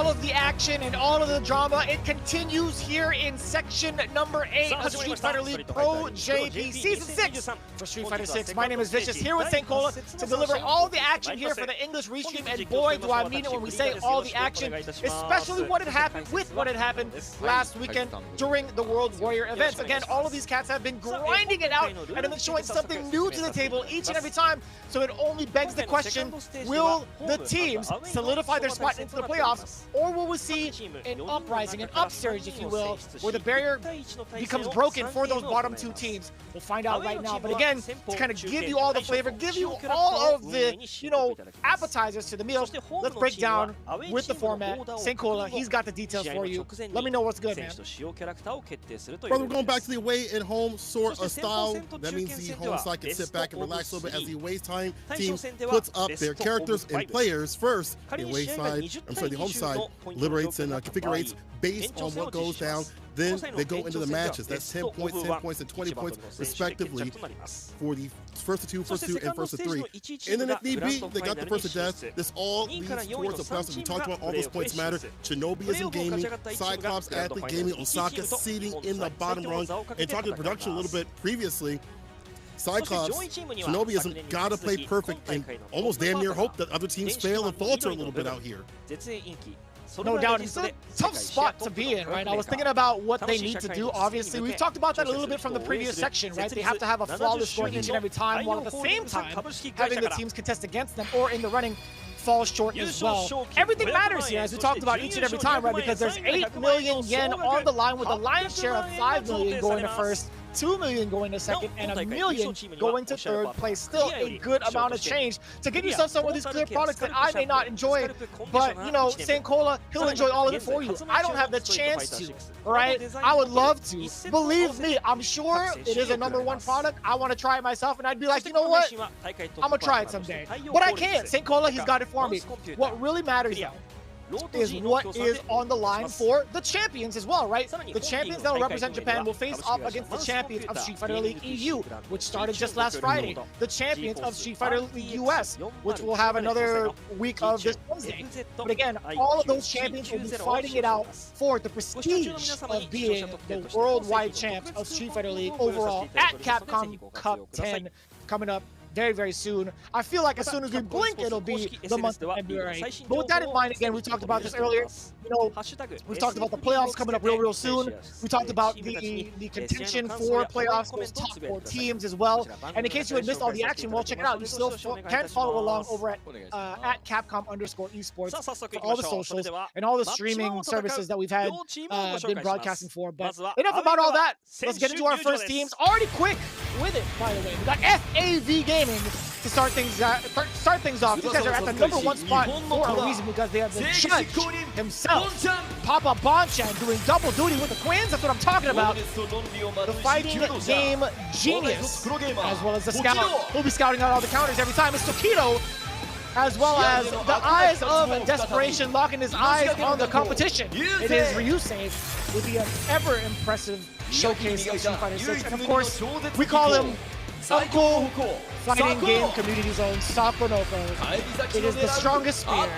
all of the action and all of the drama, it continues here in section number 8 of Street Fighter League Pro-JP Season 6 for Street Fighter 6. My name is Vicious, here with St. Cola to deliver all the action here for the English restream, and boy, do I mean it when we say all the action, especially what had happened last weekend during the World Warrior events. Again, all of these cats have been grinding it out and have been showing something new to the table each and every time, so it only begs the question, will the teams solidify their spot into the playoffs, or will we see an uprising, an upsurge, if you will, where the barrier becomes broken for those bottom two teams? We'll find out right now. But again, to kind of give you all the flavor, give you all of the, appetizers to the meal, let's break down with the format. St. Cola, he's got the details for you. Let me know what's good, man. Brother, we're going back to the away and home sort of style. That means the home side can sit back and relax a little bit as the away team puts up their characters and players first. The away side, the home side liberates and configurates based on what goes down. Then they go into the matches. That's 10 points, 10 points, and 20 points, respectively, for the first to two, and first to three. And then if need be, they got the first to death. This all leads towards the playoffs. We talked about all those points matter. Shinobism Gaming, CYCLOPS Athlete Gaming, OSAKA seating in the bottom rung. And talking to production a little bit previously, CYCLOPS, Shinobism gotta play perfect and almost damn near hope that other teams fail and falter a little bit out here. No doubt, it's a tough spot to be in, right? I was thinking about what they need to do. Obviously, we've talked about that a little bit from the previous section, right? They have to have a flawless score each and every time, while at the same time having the teams contest against them or in the running fall short as well. Everything matters here, as we talked about each and every time, right? Because there's 8 million yen on the line with a lion's share of 5 million going to first, 2 million going to second, and 1 million going to third place. Still a good amount of change to give you some of these clear products that I may not enjoy, but St. Cola, he'll enjoy all of it for you. I don't have the chance to, all right? I would love to. Believe me, I'm sure it is a #1 product. I want to try it myself, and I'd be like, you know what? I'm gonna try it someday. But I can't. St. Cola, he's got it for me. What really matters though is what is on the line for the champions as well, right? The champions that will represent Japan will face off against the champions of Street Fighter League EU, which started just last Friday. The champions of Street Fighter League US, which will have another week of this Wednesday. But again, all of those champions will be fighting it out for the prestige of being the worldwide champs of Street Fighter League overall at Capcom Cup 10 coming up very, very soon. I feel like as soon as we blink, it'll be the month of February. But with that in mind, again, we talked about this earlier. We've talked about the playoffs coming up real soon. We talked about the contention for playoffs, those top 4 teams as well. And in case you had missed all the action, well, check it out. You still can follow along over at Capcom_esports for all the socials and all the streaming services that we've had been broadcasting for. But enough about all that. Let's get into our first teams. Already quick with it, by the way. We got FAV Gaming to start things off. These guys are at the #1 spot for a reason, because they have the judge himself, Papa Bonchan, doing double duty with the Queens. That's what I'm talking about. The fighting game genius, as well as the scout. He'll be scouting out all the counters every time. It's Tokido, as well as the eyes of desperation, locking his eyes on the competition. It is Ryusei with the ever impressive showcase of Street Fighter 6. And of course, we call him Uncle Fighting Game Community Zone Sakonoko. It is the strongest spear.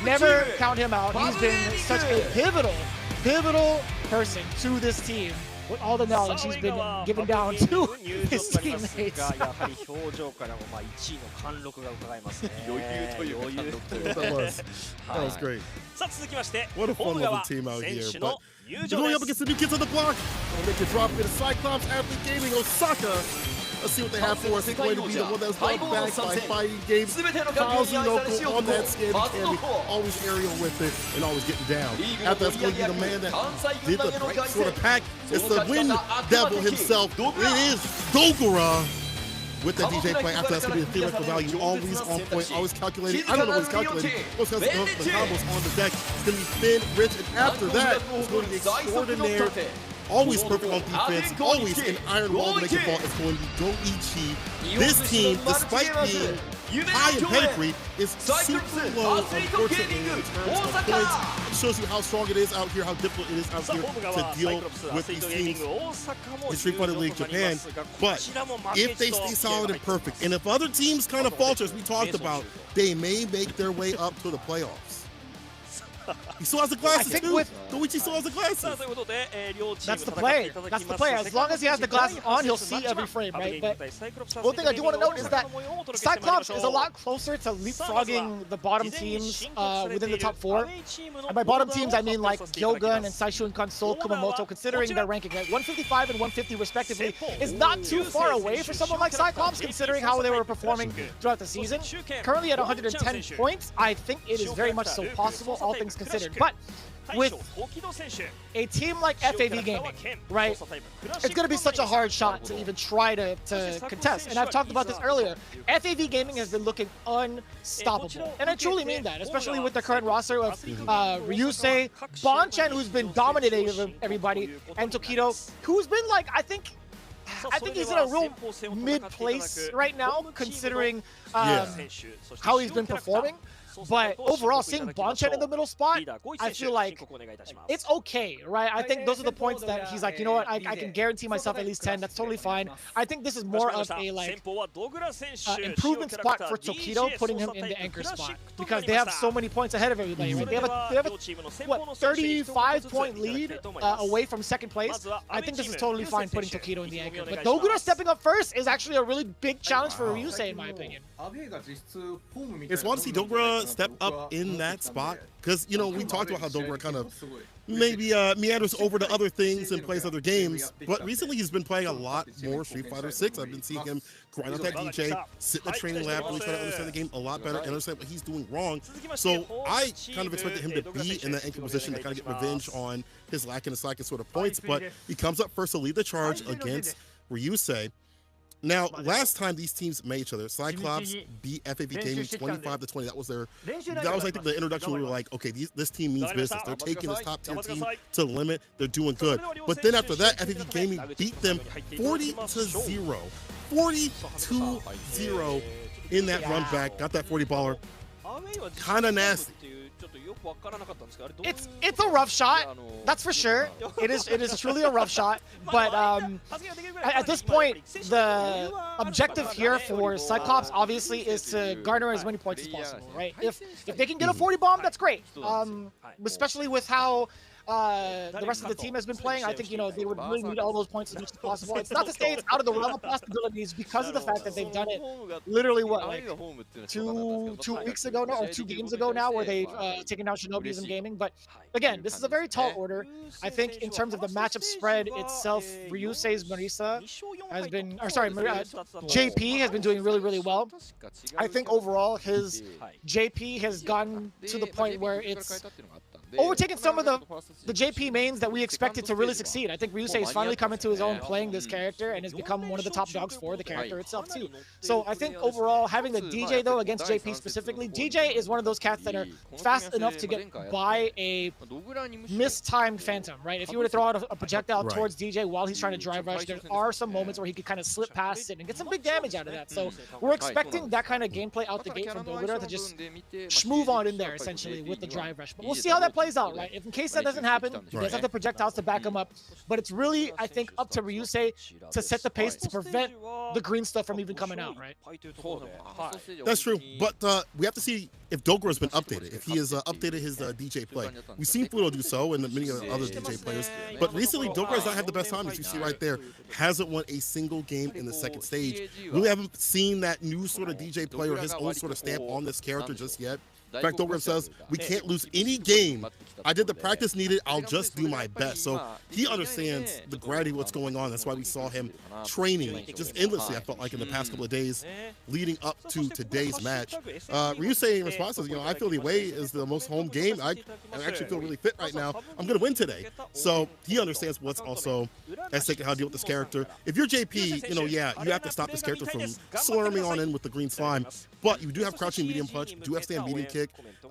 Never count him out. He's been such a pivotal person to this team with all the knowledge he's been given down to his teammates. That was great. What a fun-loving team out here. But you're going up against the new kids on the block. We'll make a drop into CYCLOPS Athlete Gaming, OSAKA. Let's see what they have for us. It's going to be the one that was brought back by fighting games. Kazunoku on that skin candy, always aerial with it and always getting down. After that's going to be the man that did the right sort of pack. It's the Wind Devil himself. It is Gogura with the DJ play. After that's going to be the theoretical value, always on point, always calculating. I don't know what he's calculating. Most has the combos on the deck. It's going to be thin, rich, and after that, it's going to be extraordinary. Always perfect on defense, always an iron wall to make it fall. It's going to be Goichi. This team, despite being high in pedigree, is super low, unfortunately, in terms of points. It shows you how strong it is out here, how difficult it is out here to deal with these teams in Street Fighter League Japan. But if they stay solid and perfect, and if other teams kind of falter, as we talked about, they may make their way up to the playoffs. He still has the glasses too. Goichi still has the glasses. That's the play. That's the play. As long as he has the glasses on, he'll see every frame, right? But one thing I do want to note is that Cyclops is a lot closer to leapfrogging the bottom teams within the top 4. And by bottom teams, I mean like GyoGun and Saishunkan, Kumamoto, considering their ranking, right? 155 and 150 respectively is not too far away for someone like Cyclops, considering how they were performing throughout the season. Currently at 110 points, I think it is very much so possible, all things considered. But with a team like FAV Gaming, right, it's going to be such a hard shot to even try to contest. And I've talked about this earlier. FAV Gaming has been looking unstoppable. And I truly mean that, especially with the current roster of Ryusei, Bonchan, who's been dominating everybody, and Tokido, who's been like, I think he's in a real mid-place right now, considering how he's been performing. But overall, seeing Bonchan in the middle spot, I feel like it's okay, right? I think those are the points that he's like, you know what, I can guarantee myself at least 10. That's totally fine. I think this is more of a like improvement spot for Tokido, putting him in the anchor spot, because they have so many points ahead of everybody, right? They have a what, 35-point lead away from second place. I think this is totally fine putting Tokido in the anchor. But Dogura stepping up first is actually a really big challenge for Ryusei, in my opinion. It's want to see Dogura step up in that spot, because you know we talked about how Dogura kind of maybe meanders over to other things and plays other games, but recently he's been playing a lot more Street Fighter 6. I've been seeing him grind out that DJ, sit in the training lab, really try to understand the game a lot better and understand what he's doing wrong. So I kind of expected him to be in that anchor position to kind of get revenge on his lack in the cycle sort of points, but he comes up first to lead the charge against Ryusei. Now, last time these teams met each other, Cyclops beat FAV Gaming 25-20. That was I think the introduction where we were like, okay, this team means business. They're taking this top tier team to the limit. They're doing good. But then after that, FAV Gaming beat them 40-0. 40-0 in that run back. Got that 40 baller. Kind of nasty. It's a rough shot, that's for sure. It is truly a rough shot, but at this point, the objective here for Cyclops obviously is to garner as many points as possible, right? If they can get a 40 bomb, that's great. Especially with how the rest of the team has been playing, I think, you know, they would really need all those points as much as possible. It's not to say it's out of the realm of possibilities because of the fact that they've done it literally, what, like two weeks ago now, or 2 games ago now, where they've taken down Shinobism Gaming. But again, this is a very tall order. I think in terms of the matchup spread itself, Ryusei's Marisa has been, or sorry, JP has been doing really, really well. I think overall his JP has gotten to the point where it's overtaking some of the JP mains that we expected to really succeed. I think Ryusei is finally coming to his own playing this character and has become one of the top dogs for the character itself too. So I think overall, having the DJ though against JP specifically, DJ is one of those cats that are fast enough to get by a mistimed Phantom, right? If you were to throw out a projectile towards DJ while he's trying to drive rush, there are some moments where he could kind of slip past it and get some big damage out of that. So we're expecting that kind of gameplay out the gate from Dogura to just schmoove on in there essentially with the drive rush. But we'll see how that plays out, right? If in case that doesn't happen, he does have the projectiles to back him up. But it's really, I think, up to Ryusei to set the pace to prevent the green stuff from even coming out, right? That's true, but we have to see if Dogura's been updated, if he has updated his DJ play. We've seen Pluto do so, and many other DJ players, but recently Dogura's not had the best time, as you see right there. Hasn't won a single game in the second stage. We haven't seen that new sort of DJ player, his own sort of stamp on this character just yet. In fact, Dogura says, we can't lose any game. I did the practice needed. I'll just do my best. So he understands the gravity of what's going on. That's why we saw him training just endlessly, I felt like, in the past couple of days leading up to today's match. Ryusei in response says, you know, I feel the away is the most home game. I actually feel really fit right now. I'm going to win today. So he understands what's also at stake and how to deal with this character. If you're JP, you know, yeah, you have to stop this character from slurming on in with the green slime. But you do have crouching medium punch, you do have stand medium kick.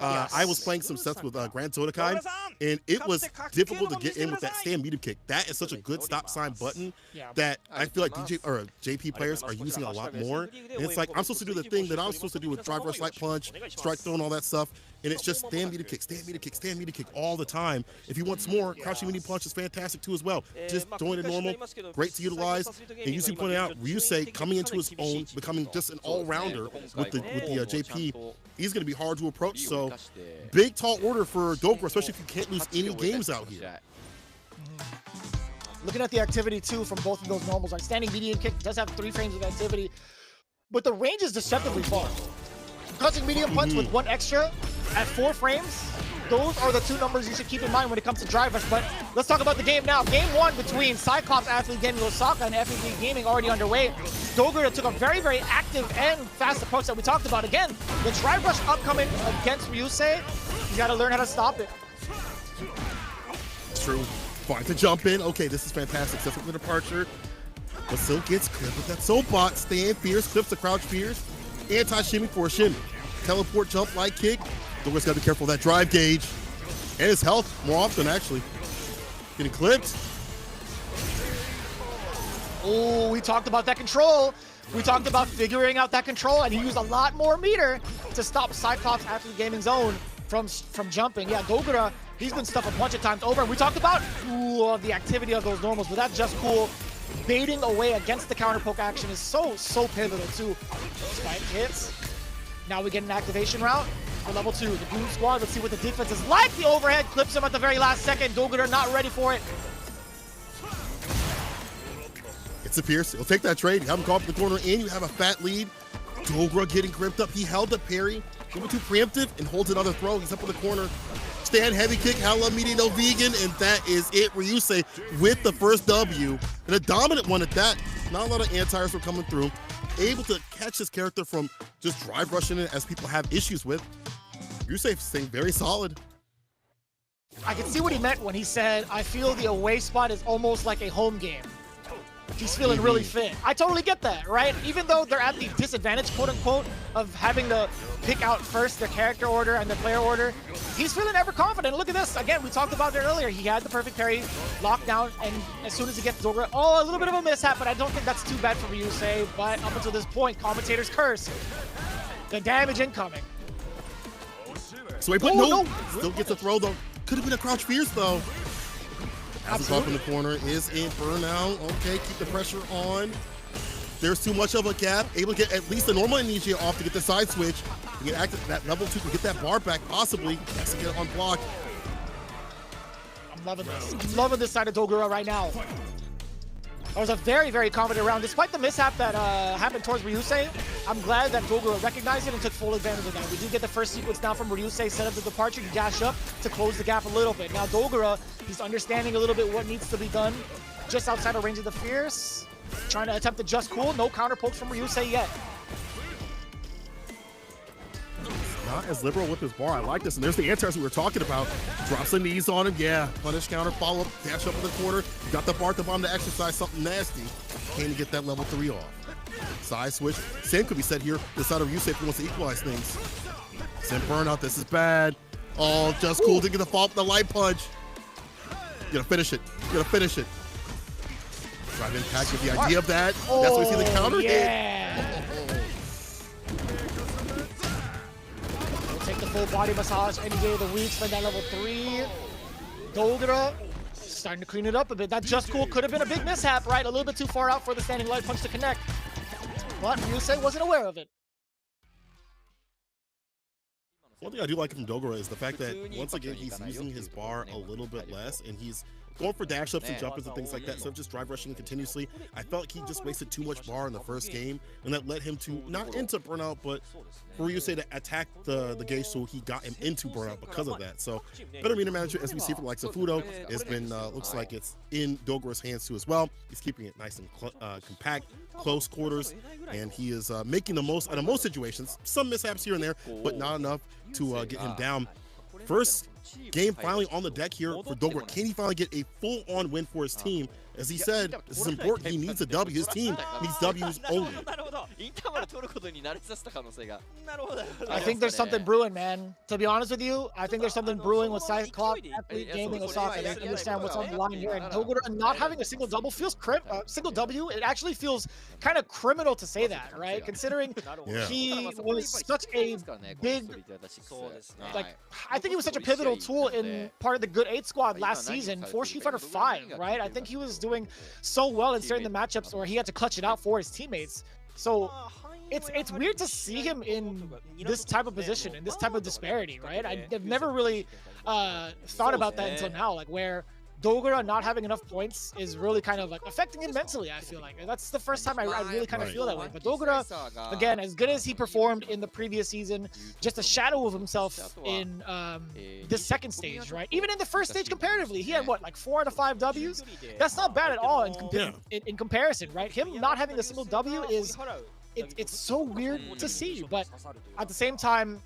I was playing some sets with Grand Sodakai, and it was difficult to get in with that stand medium kick. That is such a good stop sign button that I feel like JP players are using a lot more. And it's like I'm supposed to do the thing that I was supposed to do with drive rush, light punch, strike throw, and all that stuff. And it's just stand medium kick, stand medium kick, stand medium kick all the time. If you want some more, crouching medium punch is fantastic too as well. Just doing it normal, great to utilize. And you see pointing out, Ryusei coming into his own, becoming just an all-rounder with the JP. He's going to be hard to approach. approach. So big tall order for Dogura, especially if you can't lose any games out here. Looking at the activity too from both of those normals, like standing median kick does have 3 frames of activity, but the range is deceptively far. Crouching medium punch with 1 extra at 4 frames, those are the 2 numbers you should keep in mind when it comes to drive rush. But let's talk about the game now. Game 1 between CYCLOPS Athlete Gaming OSAKA and FEB Gaming already underway. Dogura took a very, very active and fast approach that we talked about. Again, the drive rush upcoming against Ryusei, you gotta learn how to stop it. It's true. Fine to jump in. Okay, this is fantastic. Except for the departure. But still gets clipped with that soul bot. Stand fierce, clips the crouch fierce. Anti-shimmy for a shimmy. Teleport jump light kick. Dogura's got to be careful of that drive gauge. And his health more often, actually. Getting clipped. Oh, we talked about that control. We talked about figuring out that control, and he used a lot more meter to stop CYCLOPS Athlete Gaming's own from jumping. Yeah, Dogura, he's been stuffed a bunch of times over. We talked about the activity of those normals, but that's just cool. Baiting away against the counter poke action is so pivotal too. Spike hits. Now we get an activation route for level 2. The Goon Squad, let's see what the defense is like. The overhead clips him at the very last second. Dogura not ready for it. It's a Pierce. He'll take that trade. You have him caught up in the corner, and you have a fat lead. Dogura getting gripped up. He held the parry. A little too preemptive and holds another throw. He's up in the corner. Stand heavy kick, hella median, no vegan, and that is it. Ryusei with the first W, and a dominant one at that. Not a lot of anti-airs were coming through. Able to catch his character from just drive rushing it as people have issues with. Ryusei staying very solid. I can see what he meant when he said, I feel the away spot is almost like a home game. He's feeling really fit. I totally get that, right? Even though they're at the disadvantage, quote unquote, of having to pick out first their character order and their player order, he's feeling ever confident. Look at this. Again, we talked about it earlier. He had the perfect parry, locked down, and as soon as he gets Dogura, a little bit of a mishap, but I don't think that's too bad for Ryusei. But up until this point, commentators curse. The damage incoming. So he put no. Still gets a throw though. Could have been a crouch fierce though. As it's up in the corner, is in burnout. Okay, keep the pressure on. There's too much of a gap. Able to get at least the normal Initia off to get the side switch. You get active that level 2 to get that bar back, possibly. Has to get it on block. I'm loving this. I'm loving this side of Dogura right now. That was a very, very confident round. Despite the mishap that happened towards Ryusei, I'm glad that Dogura recognized it and took full advantage of that. We do get the first sequence now from Ryusei, set up the departure, you dash up to close the gap a little bit. Now Dogura, he's understanding a little bit what needs to be done just outside of range of the Fierce. Trying to attempt to just cool. No counter pokes from Ryusei yet. Not as liberal with his bar. I like this. And there's the anti-airs we were talking about. Drops the knees on him. Yeah. Punish counter, follow up, dash up in the corner. You got the bar to bomb to exercise something nasty. Can get that level 3 off. Side switch. Same could be said here. This side of Ryusei if he wants to equalize things. Sim burnout. This is bad. Oh, just cool to get the follow up the light punch. You gotta finish it. You gotta finish it. Drive impact with the idea of that. That's why we see the counter hit. Take the full body massage any day of the week, spend that level 3. Dogura starting to clean it up a bit. That just cool could have been a big mishap, right? A little bit too far out for the standing light punch to connect. But Ryusei wasn't aware of it. One thing I do like from Dogura is the fact that once again he's using his bar a little bit less, and he's going for dash ups and jumpers and things like that, instead of just drive rushing continuously. I felt like he just wasted too much bar in the first game, and that led him to not into burnout, but for Ryusei to attack the gauge, so he got him into burnout because of that. So better meter management, as we see from the likes of Fudo, has been looks like it's in Dogura's hands too as well. He's keeping it nice and compact, close quarters, and he is making the most out of most situations. Some mishaps here and there, but not enough to get him down. First game finally on the deck here for Dogura. Can he finally get a full-on win for his team? As he said, this is important. He needs a W. His team needs W's only. I think there's something brewing, man. To be honest with you, I think there's something brewing with CYCLOPS Athlete Gaming OSAKA. They understand what's on the line here. And Dogura not having a single double feels single W. It actually feels kind of criminal to say that, right? Considering he was such a big, like, I think he was such a pivotal tool in part of the Good 8 squad last season for Street Fighter 5, right? I think he was doing so well in certain the matchups where he had to clutch it out for his teammates. So it's weird to see him in this type of position, in this type of disparity, right? I've never really thought about that until now, like where Dogura not having enough points is really kind of like affecting him mentally, I feel like. That's the first time I really kind of feel that way. But Dogura, again, as good as he performed in the previous season, just a shadow of himself in this second stage, right? Even in the first stage comparatively, he had what, like 4 out of 5 Ws? That's not bad at all in comparison, right? Him not having a single W is, it's so weird to see. But at the same time,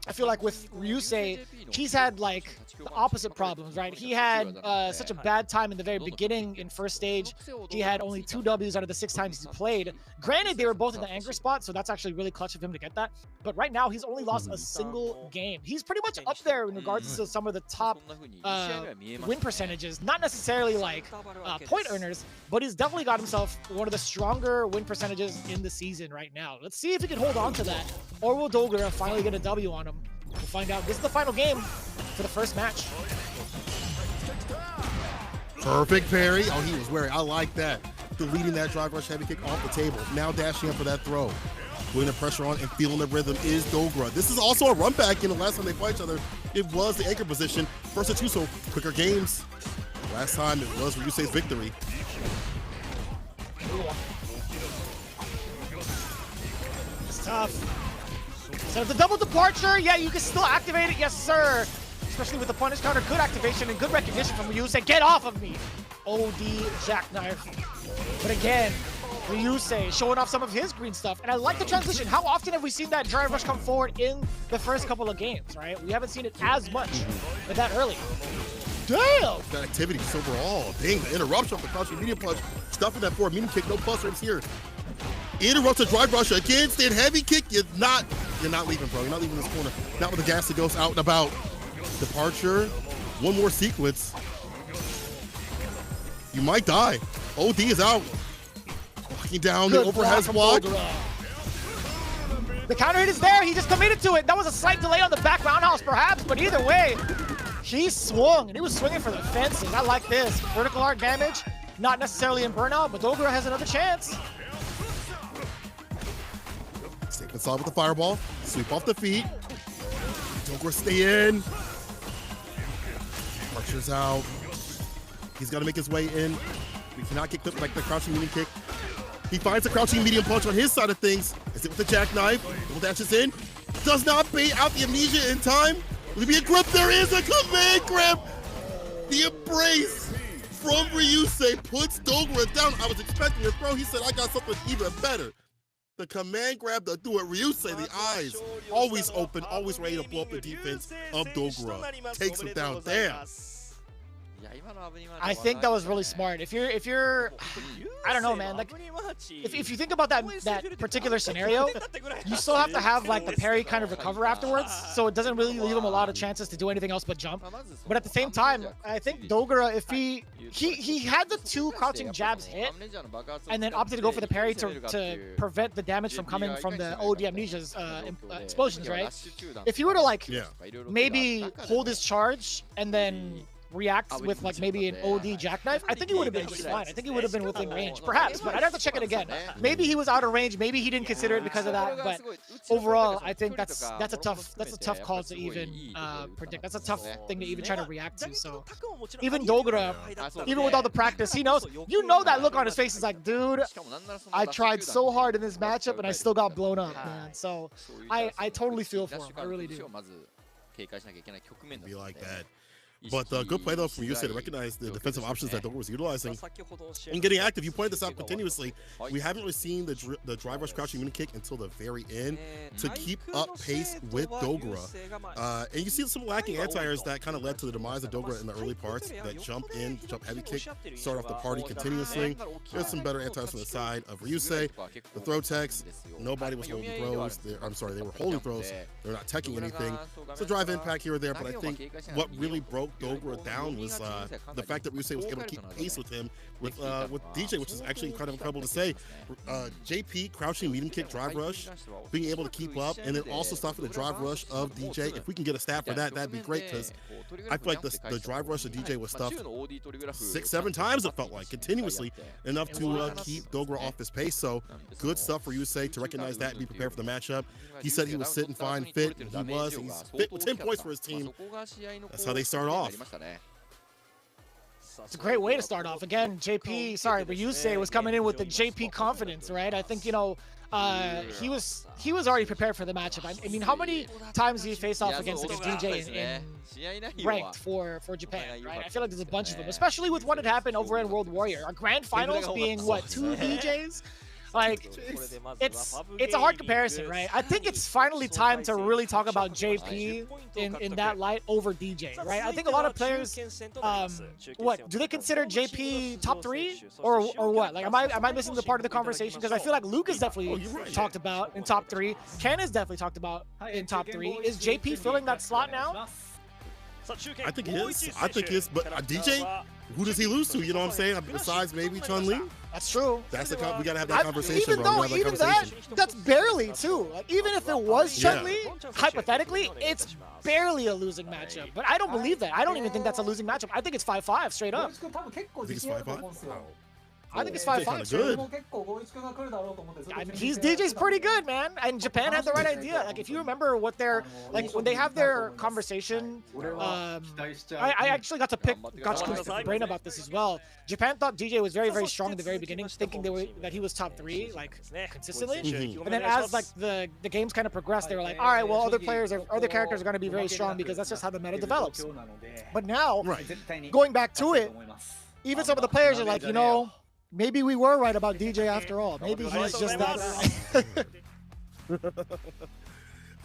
I feel like with Ryusei, he's had like the opposite problems, right? He had such a bad time in the very beginning in first stage. He had only 2 Ws out of the 6 times he played. Granted, they were both in the anchor spot, so that's actually really clutch of him to get that. But right now, he's only lost a single game. He's pretty much up there in regards to some of the top win percentages. Not necessarily like point earners, but he's definitely got himself one of the stronger win percentages in the season right now. Let's see if he can hold on to that, or will Dogura finally get a W on him? We'll find out. This is the final game for the first match. Perfect parry. Oh, he was wary. I like that. Deleting that drive rush heavy kick off the table. Now dashing up for that throw. Putting the pressure on and feeling the rhythm is Dogura. This is also a run back in the last time they fought each other. It was the anchor position. First of 2, so quicker games. Last time it was Ryusei's victory. It's tough. So the double departure, yeah, you can still activate it, yes sir. Especially with the punish counter, good activation and good recognition from Ryusei. Get off of me! OD jackknife. But again, Ryusei showing off some of his green stuff. And I like the transition. How often have we seen that drive rush come forward in the first couple of games, right? We haven't seen it as much that early. Damn! That activity just overall. Dang, the interruption off the crouching medium punch. Stuffing that forward medium kick, no plus rates here. Interrupts a drive rush again, stand heavy kick. You're not leaving, bro. You're not leaving this corner. Not with the gas that goes out and about. Departure. One more sequence. You might die. OD is out. Walking down the overhead block. The counter hit is there. He just committed to it. That was a slight delay on the back roundhouse, perhaps, but either way, he swung, and he was swinging for the fences. I like this. Vertical arc damage, not necessarily in burnout, but Dogura has another chance. Stay inside with the fireball. Sweep off the feet. Dogura stay in. Archer's out. He's got to make his way in. We cannot get clipped like the crouching medium kick. He finds the crouching medium punch on his side of things. Is it with the jackknife? Double dashes in. Does not bait out the amnesia in time. Will there be a grip? There is a command grab. The embrace from Ryusei puts Dogura down. I was expecting a throw. He said, I got something even better. The command grab to do it. Ryusei, the eyes, always open, always ready to blow up the defense of Dogura. Takes him down. Damn. I think that was really smart. If you're, I don't know, man. Like, if you think about that particular scenario, you still have to have like the parry kind of recover afterwards, so it doesn't really leave him a lot of chances to do anything else but jump. But at the same time, I think Dogura, if he had the 2 crouching jabs hit, and then opted to go for the parry to prevent the damage from coming from the OD Amnesia's explosions, right? If he were to like maybe hold his charge and then react with like maybe an OD jackknife, I think he would have been just fine. I think he would have been within range, perhaps, but I'd have to check it again. Maybe he was out of range, maybe he didn't consider it because of that, but overall, I think that's a tough call to even predict. That's a tough thing to even try to react to. So even Dogura, even with all the practice, he knows, you know that look on his face is like, dude, I tried so hard in this matchup and I still got blown up, man. So I totally feel for him. I really do. Be like that. But good play, though, from Ryusei to recognize the defensive options that Dogura was utilizing and getting active. You pointed this out continuously. We haven't really seen the drive rush crouching mini kick until the very end to keep up pace with Dogura. And you see some lacking anti-airs that kind of led to the demise of Dogura in the early parts. That jump heavy kick, start off the party continuously. There's some better anti-airs from the side of Ryusei. The throw techs, nobody was holding throws. I'm sorry, they were holding throws. They're not teching anything. So drive impact here or there, but I think what really broke Dogra down was the fact that Ryusei was able to keep pace with him with DJ, which is actually kind of incredible to say. JP crouching medium kick drive rush, being able to keep up, and then also stopping the drive rush of DJ. If we can get a stat for that, that'd be great, because I feel like the drive rush of DJ was stuffed 6-7 times, it felt like, continuously, enough to keep Dogra off his pace. So good stuff for Ryusei to recognize that and be prepared for the matchup. He said he was sitting fine, fit, and he was. He's fit with 10 points for his team. That's how they start off. It's a great way to start off. Again, Ryusei was coming in with the JP confidence, right? I think, you know, he was already prepared for the matchup. I mean, how many times did he face off against like a DJ in ranked for Japan, right? I feel like there's a bunch of them, especially with what had happened over in World Warrior. Our grand finals being, what, 2 DJs? Like, it's a hard comparison, right? I think it's finally time to really talk about JP in that light over DJ, right? I think a lot of players, what, do they consider JP top 3 or what? Like, am I missing the part of the conversation? Because I feel like Luke is definitely talked about in top 3. Ken is definitely talked about in top 3. Is JP filling that slot now? I think he is. I think he is. But DJ, who does he lose to? You know what I'm saying? Besides maybe Chun-Li? That's true. That's the we gotta have that conversation. Even though, that's barely too. Like, even if it was Chun-Li, hypothetically, it's barely a losing matchup. But I don't believe that. I don't even think that's a losing matchup. I think it's 5-5 straight up. You think it's 5-5? I think it's 5-5. Good. DJ's pretty good, man. And Japan had the right idea. Like, if you remember what they're like when they have their conversation, I actually got to pick Gotchku's brain about this as well. Japan thought DJ was very, very strong in the very beginning, thinking that he was top 3, like, consistently. And then as like the games kind of progressed, they were like, all right, well, other characters are going to be very strong because that's just how the meta develops. But now, going back to it, even some of the players are like, you know, maybe we were right about DJ after all. Maybe he's just that.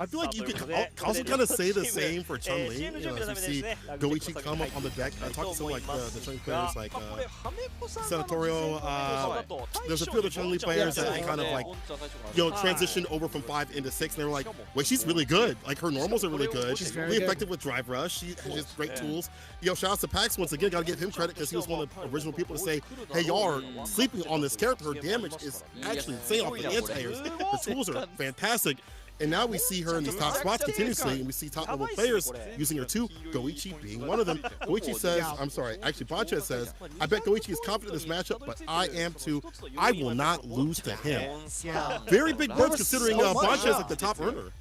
I feel like you could also kind of say the same for Chun-Li. You know, as you see Goichi come up on the deck. I talked to some like the Chun-Li players, like Senatorial. There's a few of the Chun-Li players that kind of like, you know, transitioned over from 5 into 6, and they were like, wait, she's really good. Like, her normals are really good. She's really effective with drive rush. She has great tools. You know, shout out to Pax once again. Got to give him credit because he was one of the original people to say, hey, y'all are sleeping on this character. Her damage is actually insane off the anti-airs. Her tools are fantastic. And now we see her in these top spots continuously, and we see top-level players using her too, Goichi being one of them. Goichi says, I'm sorry, actually Bonchez says, I bet Goichi is confident in this matchup, but I am too. I will not lose to him. Very big words considering Bonchez like the top earner.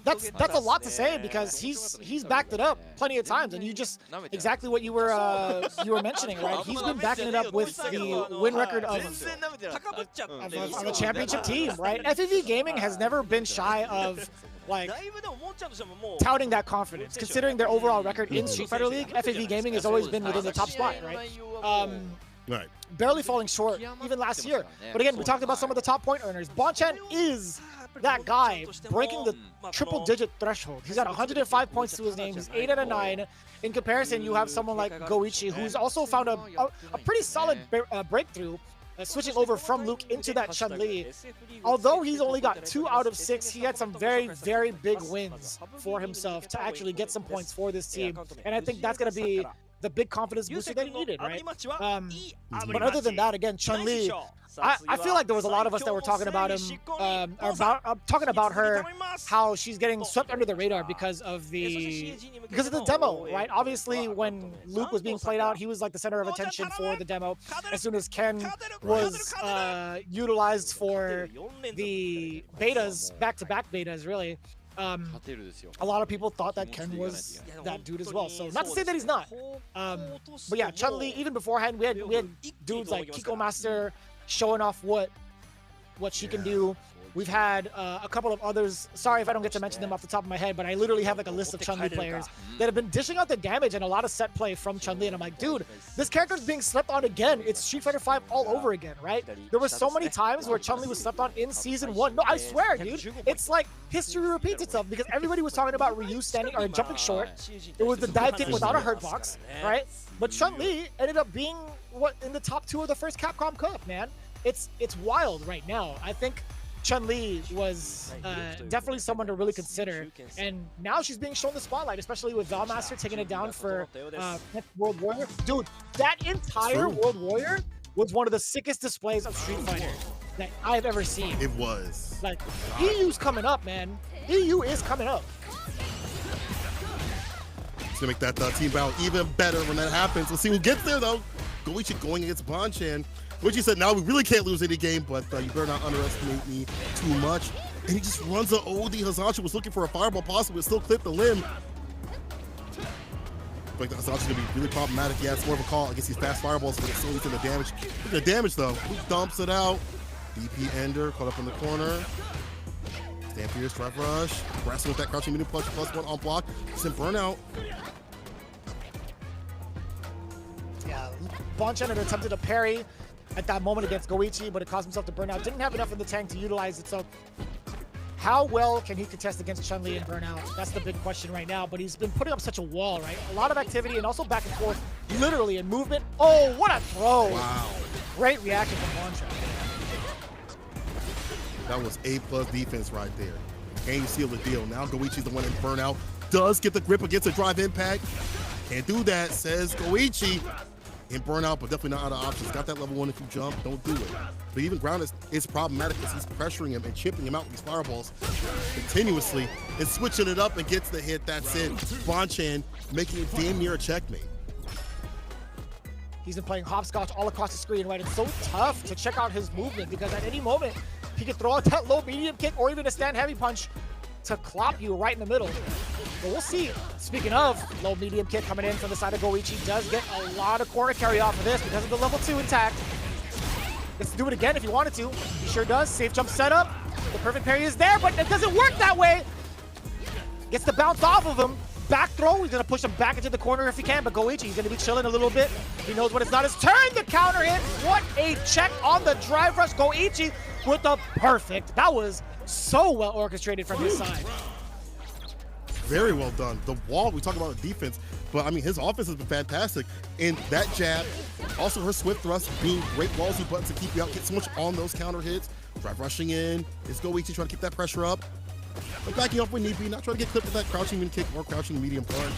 That's a lot to say because he's backed it up plenty of times, and you just exactly what you were mentioning, right? He's been backing it up with the win record of a championship team, right? FEV Gaming has never been shy of like touting that confidence, considering their overall record in Street Fighter League. FEV Gaming has always been within the top spot, right? Right. Barely falling short even last year. But again, we talked about some of the top point earners. Bonchan is that guy breaking the triple-digit threshold. He's got 105 points to his name. He's 8 out of 9. In comparison, you have someone like Goichi, who's also found a pretty solid breakthrough, switching over from Luke into that Chun-Li. Although he's only got 2 out of 6, he had some very, very big wins for himself to actually get some points for this team. And I think that's going to be the big confidence booster that he needed, right? But other than that, again, Chun-Li, I feel like there was a lot of us that were talking about him, talking about her, how she's getting swept under the radar because of the demo, right? Obviously, when Luke was being played out, he was like the center of attention for the demo. As soon as Ken was utilized for the betas, back-to-back betas, really. A lot of people thought that Ken was that dude as well. So not to say that he's not. But yeah, Chun-Li, even beforehand, we had dudes like Kiko Master showing off what she can do. We've had a couple of others. Sorry if I don't get to mention them off the top of my head, but I literally have like a list of Chun-Li players that have been dishing out the damage and a lot of set play from Chun-Li. And I'm like, dude, this character's being slept on again. It's Street Fighter V all over again, right? There were so many times where Chun-Li was slept on in Season 1. No, I swear, dude. It's like history repeats itself because everybody was talking about Ryu standing or jumping short. It was the dive kick without a hurt box, right? But Chun-Li ended up being in the top 2 of the first Capcom Cup, man. It's wild right now. I think Chun-Li was definitely someone to really consider, and now she's being shown the spotlight, especially with Valmaster taking it down for World Warrior. Dude, that entire World Warrior was one of the sickest displays of Street Fighter that I've ever seen. It was. Like, EU's coming up, man. EU is coming up. It's gonna make that team battle even better when that happens. Let's see who gets there, though. Goichi going against Bonchan. Goichi said, now we really can't lose any game, but you better not underestimate me too much. And he just runs an OD. Hazachi was looking for a fireball possible, but still clipped the limb. Like the Hazachi's gonna be really problematic. Yeah, it's more of a call against these fast fireballs, but it's slowly to the damage. Look at the damage, though. He dumps it out. DP Ender caught up in the corner. Stand fierce, drive rush. Wrestling with that crouching medium punch, +1 on block. Sent burnout. Yeah, Bonchan had attempted a parry at that moment against Goichi, but it caused himself to burn out. Didn't have enough in the tank to utilize it, so how well can he contest against Chun-Li and burn out? That's the big question right now, but he's been putting up such a wall, right? A lot of activity and also back and forth, literally in movement. Oh, what a throw! Wow. Great reaction from Bonchan. That was A+ defense right there. And you seal the deal. Now Goichi's the one in burnout. Does get the grip against a drive impact. Can't do that, says Goichi. In burnout, but definitely not out of options. Got that level 1 if you jump, don't do it. But even ground is problematic because he's pressuring him and chipping him out with these fireballs continuously and switching it up and gets the hit. That's it. Bonchan making it damn near a checkmate. He's been playing hopscotch all across the screen, right? It's so tough to check out his movement because at any moment, he could throw out that low medium kick or even a stand heavy punch to clop you right in the middle. But we'll see. Speaking of low medium kick coming in from the side of Goichi, does get a lot of corner carry off of this because of the level 2 intact. Gets to do it again if he wanted to. He sure does. Safe jump setup. The perfect parry is there, but it doesn't work that way. Gets to bounce off of him. Back throw. He's going to push him back into the corner if he can, but Goichi, he's going to be chilling a little bit. He knows when it's not his turn. The counter hit. What a check on the drive rush. Goichi with the perfect. That was so well orchestrated from his side. Very well done. The wall, we talk about the defense, but I mean, his offense has been fantastic. And that jab, also her swift thrust being great ballsy buttons to keep you out, get so much on those counter hits. Drive rushing in. Is Goichi trying to keep that pressure up? But backing up when need be, not trying to get clipped with that crouching mid kick or crouching medium punch.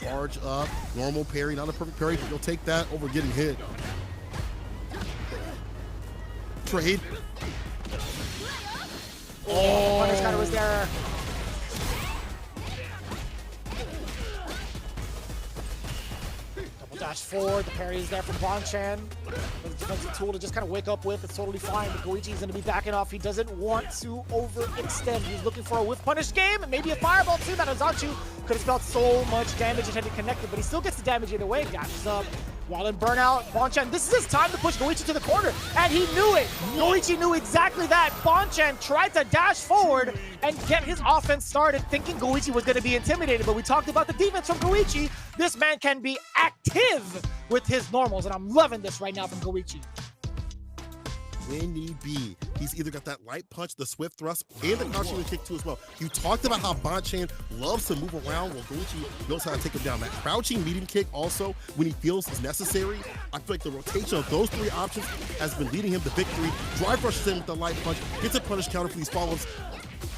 Charge up, normal parry, not a perfect parry, but you'll take that over getting hit. Trade. Oh, punish counter was there. Double dash forward, the parry is there from Bonchan. The defensive tool to just kind of wake up with, it's totally fine, but Goichi's going to be backing off. He doesn't want to overextend. He's looking for a whiff punish game, and maybe a fireball too. That Hazachi could have spelled so much damage if it had connected, but he still gets the damage either way. Dashes up. While in burnout, Bonchan, this is his time to push Goichi to the corner, and he knew it. Goichi knew exactly that. Bonchan tried to dash forward and get his offense started, thinking Goichi was going to be intimidated, but we talked about the defense from Goichi. This man can be active with his normals, and I'm loving this right now from Goichi. When need be. He's either got that light punch, the swift thrust, and the crouching kick too as well. You talked about how Bonchan loves to move around. Well, Goichi knows how to take him down. That crouching medium kick also, when he feels is necessary. I feel like the rotation of those 3 options has been leading him to victory. Drive rushes in with the light punch, gets a punish counter for these follow-ups,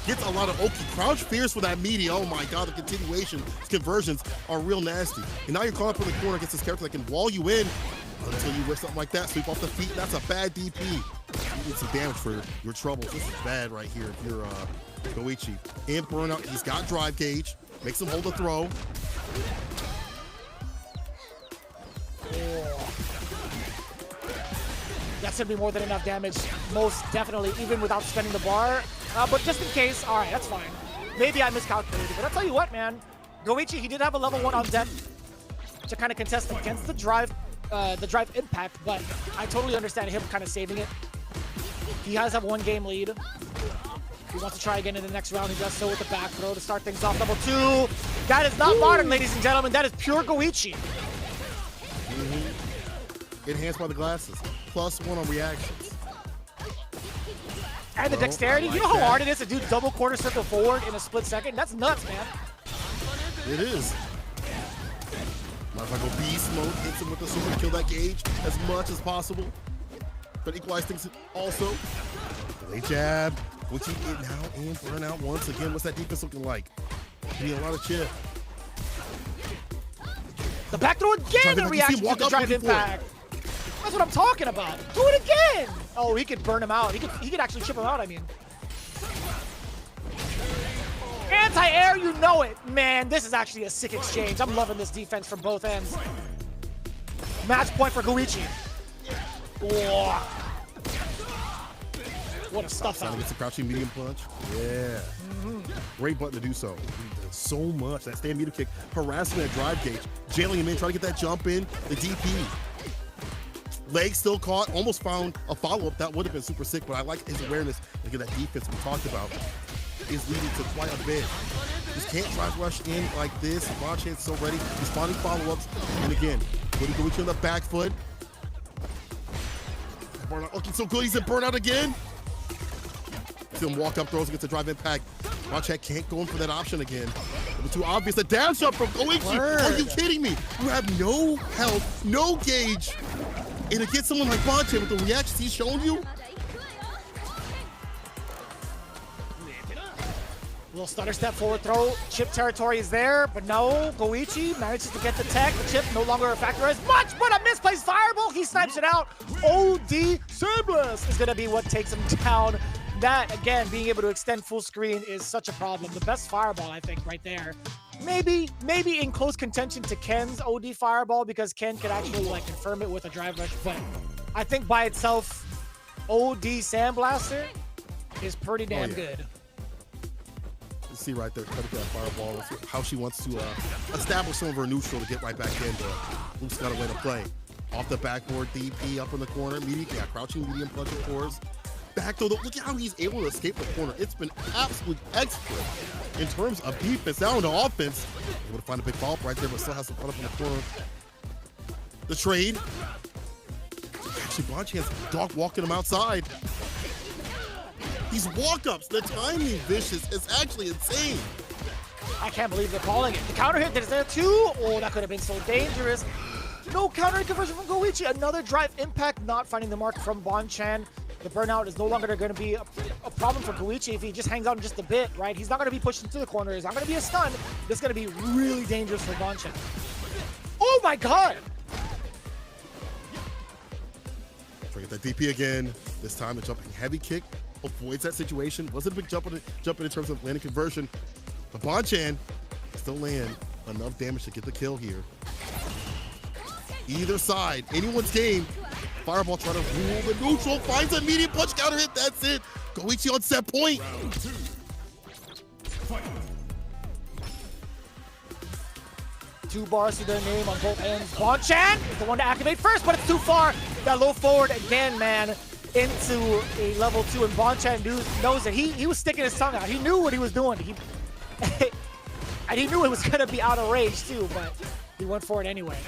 gets a lot of Oki. Crouch fierce for that media. Oh my god, the continuation, conversions are real nasty. And now you're caught up in the corner against this character that can wall you in until you whip something like that, sweep off the feet. That's a bad DP. You need some damage for your troubles. This is bad right here if you're Goichi. In burnout, he's got drive gauge. Makes him hold the throw. That's going to be more than enough damage, most definitely, even without spending the bar. But just in case, all right, that's fine. Maybe I miscalculated, but I'll tell you what, man. Goichi, he did have a level 1 on deck to kind of contest against the drive impact, but I totally understand him kind of saving it. He has a 1-game lead. He wants to try again in the next round. He does so with the back throw to start things off. Level 2. That is not modern, ladies and gentlemen. That is pure Goichi. Enhanced by the glasses. +1 on reactions. And the dexterity. Like, you know how hard it is to do double quarter circle forward in a split second? That's nuts, man. It is. Might as well go beast mode, hits him with the super, kill that gauge as much as possible. But equalize things also. Late jab. Koichi in now and burnout once again. What's that defense looking like? Need a lot of chip. The back throw again in reaction to the drive impact. That's what I'm talking about. Do it again. Oh, he could burn him out. He could actually chip him out, I mean. Anti-air, you know it. Man, this is actually a sick exchange. I'm loving this defense from both ends. Match point for Goichi. Whoa. What a stuff out. Gets a crouching medium punch. Yeah. Great button to do so. He does so much. That stand medium kick, harassing that drive gauge, jailing him in, trying to get that jump in. The DP. Leg still caught, almost found a follow-up. That would have been super sick, but I like his awareness. Look at that defense we talked about. Is leading to quite a bit. Just can't drive rush in like this. Bonchan is so ready. Responding follow-ups. And again, putting Goichi on the back foot. Burnout looking so good. He's in burnout again. See him walk up throws against the drive impact. Bonchan can't go in for that option again. It was too obvious. The dash up from Goichi. Are you kidding me? You have no health, no gauge. And against someone like Bonchan with the reactions he's shown you. Little stutter step forward throw. Chip territory is there, but no. Goichi manages to get the tech. The chip no longer a factor as much, but a misplaced fireball. He snipes it out. OD Sandblast is going to be what takes him down. That, again, being able to extend full screen is such a problem. The best fireball, I think, right there. Maybe in close contention to Ken's OD fireball, because Ken could actually like confirm it with a drive rush, but I think by itself, OD Sandblaster is pretty damn good. See right there, cutting that fireball, how she wants to establish some of her neutral to get right back in. Luke's got a way to play. Off the backboard, DP up in the corner, crouching medium punch, of course. Back though, look at how he's able to escape the corner. It's been absolutely excellent in terms of defense. Now on the offense, able to find a big follow-up right there, but still has to put up in the corner. The trade. Actually, Bonchan's dog walking him outside. These walk-ups, the timing vicious is actually insane. I can't believe they're calling it. The counter hit that is there too. Oh, that could have been so dangerous. No counter conversion from Goichi. Another drive impact, not finding the mark from Bonchan. The burnout is no longer going to be a problem for Goichi if he just hangs on just a bit, right? He's not going to be pushed into the corner. He's not going to be a stun. This is going to be really dangerous for Bonchan. Oh my god! Trying to get that DP again. This time the jumping heavy kick avoids that situation. Wasn't a big jump in terms of landing conversion. But Bonchan still land enough damage to get the kill here. Either side, anyone's game. Fireball trying to rule the neutral, finds a medium punch counter hit, that's it. Goichi on set point. Two bars to their name on both ends. Bonchan is the one to activate first, but it's too far. That low forward again, man, into a level 2, and Bonchan knows that he was sticking his tongue out. He knew what he was doing. And he knew it was going to be out of range too, but he went for it anyway.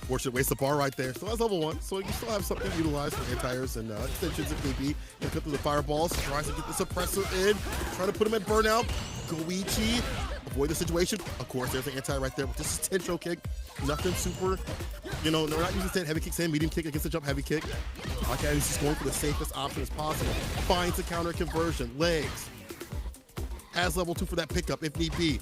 Fortunate waste the bar right there. So that's level 1. So you still have something utilized for anti-airs and extensions if need be. And cut through the fireballs. Tries to get the suppressor in. Trying to put him in burnout. Goichi. Avoid the situation. Of course, there's an anti right there. This is 10 show kick. Nothing super. You know, they're not using 10 heavy kick, same medium kick against the jump heavy kick. Okay, he's just going for the safest option as possible. Finds a counter conversion. Legs. Has level 2 for that pickup if need be.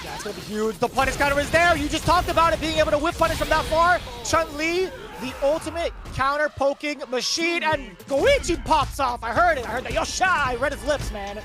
That's going to be huge. The punish counter is there. You just talked about it, being able to whip punish from that far. Chun-Li, the ultimate counter poking machine, and Goichi pops off. I heard it. I heard that. Yosha! I read his lips, man.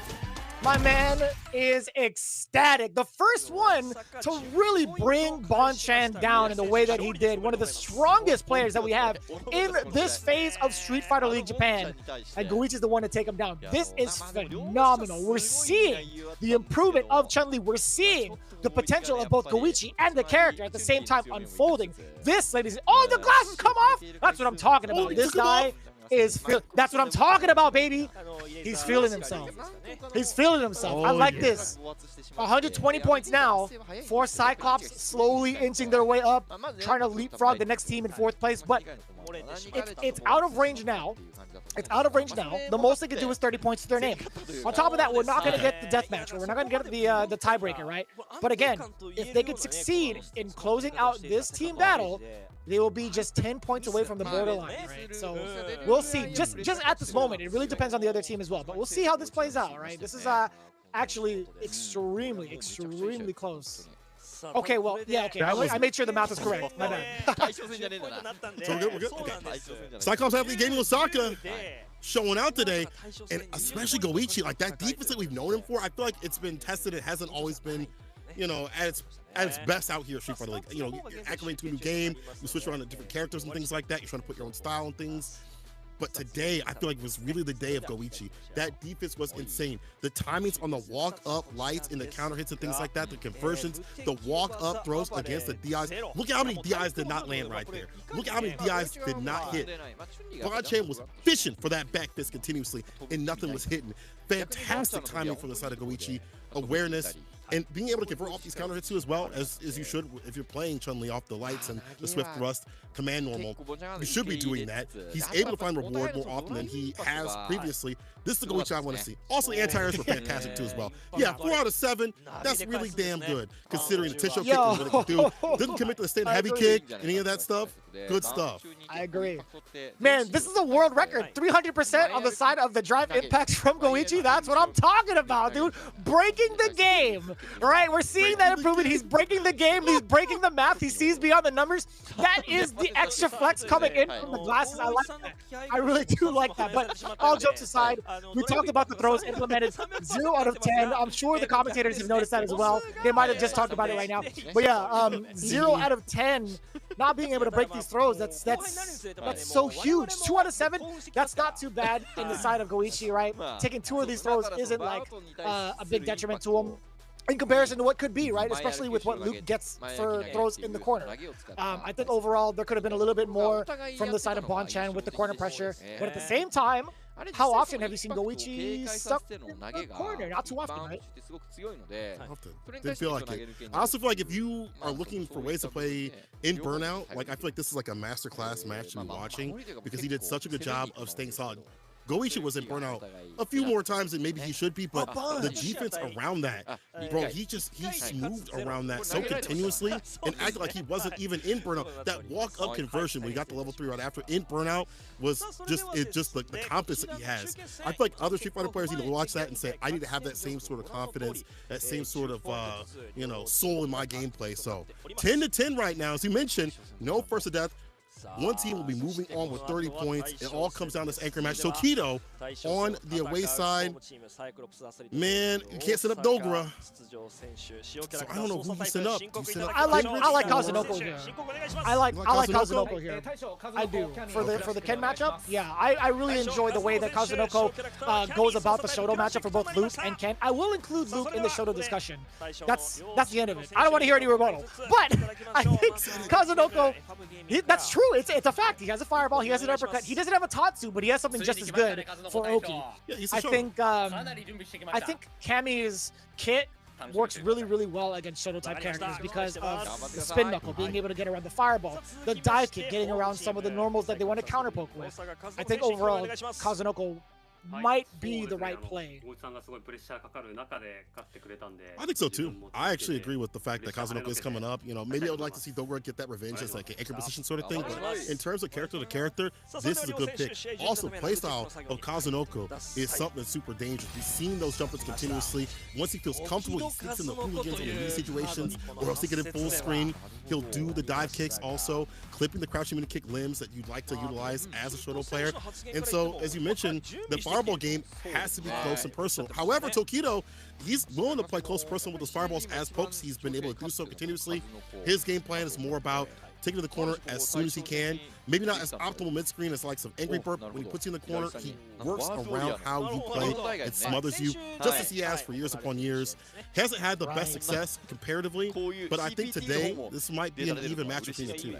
My man is ecstatic. The first one to really bring Bonchan down in the way that he did. One of the strongest players that we have in this phase of Street Fighter League Japan. And Goichi is the one to take him down. This is phenomenal. We're seeing the improvement of Chun-Li. We're seeing the potential of both Goichi and the character at the same time unfolding. This, ladies and oh, the glasses come off! That's what I'm talking about. This guy is that's what I'm talking about, baby. He's feeling himself. He's feeling himself. I like this. 120 points now for Cyclops, slowly inching their way up, trying to leapfrog the next team in 4th place. But it's out of range now. It's out of range now. The most they can do is 30 points to their name. On top of that, we're not going to get the deathmatch. We're not going to get the tiebreaker, right? But again, if they could succeed in closing out this team battle, they will be just 10 points away from the borderline, right? So we'll see. Just at this moment, it really depends on the other team as well. But we'll see how this plays out, right? This is actually extremely close. Okay, well, yeah, okay. I made sure the math was correct. My bad. So we're good. Okay. Cyclops Athlete Gaming OSAKA showing out today, and especially Goichi, like that defense that we've known him for. I feel like it's been tested. It hasn't always been, at its best out here at Street Fighter League. You're acclimating to a new game. You switch around to different characters and things like that. You're trying to put your own style and things. But today, I feel like it was really the day of Goichi. That defense was insane. The timings on the walk-up lights and the counter hits and things like that, the conversions, the walk-up throws against the DIs. Look at how many DIs did not land right there. Look at how many DIs did not hit. Bonchan was fishing for that back fist continuously, and nothing was hitting. Fantastic timing from the side of Goichi. Awareness. And being able to convert off these counter hits too as well, as you should if you're playing Chun-Li off the lights and the swift thrust, command normal. You should be doing that. He's able to find reward more often than he has previously. This is the Goichi I want to see. Also, the anti-airs were fantastic too as well. Yeah, 4 out of 7. That's really damn good, considering the Tisho kick and what it can do. Didn't commit to the stand heavy kick, any of that stuff. Good stuff. I agree. Man, this is a world record. 300% on the side of the drive impacts from Goichi. That's what I'm talking about, dude. Breaking the game. Right? We're seeing that improvement. He's breaking the game. He's breaking the math. He sees beyond the numbers. That is the extra flex coming in from the glasses. I like that. I really do like that. But all jokes aside, we talked about the throws implemented 0 out of 10. I'm sure the commentators have noticed that as well. They might have just talked about it right now. But yeah, 0 out of 10 not being able to break these throws, that's so huge. 2 out of 7, that's not too bad in the side of Goichi, right? Taking 2 of these throws isn't like a big detriment to him in comparison to what could be, right? Especially with what Luke gets for throws in the corner. I think overall there could have been a little bit more from the side of Bonchan with the corner pressure. But at the same time, how often have you seen Goichi stuck in the corner? Not too often, right? Often. Didn't feel like it. I also feel like if you are looking for ways to play in Burnout, like I feel like this is like a masterclass match to be watching because he did such a good job of staying solid. Goichi was in Burnout a few more times than maybe he should be, but the defense around that, bro, he smoothed around that so continuously and acted like he wasn't even in Burnout. That walk-up conversion when he got the level 3 right after in Burnout was just the confidence that he has. I feel like other Street Fighter players need to watch that and say, I need to have that same sort of confidence, that same sort of soul in my gameplay. So 10-10 right now, as you mentioned, no first to death. One team will be moving on with 30 points. It all comes down to this anchor match. Tokido on the away side. Man, you can't set up Dogra. So I don't know who he sent up. I like Kazunoko here. I like Kazunoko here. I do. For the Ken matchup, yeah. I really enjoy the way that Kazunoko goes about the Shoto matchup for both Luke and Ken. I will include Luke in the Shoto discussion. That's the end of it. I don't want to hear any rebuttal. But I think Kazunoko, that's true. It's a fact. He has a fireball. He has an uppercut. He doesn't have a Tatsu, but he has something just as good for Oki. Yeah, I think Kami's kit works really well against Shoto type characters because of the spin knuckle, being able to get around the fireball, the dive kick, getting around some of the normals that they want to counter poke with. I think overall Kazunoko might be the right play. I think so too. I actually agree with the fact that Kazunoko is coming up. Maybe I would like to see Dogra get that revenge as like an anchor position sort of thing. But in terms of character to character, this is a good pick. Also, playstyle of Kazunoko is something that's super dangerous. We've seen those jumpers continuously. Once he feels comfortable, he sticks in the hooligans in the media situations, or else he get in full screen. He'll do the dive kicks also, clipping the crouching mini kick limbs that you'd like to utilize as a Shoto player. And so, as you mentioned, the fireball game has to be close and personal. However, Tokido, he's willing to play close and personal with his fireballs as pokes. He's been able to do so continuously. His game plan is more about taking to the corner as soon as he can. Maybe not as optimal mid-screen as like some Angry Burp. When he puts you in the corner, he works around how you play and smothers you, just as he has for years upon years. Hasn't had the best success comparatively, but I think today, this might be an even match between the two.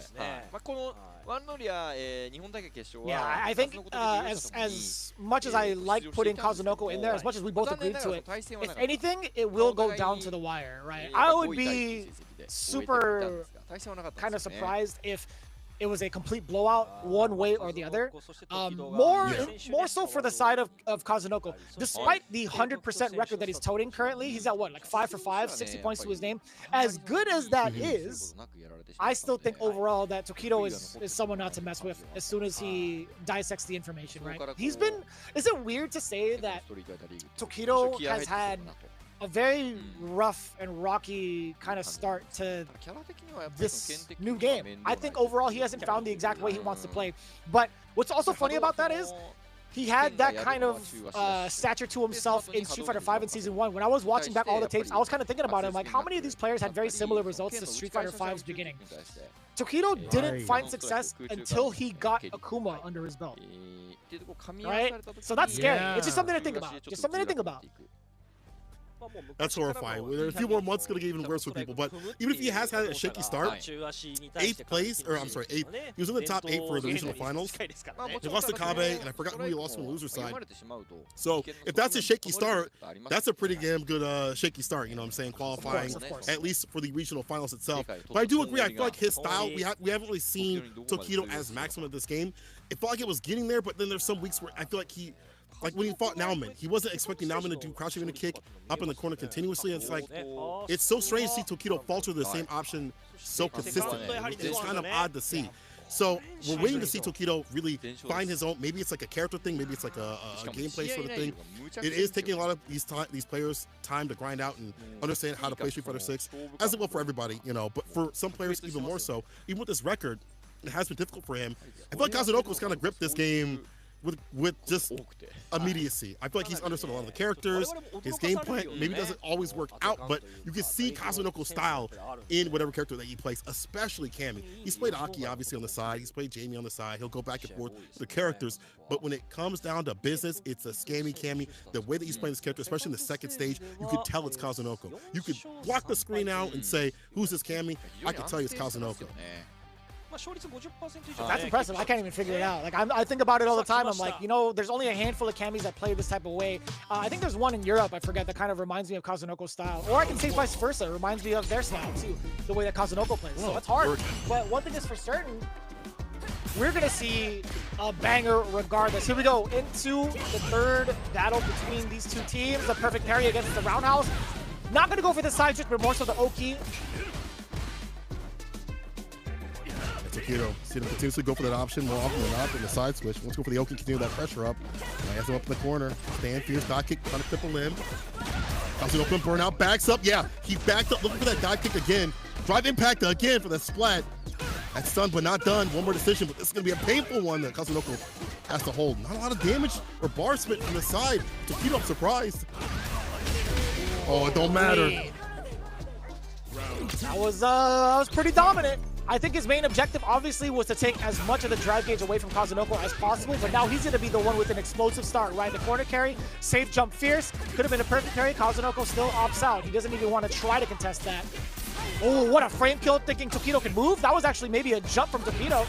Yeah, I think as much as I like putting Kazunoko in there, as much as we both agreed to it, if anything, it will go down to the wire, right? I would be super kind of surprised if it was a complete blowout one way or the other. More so for the side of Kazunoko. Despite the 100% record that he's toting currently, he's at what, like 5 for 5, 60 points to his name. As good as that is, I still think overall that Tokido is someone not to mess with as soon as he dissects the information, right? He's been, is it weird to say that Tokido has had a very rough and rocky kind of start to this new game? I think overall he hasn't found the exact way he wants to play. But what's also funny about that is he had that kind of stature to himself in Street Fighter V in Season 1. When I was watching back all the tapes, I was kind of thinking about him, like, how many of these players had very similar results to Street Fighter V's beginning? Tokido didn't find success until he got Akuma under his belt, right? So that's scary. It's just something to think about. Just something to think about. That's horrifying. There are a few more months going to get even worse for people. But even if he has had a shaky start, 8th place, or I'm sorry, 8th, he was in the top 8 for the regional finals. He lost to Kabe, and I forgot who he lost on the loser side. So if that's a shaky start, that's a pretty damn good shaky start, you know what I'm saying, qualifying, at least for the regional finals itself. But I do agree, I feel like his style, we haven't really seen Tokido as maximum of this game. It felt like it was getting there, but then there's some weeks where I feel like like when he fought Nauman, he wasn't expecting Nauman to do crouching in a kick up in the corner continuously. And it's like, it's so strange to see Tokido falter the same option so consistently. It's kind of odd to see. So we're waiting to see Tokido really find his own. Maybe it's like a character thing. Maybe it's like a gameplay sort of thing. It is taking a lot of these players time to grind out and understand how to play Street Fighter 6, as it will for everybody, you know. But for some players, even more so. Even with this record, it has been difficult for him. I feel like Kazunoko's kind of gripped this game with just immediacy. I feel like he's understood a lot of the characters, his game plan maybe doesn't always work out, but you can see Kazunoko's style in whatever character that he plays, especially Cammy. He's played Aki obviously on the side, he's played Jamie on the side, he'll go back and forth with the characters, but when it comes down to business, it's a scammy Cammy. The way that he's playing this character, especially in the second stage, you could tell it's Kazunoko. You could block the screen out and say, who's this Cammy? I can tell you it's Kazunoko. That's impressive. I can't even figure it out. Like I think about it all the time. I'm like, you know, there's only a handful of Cammys that play this type of way. I think there's one in Europe, I forget, that kind of reminds me of Kazunoko's style. Or I can say vice versa. It reminds me of their style too, the way that Kazunoko plays. So it's hard. But one thing is for certain, we're going to see a banger regardless. Here we go into the third battle between these two teams. The perfect parry against the roundhouse. Not going to go for the side switch, but more so the Oki. Tokido, see him continuously go for that option more often than not in the side switch. Let's go for the Oki, continue that pressure up. He has him up in the corner. Stand fierce, dive kick, trying to cripple him. Kazunoko burnout, backs up. Yeah, he backed up, looking for that dive kick again. Drive impact again for the splat. That's done, but not done. One more decision, but this is going to be a painful one that Kazunoko has to hold. Not a lot of damage or bar split from the side. Tokido, I'm surprised. Oh, it don't matter. That was pretty dominant. I think his main objective, obviously, was to take as much of the drive gauge away from Kazunoko as possible, but now he's going to be the one with an explosive start, right? The corner carry, safe jump fierce, could have been a perfect carry. Kazunoko still opts out. He doesn't even want to try to contest that. Oh, what a frame kill, thinking Tokido can move. That was actually maybe a jump from Tokido.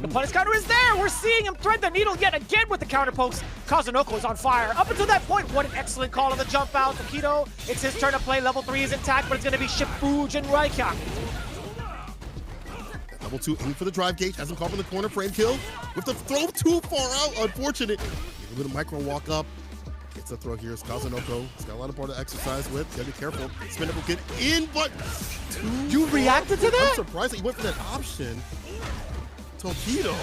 The punish counter is there. We're seeing him thread the needle yet again with the counter pokes. Kazunoko is on fire. Up until that point, what an excellent call on the jump out. Tokido, it's his turn to play. Level 3 is intact, but it's going to be Shipujin Raikyak. Level 2 aiming for the drive gauge, has him caught in the corner, frame kill. With the throw too far out, unfortunate. A little micro walk up. Gets a throw here, it's Kazunoko. He's got a lot of bar to exercise with. Gotta be careful. Spin up will get in, but you reacted to that? I'm surprised that he went for that option. Tokido.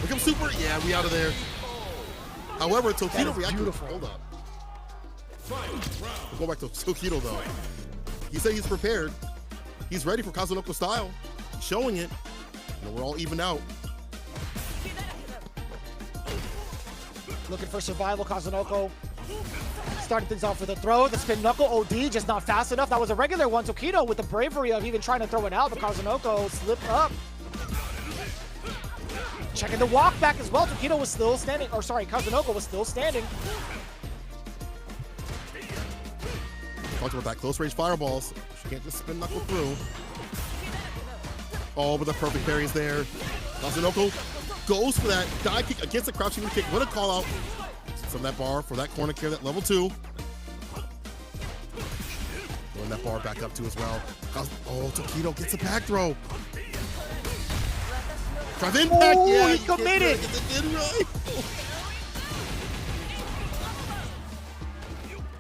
Become super. Yeah, we out of there. However, Tokido reacted. Beautiful. Hold up. We'll go back to Tokido though. He said he's prepared. He's ready for Kazunoko style. He's showing it. And we're all even out. Looking for survival, Kazunoko. Starting things off with a throw. The spin knuckle OD, just not fast enough. That was a regular one. Tokido with the bravery of even trying to throw it out, but Kazunoko slipped up. Checking the walk back as well. Tokido was still standing, or sorry, Kazunoko was still standing. Talked about that close range fireballs. She can't just spin knuckle through. Oh, but the perfect parry is there. Kazunoko goes for that dive kick against the crouching kick. What a call out. Some of that bar for that corner carry, that level 2. Throwing that bar back up too as well. Oh, Tokido gets a back throw. Drive impact. Oh, yeah, he committed.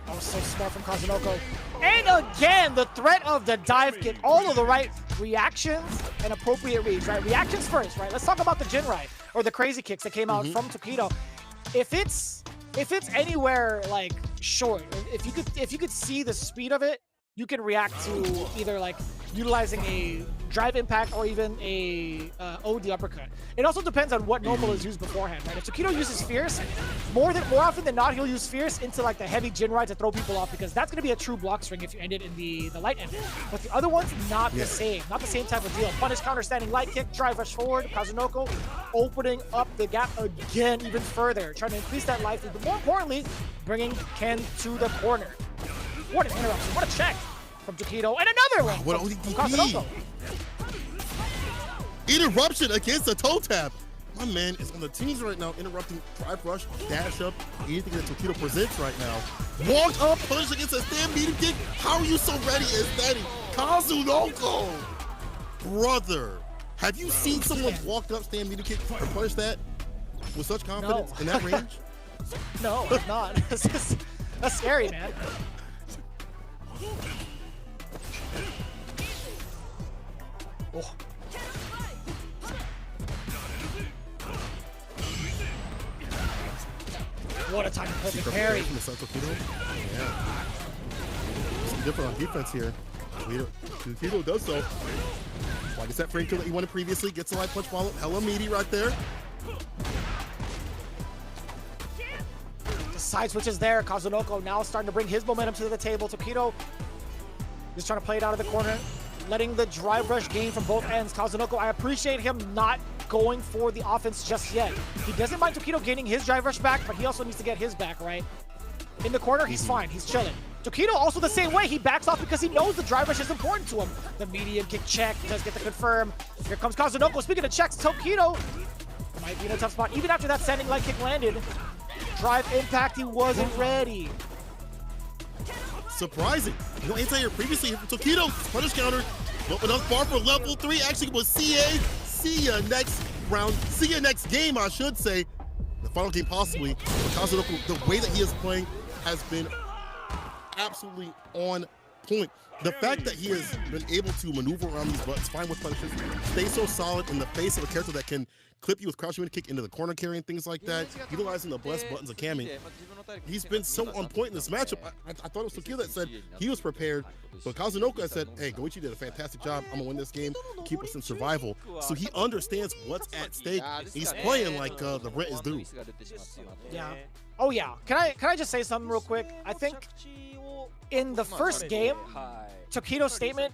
That was so smart from Kazunoko. And again, the threat of the dive kick. All of the right reactions and appropriate reads, right? Reactions first, right? Let's talk about the Jinrai, or the crazy kicks that came out from Tokido. If it's anywhere like short, if you could see the speed of it, you can react to either like utilizing a drive impact or even a OD uppercut. It also depends on what normal is used beforehand, right? If Tokido uses Fierce, more often than not, he'll use Fierce into like the heavy Jinrai to throw people off, because that's going to be a true block string if you end it in the light ender. But the other one's not the same, not the same type of deal. Punish, counter, standing light kick, drive rush forward. Kazunoko opening up the gap again even further, trying to increase that life lead, but more importantly, bringing Ken to the corner. What an interruption, what a check from Tokido, and another one what from Kazunoko. Interruption against the toe tap. My man is on the teams right now, interrupting drive rush, dash up, anything that Tokido presents right now. Walk up, punch against a stampede kick. How are you so ready as that? Kazunoko! Brother, have you seen someone walk up, stampede kick, or punch that with such confidence in that range? No, it's not. That's scary, man. Oh. What a time to perfect parry. Yeah. It's different on defense here. Tokido does so. Like I said, frame kill that he wanted previously, gets a light punch follow, hella meaty right there. The side switch is there. Kazunoko now starting to bring his momentum to the table. Tokido just trying to play it out of the corner, letting the drive rush gain from both ends. Kazunoko, I appreciate him not going for the offense just yet. He doesn't mind Tokido gaining his drive rush back, but he also needs to get his back, right? In the corner, he's fine. He's chilling. Tokido also the same way. He backs off because he knows the drive rush is important to him. The medium kick check does get the confirm. Here comes Kazunoko. Speaking of checks, Tokido might be in a tough spot. Even after that standing light kick landed, drive impact, he wasn't ready. Surprising. You know, anti-air previously here from Tokido. Punish counter. But enough bar for level 3. Actually was CA. See ya next round. See ya next game, I should say. The final game possibly. Kazunoko, the way that he is playing has been absolutely on point. The fact that he has been able to maneuver around these buttons, find with punishes, stay so solid in the face of a character that can clip you with crouch wind kick into the corner carry and things like that, utilizing the blessed buttons of Kami. He's been so on point in this matchup. I thought it was Tokido that said he was prepared, but Kazunoko said, hey, Goichi did a fantastic job. I'm gonna win this game, keep us in survival. So he understands what's at stake. He's playing like the rent is due. Yeah. Oh yeah. Can I just say something real quick? I think in the first game, Tokido's statement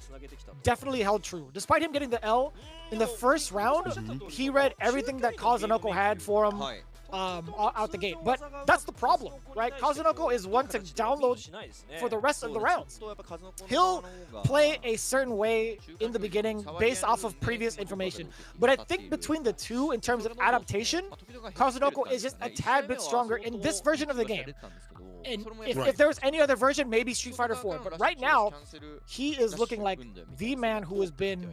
definitely held true. Despite him getting the L, in the first round, he read everything that Kazunoko had for him out the gate. But that's the problem, right? Kazunoko is one to download for the rest of the rounds. He'll play a certain way in the beginning based off of previous information. But I think between the two, in terms of adaptation, Kazunoko is just a tad bit stronger in this version of the game. And if there was any other version, maybe Street Fighter 4. But right now, he is looking like the man who has been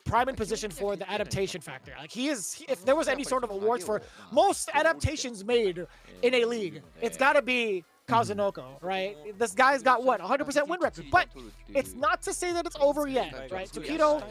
prime in position for the adaptation factor. Like if there was any sort of awards for most adaptations made in a league, it's got to be Kazunoko, right? This guy's got what, 100% win record, but it's not to say that it's over yet, right? Tokido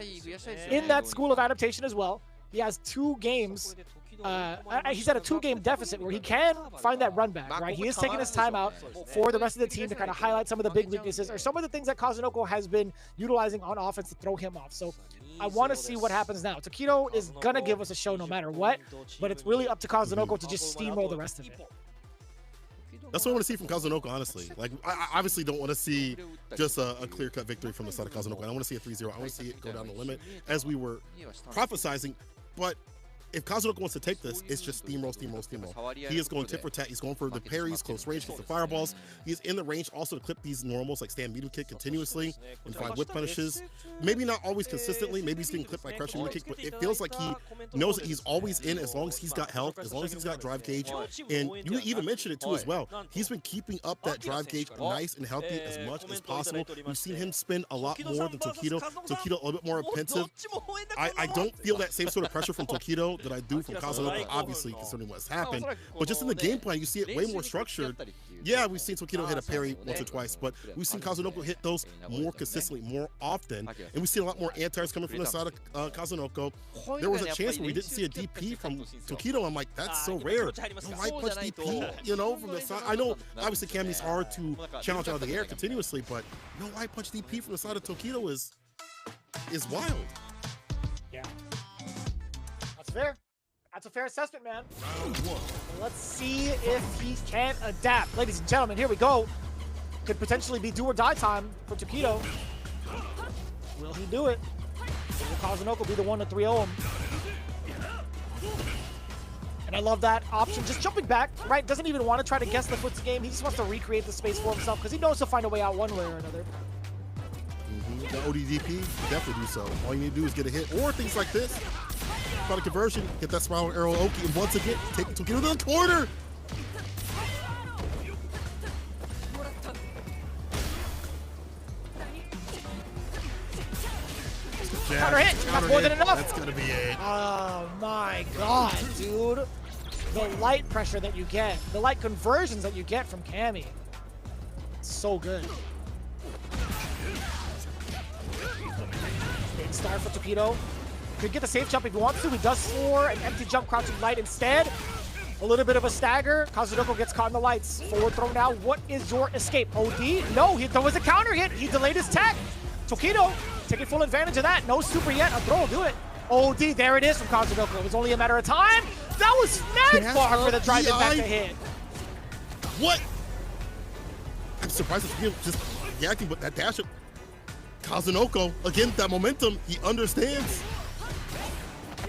in that school of adaptation as well. He has 2 games. He's at a 2-game deficit where he can find that run back, right? He is taking his time out for the rest of the team to kind of highlight some of the big weaknesses or some of the things that Kazunoko has been utilizing on offense to throw him off. So I want to see what happens now. Tokido is going to give us a show no matter what, but it's really up to Kazunoko to just steamroll the rest of it. That's what I want to see from Kazunoko, honestly. Like, I obviously don't want to see just a clear-cut victory from the side of Kazunoko. I want to see a 3-0. I want to see it go down the limit, as we were prophesizing. But if Kazunoko wants to take this, it's just steamroll, steamroll, steamroll. He is going tit for tat. He's going for the parries, close range, gets the fireballs. He's in the range also to clip these normals, like stand medium kick continuously and find whip punishes. Maybe not always consistently. Maybe he's getting clipped by crouching medium kick, but it feels like he knows that he's always in as long as he's got health, as long as he's got drive gauge. And you even mentioned it too as well. He's been keeping up that drive gauge nice and healthy as much as possible. We've seen him spin a lot more than Tokido. Tokido a little bit more offensive. I don't feel that same sort of pressure from Tokido that I do from Kazunoko, obviously, considering what's happened. But just in the game plan, you see it way more structured. Yeah, we've seen Tokido hit a parry once or twice, but we've seen Kazunoko hit those more consistently, more often. And we've seen a lot more anti-airs coming from the side of Kazunoko. There was a chance where we didn't see a DP from Tokido. I'm like, that's so rare. No light punch DP, you know, from the side. I know, obviously, Kami's hard to challenge out of the air continuously, but no light punch DP from the side of Tokido is wild. Yeah. That's fair. That's a fair assessment, man. Let's see if he can adapt. Ladies and gentlemen, here we go. Could potentially be do or die time for Tokido. Will he do it? Will Kazunoko be the one to 3-0 him? And I love that option. Just jumping back, right? Doesn't even want to try to guess the foot's game. He just wants to recreate the space for himself because he knows he'll find a way out one way or another. The ODDP, you definitely do so. All you need to do is get a hit or things like this. Try the conversion, get that spiral arrow Oki, and once again, take it to get to the corner. Counter hit, that's more than enough. That's gonna be it. Oh my god, dude. The light pressure that you get, the light conversions that you get from Kami. So good. Big star for Tokido. Could get the safe jump if he wants to. He does for an empty jump, crouching light instead. A little bit of a stagger. Kazunoko gets caught in the lights. Forward throw now. What is your escape? OD? No, there was a counter hit. He delayed his tech. Tokido taking full advantage of that. No super yet. A throw will do it. OD, there it is from Kazunoko. It was only a matter of time. That was mad far for the drive back to hit. What? I'm surprised if he just yakking, but that dash up. Kazunoko, again, that momentum, he understands.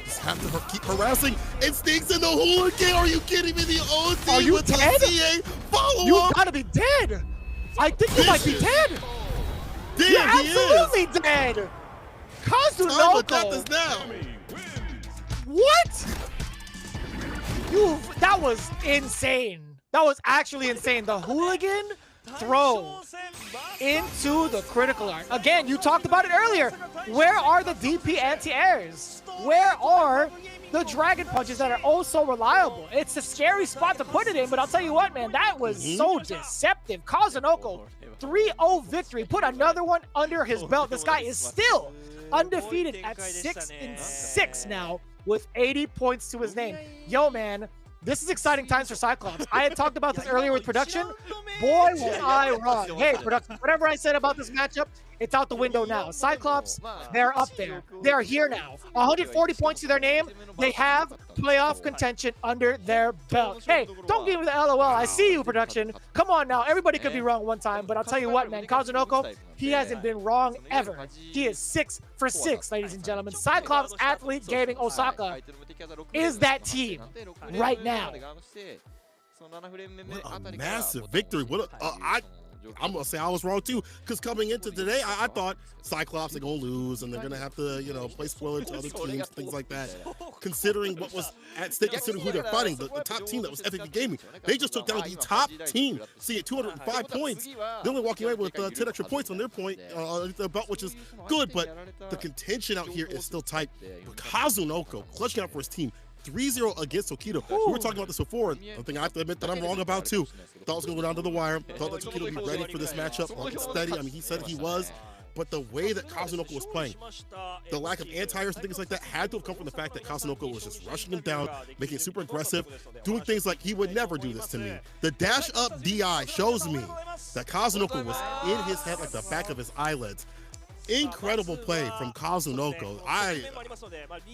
Just have to keep harassing. It sneaks in the hooligan. Are you kidding me? The OD Are you with dead? the CA follow-up. You gotta be dead. I think you might be dead. Damn, You're absolutely dead. Kazunoko. Got this now. What? That was insane. That was actually insane. The hooligan throw into the critical art. Again, you talked about it earlier. Where are the DP anti-airs? Where are the dragon punches that are oh so reliable? It's a scary spot to put it in, but I'll tell you what, man, that was so deceptive. Kazunoko, 3-0 victory. Put another one under his belt. This guy is still undefeated at 6-6 now with 80 points to his name. Yo, man, this is exciting times for Cyclops. I had talked about this earlier with production. Boy, was I wrong. Hey, production, whatever I said about this matchup, it's out the window now. Cyclops, they're up there. They're here now. 140 points to their name. They have playoff contention under their belt. Hey, don't give me the LOL. I see you, production. Come on now. Everybody could be wrong one time, but I'll tell you what, man. Kazunoko, he hasn't been wrong ever. He is 6 for 6, ladies and gentlemen. Cyclops Athlete Gaming Osaka is that team right now. What a massive victory. What I'm going to say I was wrong too, because coming into today, I thought Cyclops are going to lose and they're going to have to, you know, play spoiler to other teams, things like that. Considering what was at stake, considering who they're fighting, the top team that was FFG Gaming, they just took down the top team. See, at 205 points, they're only walking away with 10 extra points on their point, their belt, which is good, but the contention out here is still tight. But Kazunoko clutching out for his team. 3-0 against Tokido. We were talking about this before. One thing I have to admit that I'm wrong about too. Thought it was going to go down to the wire. Thought that Tokido would be ready for this matchup. Like steady. I mean, he said he was. But the way that Kazunoko was playing, the lack of anti-airs and things like that had to have come from the fact that Kazunoko was just rushing him down, making it super aggressive, doing things like he would never do this to me. The dash up DI shows me that Kazunoko was in his head like the back of his eyelids. incredible play from Kazunoko.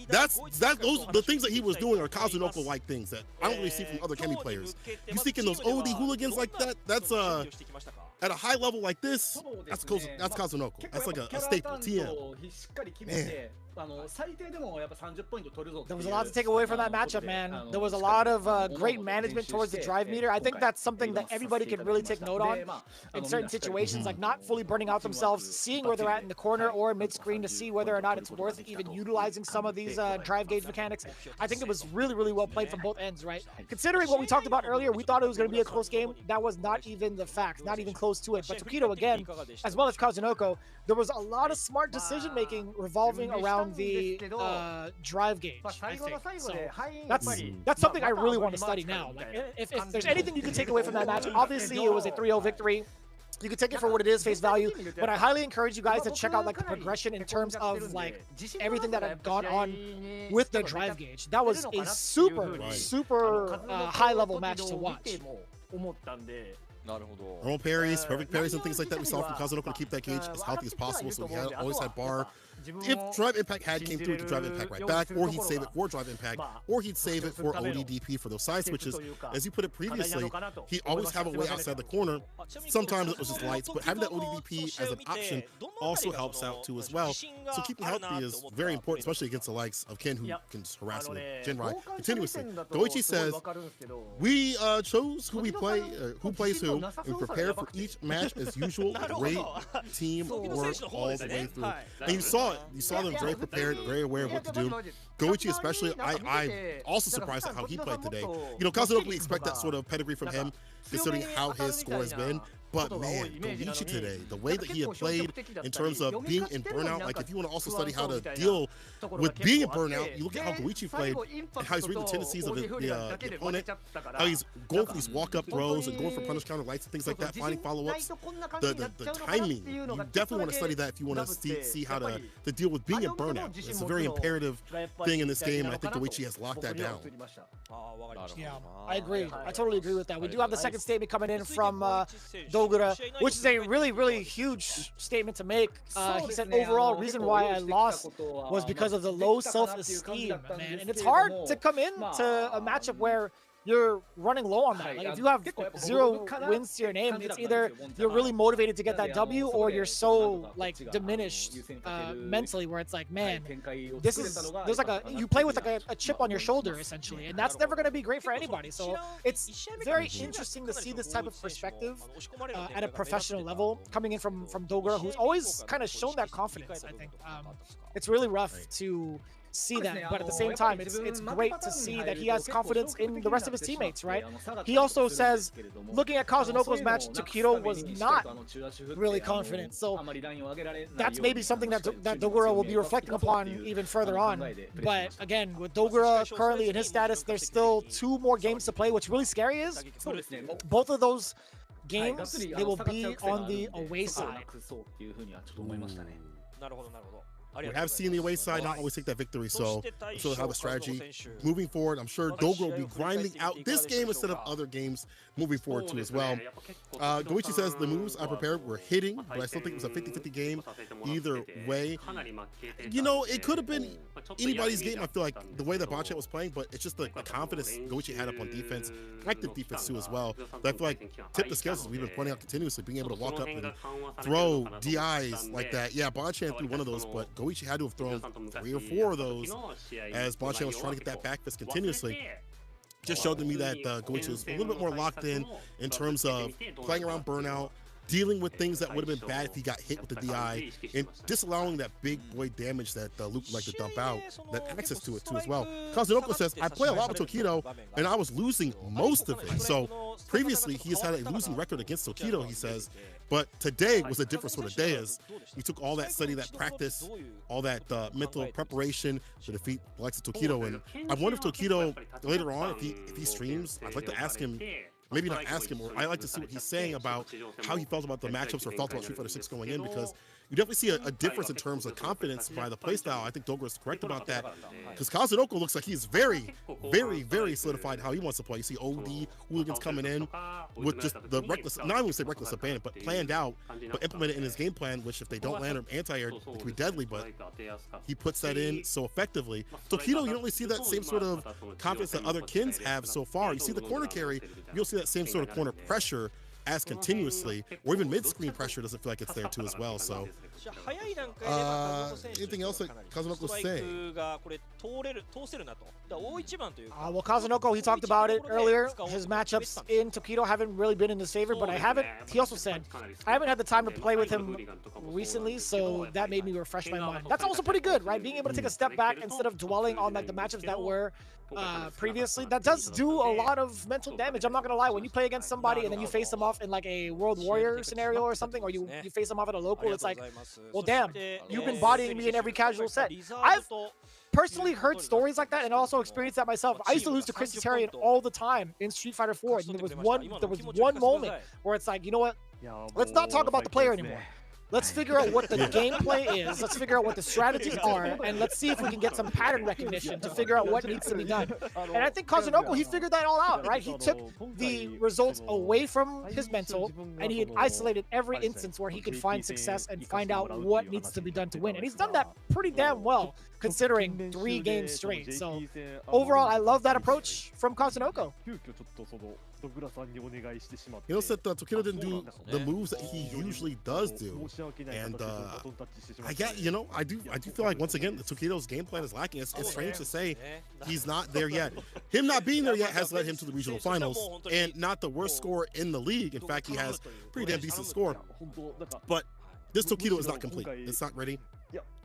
Those the things that he was doing are Kazunoko-like things that I don't really see from other Kemi players. You seeking those OD hooligans like that? That's at a high level like this, that's Kazunoko. That's like a staple. TM. Man. There was a lot to take away from that matchup, man. There was a lot of great management towards the drive meter. I think that's something that everybody can really take note on in certain situations, like not fully burning out themselves, seeing where they're at in the corner or mid-screen to see whether or not it's worth even utilizing some of these drive gauge mechanics. I think it was really, really well played from both ends, right? Considering what we talked about earlier, we thought it was going to be a close game. That was not even the fact, not even close to it. But Tokido, again, as well as Kazunoko, there was a lot of smart decision-making revolving around the drive gauge, I think. So that's something I really want to study now. Like, if there's anything you can take away from that match, obviously it was a 3-0 victory. You can take it for what it is, face value, but I highly encourage you guys to check out like the progression in terms of like everything that had gone on with the drive gauge. That was a super high level match to watch. Normal parries, perfect parries, and things like that we saw from Kazunoko to keep that gauge as healthy as possible. So he always had bar. If Drive Impact came through, he could Drive Impact right back, or he'd save it for Drive Impact, or he'd save it for ODDP for those side switches. As you put it previously, he always have a way outside the corner. Sometimes it was just lights, but having that ODDP as an option also helps out too as well. So keeping healthy is very important, especially against the likes of Ken, who can harass with Jinrai continuously. Goichi says, we chose who we play, who plays who, and prepare for each match as usual. Great team work all the way through. And you saw them very prepared, very aware of what to do. Goichi especially, I'm also surprised at how he played today. You know, Kazunoko, we expect that sort of pedigree from him, considering how his score has been. But man, Goichi today, the way that he had played in terms of being in burnout, like if you want to also study how to deal with being in burnout, you look at how Goichi played and how he's reading the tendencies of the opponent, how he's going for these walk-up throws and going for punish counter lights and things like that, finding follow-ups. The timing, you definitely want to study that if you want to see how to deal with being in burnout. It's a very imperative thing in this game, and I think Goichi has locked that down. Yeah, I agree. I totally agree with that. We do have the second statement coming in from Dogura, which is a really huge statement to make. He said, overall reason why I lost was because of the low self-esteem, man. And it's hard to come into a matchup where you're running low on that. Like if you have 0 wins to your name, it's either you're really motivated to get that W or you're so like diminished mentally where it's like, man, there's like you play with like a chip on your shoulder essentially, and that's never going to be great for anybody. So it's very interesting to see this type of perspective at a professional level coming in from Dogura, who's always kind of shown that confidence. I think it's really rough to see that, but at the same time it's great to see that he has confidence in the rest of his teammates, right? He also says, looking at Kazunoko's match, Tokido was not really confident, so that's maybe something that Dogura will be reflecting upon even further on. But again, with Dogura currently in his status, there's still 2 more games to play. What's really scary is both of those games, they will be on the away side. We have seen the away side not always take that victory, so we'll have a strategy moving forward. I'm sure Dogura will be grinding out this game instead of other games moving forward too as well. Goichi says the moves I prepared were hitting, but I still think it was a 50-50 game either way. You know, it could have been anybody's game, I feel like, the way that Banchan was playing, but it's just the confidence Goichi had up on defense, active defense too as well. That I feel like tip the scales as we've been pointing out continuously, being able to walk up and throw DIs like that. Yeah, Banchan threw one of those, but Goichi had to have thrown 3 or 4 of those as Banchan was trying to get that back fist continuously. Just showed to me that Goichi was a little bit more locked in terms of playing around burnout, dealing with things that would have been bad if he got hit with the DI, and disallowing that big boy damage that Luke would like to dump out, that access to it too as well. Kazunoko says, I play a lot with Tokido, and I was losing most of it. So previously, he has had a losing record against Tokido, he says, but today was a different sort of day as we took all that study, that practice, all that mental preparation to defeat the likes of Tokido. And I wonder if Tokido, later on, if he streams, I'd like to ask him, maybe not ask him, or I like to see what he's saying about how he felt about the matchups or felt about Street Fighter 6 going in, because you definitely see a difference in terms of confidence by the playstyle. I think Dogura is correct about that, because Kazunoko looks like he's very, very, very solidified how he wants to play. You see OD hooligans coming in with just the reckless, not even say reckless abandon, but planned out, but implemented in his game plan, which if they don't land or anti-air, it can be deadly, but he puts that in so effectively. Tokido, you don't really see that same sort of confidence that other Kins have so far. You see the corner carry, you'll see that same sort of corner pressure as continuously, or even mid-screen pressure doesn't feel like it's there too as well. So anything else that Kazunoko was saying? Well, Kazunoko, he talked about it earlier. His matchups in Tokido haven't really been in his favor, but he also said, I haven't had the time to play with him recently, so that made me refresh my mind. That's also pretty good, right? Being able to take a step back instead of dwelling on like the matchups that were previously. That does do a lot of mental damage. I'm not gonna lie. When you play against somebody and then you face them off in like a World Warrior scenario or something, or you face them off at a local, it's like, well, damn, you've been bodying me in every casual set. I've personally heard stories like that and also experienced that myself. I used to lose to Chris Tarian all the time in Street Fighter 4, and there was one moment where it's like, you know what? Let's not talk about the player anymore. Let's figure out what the gameplay is. Let's figure out what the strategies are, and let's see if we can get some pattern recognition to figure out what needs to be done. And I think Kazunoko, he figured that all out, right? He took the results away from his mental, and he had isolated every instance where he could find success and find out what needs to be done to win. And he's done that pretty damn well, considering 3 games straight. So overall, I love that approach from Kazunoko. You know, that Tokido didn't do the moves that he usually does do, and I get, you know, I do feel like once again Tokido's game plan is lacking. It's strange to say he's not there yet. Him not being there yet has led him to the regional finals, and not the worst score in the league. In fact, he has pretty damn decent score. But this Tokido is not complete. It's not ready.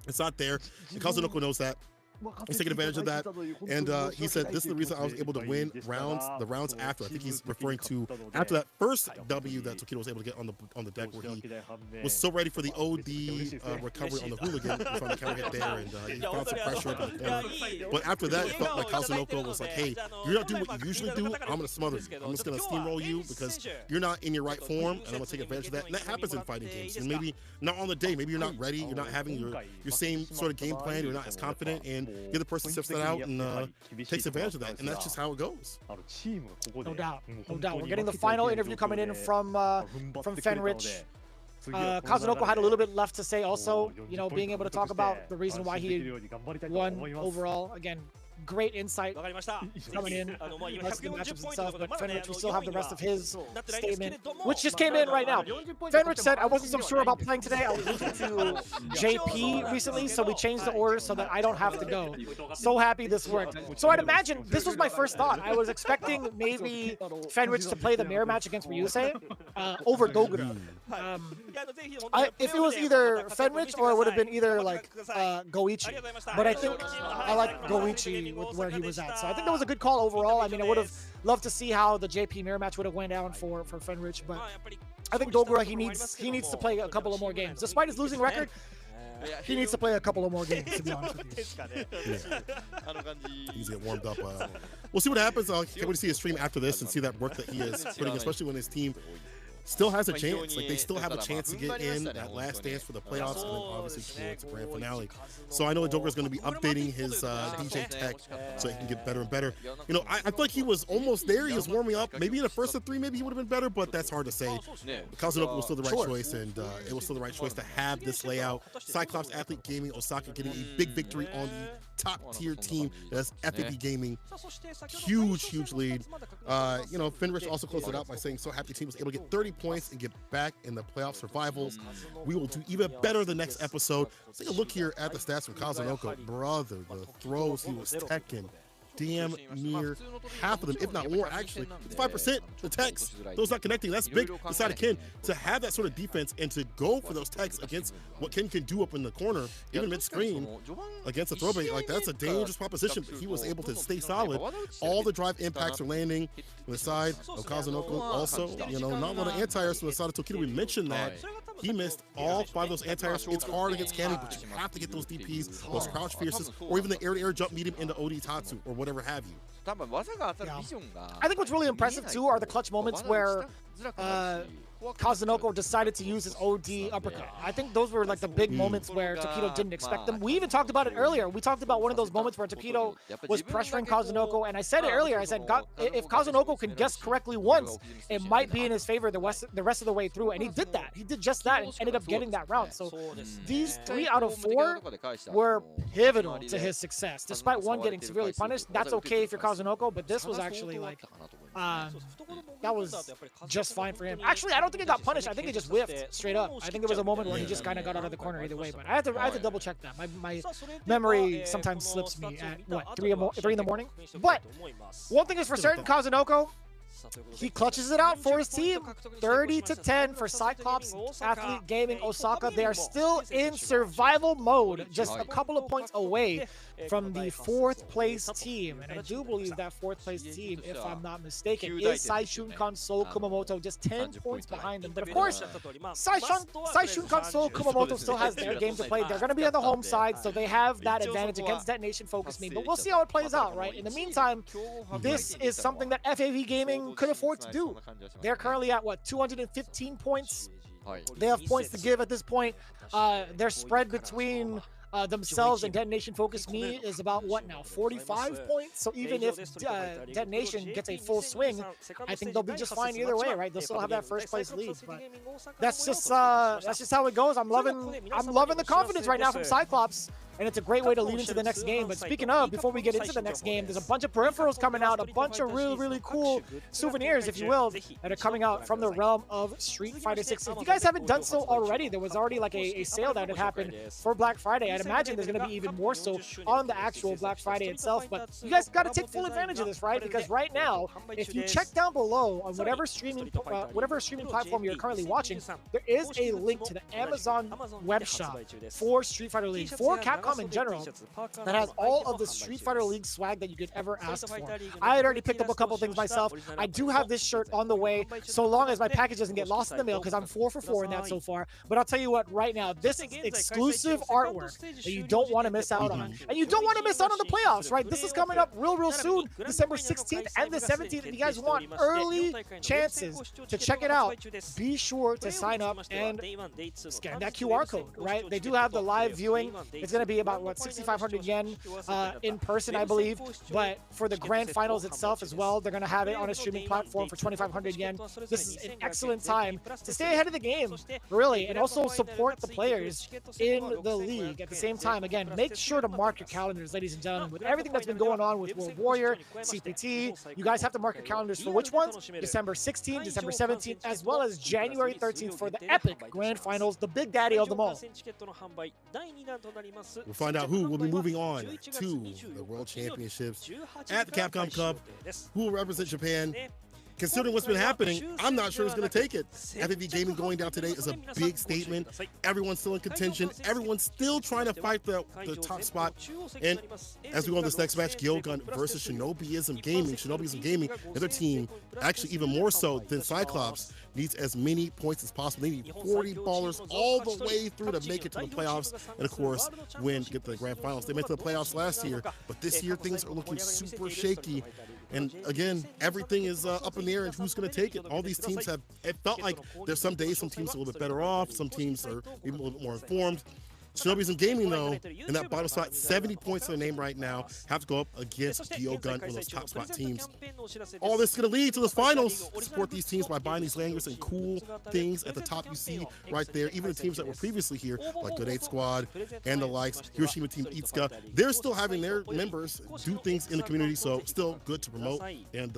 It's not there. And Kazunoko knows that. He's taking advantage of that, and he said this is the reason I was able to win the rounds after. I think he's referring to after that first W that Tokido was able to get on the deck, where he was so ready for the OD recovery on the hooligan from the counter hit there, and he found some pressure up in the corner. But after that, it felt like Kazunoko was like, hey, you're not doing what you usually do, I'm going to smother you. I'm just going to steamroll you because you're not in your right form, and I'm going to take advantage of that. And that happens in fighting games, and maybe not on the day, maybe you're not ready, you're not having your same sort of game plan, you're not as confident, and the other person steps that out and takes advantage of that, and that's just how it goes. No doubt, no doubt. We're getting the final interview coming in from Fenrich. Kazunoko had a little bit left to say also, you know, being able to talk about the reason why he won overall. Again, great insight coming in. Most of the matchups itself, but Fenrich, we still have the rest of his statement, which just came in right now. Fenrich said, I wasn't so sure about playing today. I was losing to JP recently, so we changed the order so that I don't have to go. So happy this worked. So I'd imagine, this was my first thought. I was expecting maybe Fenrich to play the mirror match against Ryusei over Dogura. If it was either Fenrich or it would have been either like Goichi, but I think I like Goichi with where he was at. So I think that was a good call overall. I mean, I would have loved to see how the JP mirror match would have went down for Fenrich, but I think Dogura, he needs to play a couple of more games. Despite his losing record, he needs to play a couple of more games, to be honest with you. He needs to get warmed up. We'll see what happens. Can't wait to see his stream after this and see that work that he is putting, especially when his team still has a chance. Like, they still have a chance to get in that last dance for the playoffs, and then obviously towards the grand finale. So I know that Joker is going to be updating his DJ tech so he can get better and better. You know, I feel like he was almost there. He was warming up. Maybe in the first of 3, maybe he would have been better, but that's hard to say. Kazunoko was still the right choice, and it was still the right choice to have this layout. Cyclops Athlete Gaming, Osaka getting a big victory on the top-tier team. That's FAB Gaming. Huge lead. You know, Fenrich also closed it out by saying, so happy team was able to get 30 points and get back in the playoff survivals. We will do even better the next episode. Let's take a look here at the stats from Kazunoko. Brother, the throws he was teching. Damn near half of them, if not more, actually. It's 5%, the techs, those not connecting. That's big inside of Ken to have that sort of defense and to go for those techs against what Ken can do up in the corner, even mid-screen, against a throwback. Like, that's a dangerous proposition, but he was able to stay solid. All the drive impacts are landing on the side of Kazunoko. Also, you know, not a lot of anti-airs from the side of Tokido. We mentioned that. He missed all 5 of those anti-airs. It's hard against Cannon, but you have to get those DPs, those crouch fierces, or even the air-to-air jump medium into OD Tatsu, or whatever have you. I think what's really impressive too are the clutch moments where Kazunoko decided to use his OD uppercut. I think those were like the big moments where Takedo didn't expect them. We even talked about it earlier. We talked about one of those moments where Takedo was pressuring Kazunoko, and I said it earlier. I said, if Kazunoko can guess correctly once, it might be in his favor the rest of the way through, and he did that. He did just that and ended up getting that round. So these 3 out of 4 were pivotal to his success. Despite one getting severely punished, that's okay if you're Kazunoko, but this was actually like, that was just fine for him. Actually, I don't think he got punished. I think he just whiffed straight up. I think there was a moment where he just kind of got out of the corner either way, but I had to double check that. My memory sometimes slips me at, what, 3 in the morning? But one thing is for certain, Kazunoko, he clutches it out for his team. 30-10 for Cyclops Athlete Gaming Osaka. They are still in survival mode, just a couple of points away from the 4th place team. And I do believe that 4th place team, if I'm not mistaken, is Saishunkan Seoul Kumamoto, just 10 points behind them. But of course, Saishunkan Seoul Kumamoto still has their game to play. They're going to be on the home side, so they have that advantage against DetonatioN FocusMe. But we'll see how it plays out, right? In the meantime, this is something that FAV Gaming could afford to do. They're currently at, what, 215 points? They have points to give at this point. Their spread between themselves and DetonatioN FocusMe is about, what now, 45 points? So even if DetonatioN gets a full swing, I think they'll be just fine either way, right? They'll still have that 1st place lead. But that's just how it goes. I'm loving the confidence right now from Cyclops. And it's a great way to lead into the next game. But speaking of, before we get into the next game, there's a bunch of peripherals coming out, a bunch of really, really cool souvenirs, if you will, that are coming out from the realm of Street Fighter 6. If you guys haven't done so already, there was already like a sale that had happened for Black Friday. I'd imagine there's going to be even more so on the actual Black Friday itself. But you guys got to take full advantage of this, right? Because right now, if you check down below on whatever streaming platform you're currently watching, there is a link to the Amazon web shop for Street Fighter League, for Capcom in general, that has all of the Street Fighter League swag that you could ever ask for. I had already picked up a couple things myself. I do have this shirt on the way, so long as my package doesn't get lost in the mail, because I'm 4 for 4 in that so far. But I'll tell you what, right now, this is exclusive artwork that you don't want to miss out on. And you don't want to miss out on the playoffs, right? This is coming up real soon, December 16th and the 17th. If you guys want early chances to check it out, be sure to sign up and scan that QR code, right? They do have the live viewing. It's going to be about, what, 6,500 yen in person, I believe. But for the grand finals itself as well, they're going to have it on a streaming platform for 2,500 yen. This is an excellent time to stay ahead of the game, really, and also support the players in the league. At the same time, again, make sure to mark your calendars, ladies and gentlemen. With everything that's been going on with World Warrior, CPT, you guys have to mark your calendars for which ones? December 16th, December 17th, as well as January 13th for the epic grand finals, the big daddy of them all. We'll find out who will be moving on to the World Championships at the Capcom Cup, who will represent Japan. Considering what's been happening, I'm not sure who's going to take it. FAV Gaming going down today is a big statement. Everyone's still in contention. Everyone's still trying to fight the top spot. And as we go on this next match, GyoGun versus Shinobism Gaming. Shinobism Gaming, another team, actually even more so than Cyclops, needs as many points as possible. They need 40 ballers all the way through to make it to the playoffs. And of course, get to the grand finals. They made it to the playoffs last year, but this year things are looking super shaky. And again, everything is up in the air and who's going to take it. All these teams have, it felt like there's some days some teams are a little bit better off, some teams are even a little bit more informed. Shinobism Gaming, though, in that bottom spot, 70 points to their name right now, have to go up against GyoGun, one of those top spot teams. All this is going to lead to the finals. Support these teams by buying these lanyards and cool things at the top you see right there. Even the teams that were previously here, like Good 8 Squad and the likes, Hiroshima Team Itsuka, they're still having their members do things in the community, so still good to promote and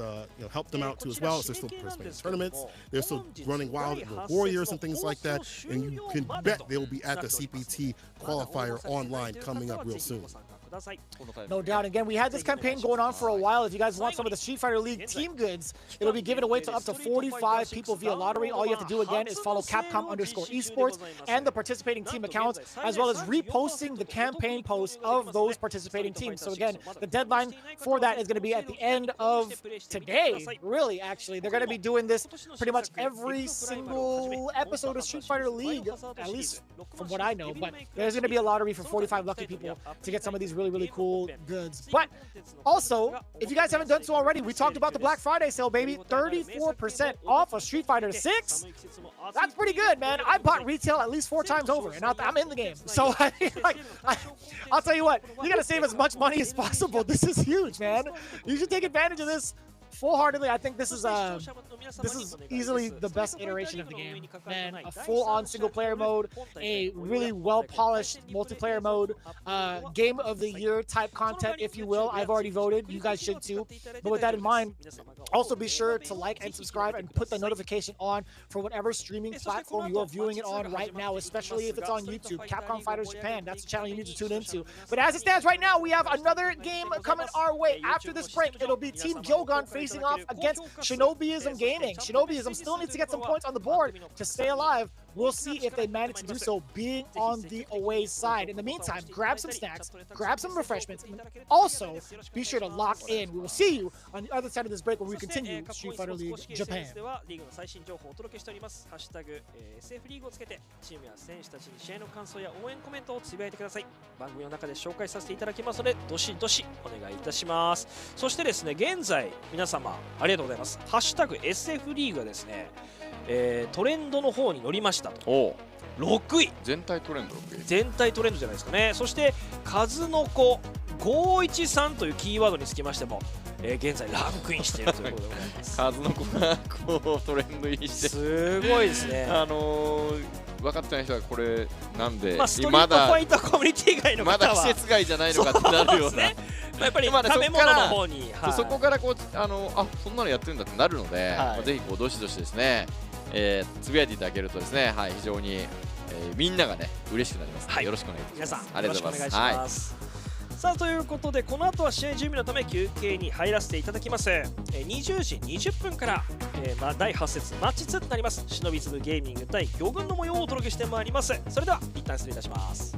help them out too as well. So they're still participating in tournaments. They're still running wild warriors and things like that, and you can bet they will be at the CPT qualifier online coming up real soon. No doubt. Again, we had this campaign going on for a while. If you guys want some of the Street Fighter League team goods, it'll be given away to up to 45 people via lottery. All you have to do, again, is follow Capcom_esports and the participating team accounts, as well as reposting the campaign posts of those participating teams. So again, the deadline for that is going to be at the end of today. Really, actually. They're going to be doing this pretty much every single episode of Street Fighter League, at least from what I know. But there's going to be a lottery for 45 lucky people to get some of these really, really cool goods. But also, if you guys haven't done so already, we talked about the Black Friday sale, baby. 34% off of Street Fighter 6. That's pretty good, man. I bought retail at least 4 times over, and I'm in the game. So I'll tell you what, you gotta save as much money as possible. This is huge, man. You should take advantage of this full-heartedly. I think this is easily the best iteration of the game, man. A full-on single-player mode, a really well-polished multiplayer mode, game of the year type content, if you will. I've already voted. You guys should too. But with that in mind, also be sure to like and subscribe and put the notification on for whatever streaming platform you are viewing it on right now, especially if it's on YouTube. Capcom Fighters Japan, that's the channel you need to tune into. But as it stands right now, we have another game coming our way. After this break, it'll be Team GyoGun facing off against Shinobism Gaming. Shinobism still needs to get some points on the board to stay alive. We'll see if they manage to do so being on the away side. In the meantime, grab some snacks, grab some refreshments, and also be sure to lock in. We will see you on the other side of this break where we continue Street Fighter League Japan. SF リーグはですね、トレンドの方に乗りましたと。6位。全体トレンド6位。全体トレンドじゃないですかね。そして数の子513というキーワードにつきましても、現在ランクインしているということでございます。数の子がこうトレンド入りして、すごいですね。分かってない人はこれなんで、ストリートファイターコミュニティ外の方はまだ季節外じゃないのかってなるような。やっぱり食べ物の方に、そこからこうそんなのやってるんだってなるので、ぜひこうどしどしですね、つぶやいていただけるとですね、非常にみんながね嬉しくなります。よろしくお願いします。皆さんありがとうございます。さあということで、この後は試合準備のため休憩に入らせていただきます。20時20分から第8節マッチ2となりますシノビズムゲーミング対魚群の模様をお届けしてまいります。それでは一旦失礼いたします。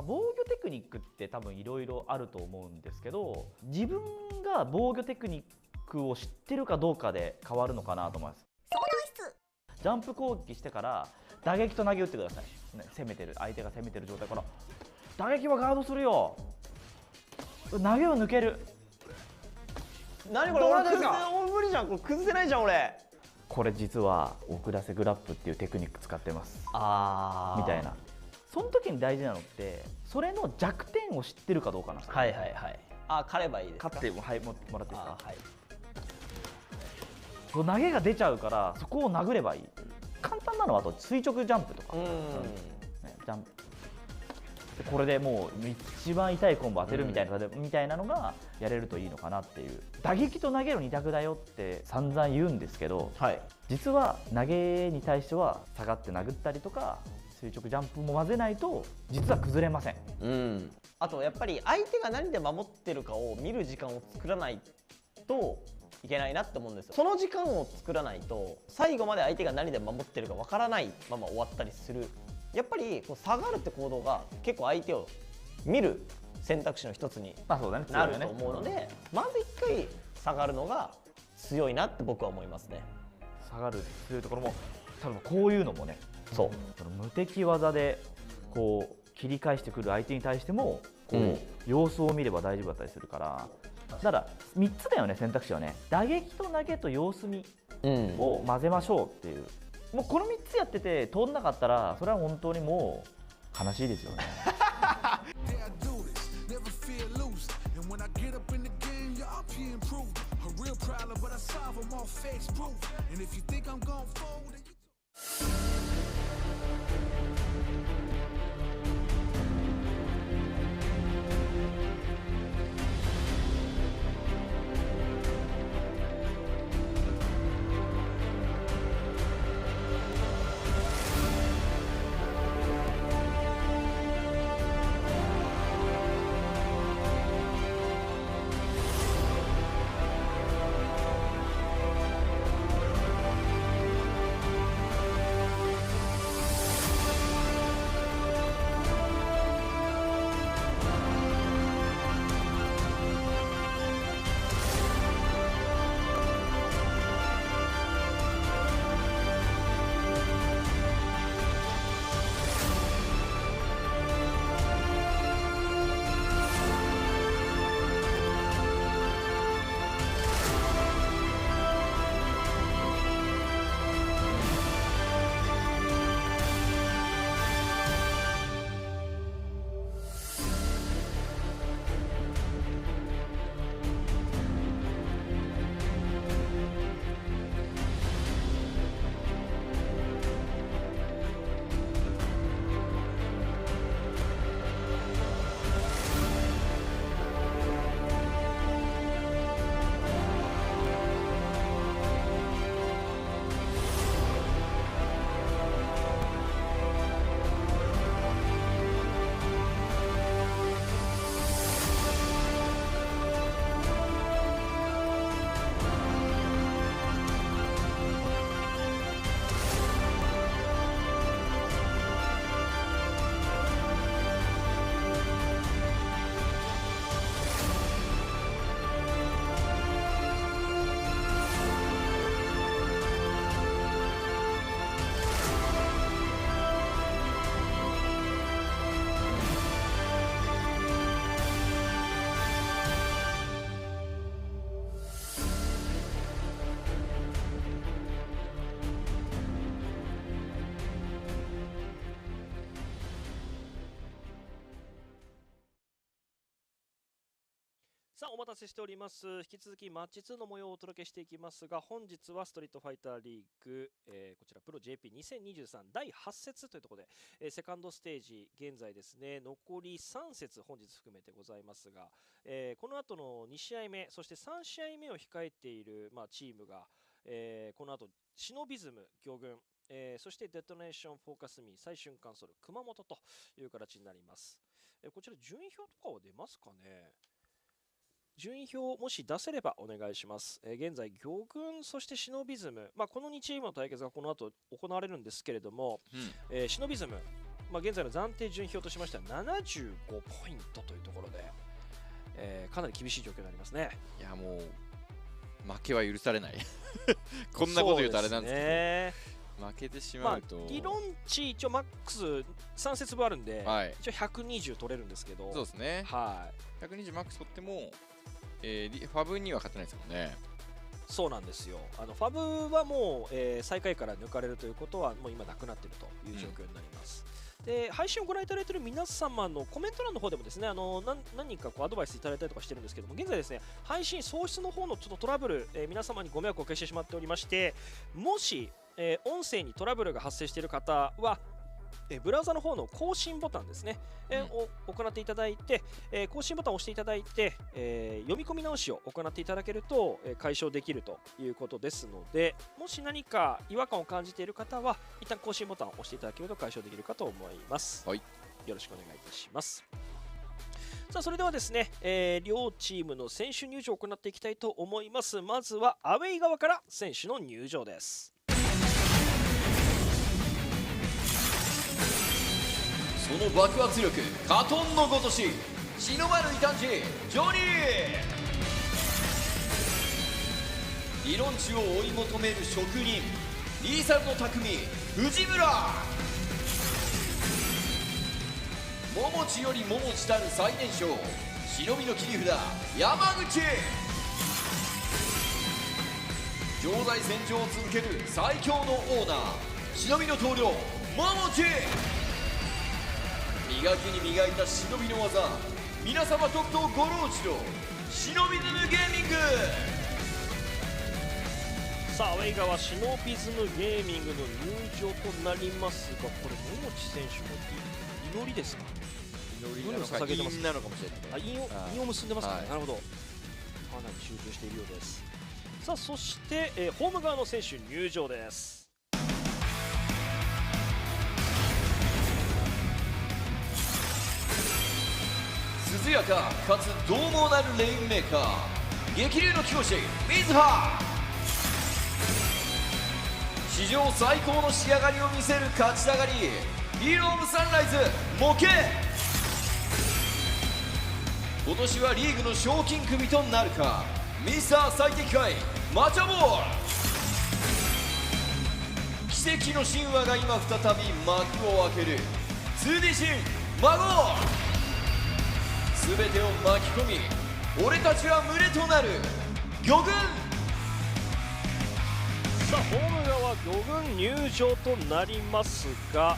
防御テクニックって多分いろいろあると思うんですけど、自分が防御テクニックを知ってるかどうかで変わるのかなと思います。ジャンプ攻撃してから打撃と投げ打ってください、ね、攻めてる相手が攻めてる状態から打撃はガードするよ、投げは抜ける。何これ、俺無理じゃん、これ崩せないじゃん俺。これ実は遅らせグラップっていうテクニック使ってますみたいな。その時に大事なのってそれの弱点を知ってるかどうかなんですよ。はいはいはい。あ、狩ればいいですか。勝ってもらっていいですか。はい。投げが出ちゃうからそこを殴ればいい。簡単なのはあと垂直ジャンプとか、ジャンプこれでもう一番痛いコンボ当てるみたいなのがやれるといいのかなっていう。打撃と投げの2択だよって散々言うんですけど、はい、実は投げに対しては下がって殴ったりとか垂直ジャンプも混ぜないと実は崩れません。あとやっぱり相手が何で守ってるかを見る時間を作らないといけないなって思うんですよ。その時間を作らないと最後まで相手が何で守ってるかわからないまま終わったりする。やっぱりこう下がるって行動が結構相手を見る選択肢の一つになると思うので、まず一回下がるのが強いなって僕は思いますね。下がる強いところも多分こういうのもね、そう無敵技でこう切り返してくる相手に対してもこう、様子を見れば大丈夫だったりするから、だから3つだよね、選択肢はね。打撃と投げと様子見を混ぜましょうっていう、もうこの3つやってて通んなかったらそれは本当にもう悲しいですよね。さあお待たせしております。引き続きマッチ2の模様をお届けしていきますが、本日はストリートファイターリーグ、こちらプロ JP2023 第8節というところで、セカンドステージ現在ですね残り3節本日含めてございますが、この後の2試合目そして3試合目を控えている、チームが、この後シノビズム、魚群、そしてデトネーション、フォーカスミー、最瞬間ソル、熊本という形になります。こちら順位表とかは出ますかね。順位表もし出せればお願いします。現在、魚群、そしてシノビズム、この2チームの対決がこの後行われるんですけれども、シノビズム、現在の暫定順位表としましては75ポイントというところで、かなり厳しい状況になりますね。いやもう負けは許されないこんなこと言うとあれなんですけど、負けてしまうと、理論値一応マックス3節分あるんで、一応120取れるんですけど、そうですね、120マックス取ってもファブには勝てないですもんね。そうなんですよ。ファブはもう、最下位から抜かれるということはもう今なくなっているという状況になります。で配信をご覧いただいている皆様のコメント欄の方でもですね何人かアドバイスいただいたりとかしてるんですけども、現在ですね配信送出の方のちょっとトラブル、皆様にご迷惑をおかけしてしまっておりまして、もし、音声にトラブルが発生している方はブラウザの方の更新ボタンですね、を行っていただいて、更新ボタンを押していただいて、読み込み直しを行っていただけると、解消できるということですので、もし何か違和感を感じている方は一旦更新ボタンを押していただけると解消できるかと思います。よろしくお願いいたします。さあそれではですね、両チームの選手入場を行っていきたいと思います。まずはアウェイ側から選手の入場です。その爆発力、カトンのごとし、日の丸異端児ジョニー。理論値を追い求める職人、リーサルの匠藤村。桃地より桃地たる最年少、忍びの切り札山口。常在戦場を続ける最強のオーナー、忍びの棟梁桃地。磨きに磨いた忍びの技、皆様とくとご老中のシノビズムゲーミング。さあアウェイ側シノビズムゲーミングの入場となりますが、これ桃地選手の祈りですか。祈りなのか陰なのかもしれない。陰を結んでますかね。なるほど、かなり集中しているようです。さあそして、ホーム側の選手入場です。涼やかかつ獰猛なるレインメーカー、激流の貴公子水葉。史上最高の仕上がりを見せる勝ち上がり、ヒーローオブサンライズモケ。今年はリーグの賞金首となるか、ミスター最適解マチャボール。奇跡の神話が今再び幕を開ける 2D シンマゴー。全てを巻き込み、俺たちは群れとなる魚群。さあホーム側魚群入場となりますが、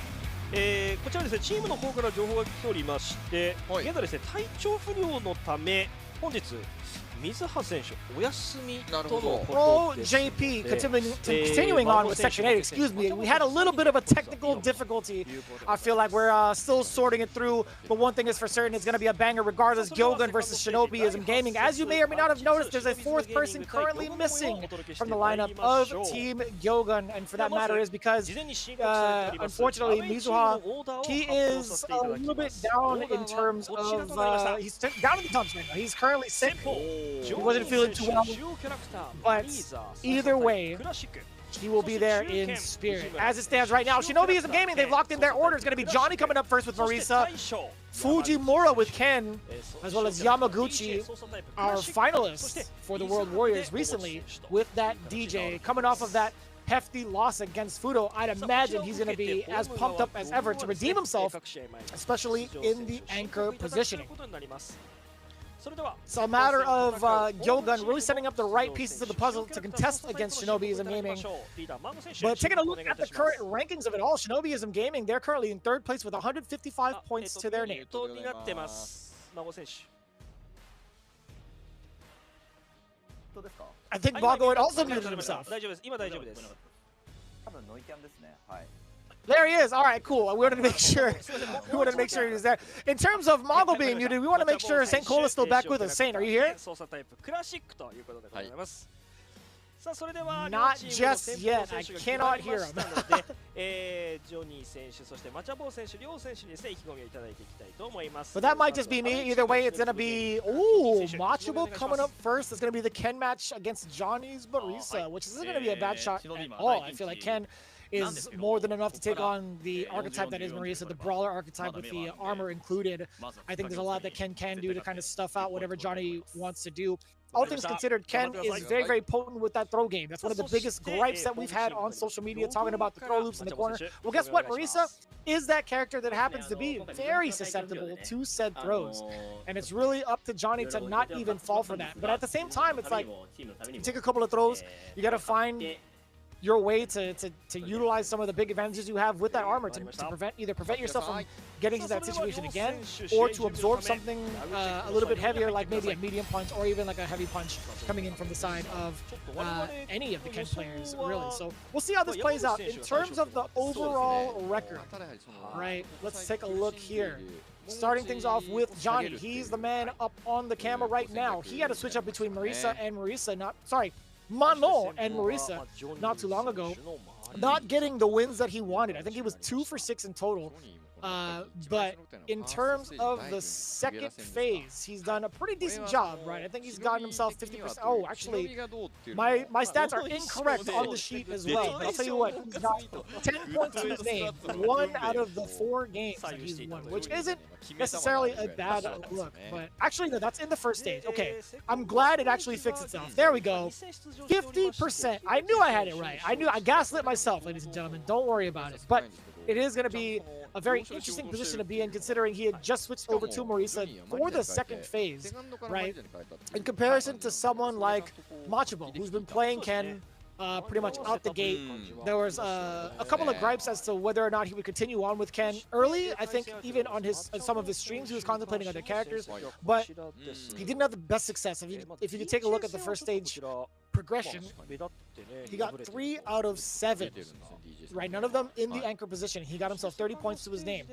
こちらですねチームの方から情報が来ておりまして、現在ですね体調不良のため本日水葉選手お休みとのことです。Pro-JP continuing on with Section 8, excuse me, we had a little bit of a technical difficulty. I feel like we're still sorting it through, but one thing is for certain, it's going to be a banger regardless. GyoGun versus Shinobism Gaming. As you may or may not have noticed, there's a fourth person currently missing from the lineup of Team GyoGun, and for that matter is because, unfortunately, Mizuha, he is a little bit down in terms of, he's down in the dumps right now. He's currently sick. He wasn't feeling too well, but either way, he will be there in spirit. As it stands right now, Shinobism Gaming, they've locked in their order. It's going to be Johnny coming up first with Marisa, Fujimura with Ken, as well as Yamaguchi, our finalists for the World Warriors recently, with that DJ coming off of that hefty loss against Fudo. I'd imagine he's going to be as pumped up as ever to redeem himself, especially in the anchor positioning. It's a matter of GyoGun really setting up the right pieces of the puzzle to contest against Shinobism Gaming. But taking a look at the current rankings of it all, Shinobism Gaming, they're currently in third place with 155 points to their name. I think Mago had also muted himself. 大丈夫です。今大丈夫です。 There he is. All right, cool. We wanted to make sure. We wanted to make sure he was there. In terms of Mago being muted, we want to make sure Saint Cole is still back with us. Saint, are you here? Not just yet. I cannot hear him. ジョニー選手、そしてマチャボー選手、両選手にですね、意気込みをいただいていきたいと思います。 But that might just be me. Either way, it's going to be, ooh, Machabo coming up first. It's going to be the Ken match against Johnny's Marisa, which isn't going to be a bad shot at all. I feel like Ken is more than enough to take on the archetype that is Marisa, the brawler archetype with the armor included. I think there's a lot that Ken can do to kind of stuff out whatever Johnny wants to do. All things considered, Ken is very, very potent with that throw game. That's one of the biggest gripes that we've had on social media, talking about the throw loops in the corner. Well, guess what? Marisa is that character that happens to be very susceptible to said throws. And it's really up to Johnny to not even fall for that. But at the same time, it's like, you take a couple of throws, you got to find your way to utilize some of the big advantages you have with that armor to prevent yourself from getting to that situation again, or to absorb something a little bit heavier, like maybe a medium punch or even like a heavy punch coming in from the side of any of the Ken players, really. So we'll see how this plays out. In terms of the overall record, right, let's take a look here. Starting things off with Johnny. He's the man up on the camera right now. He had to switch up between Marisa and Mano and Marisa not too long ago, not getting the wins that he wanted. I think he was 2 for 6 in total. But in terms of the second phase, he's done a pretty decent job, right? I think he's gotten himself 50%. Oh, actually, my stats are incorrect on the sheet as well. But I'll tell you what, he's got 10 points to his name, 1 out of the 4 games that he's won, which isn't necessarily a bad look. But actually, no, that's in the first stage. Okay, I'm glad it actually fixed itself. There we go. 50%. I knew I had it right. I gaslit myself, ladies and gentlemen. Don't worry about it. But it is going to be a very interesting position to be in, considering he had just switched over to Marisa for the second phase, right? In comparison to someone like Machabo, who's been playing Ken pretty much out the gate. There was a couple of gripes as to whether or not he would continue on with Ken early. I think even on some of his streams, he was contemplating other characters, but he didn't have the best success. If you could take a look at the first stage progression, he got 3 out of 7. Right, none of them in the anchor position. He got himself 30 points to his name.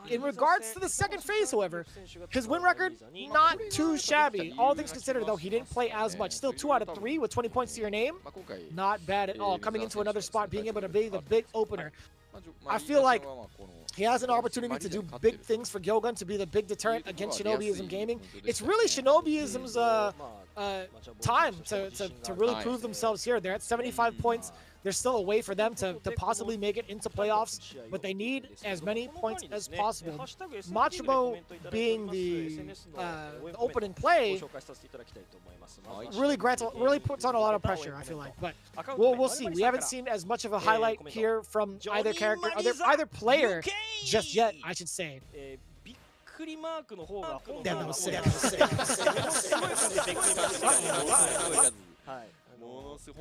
In regards to the second phase, however, his win record, not too shabby. All things considered, though, he didn't play as much. Still 2 out of 3 with 20 points to your name. Not bad at all. Coming into another spot, being able to be the big opener. I feel like he has an opportunity to do big things for GyoGun, to be the big deterrent against Shinobism Gaming. It's really Shinobism's time to really prove themselves here. They're at 75 points. There's still a way for them to possibly make it into playoffs, but they need as many points as possible. Machabo being the opening play really puts on a lot of pressure, I feel like. But we'll see. We haven't seen as much of a highlight here from either character, either player just yet, I should say. Damn, that was sick.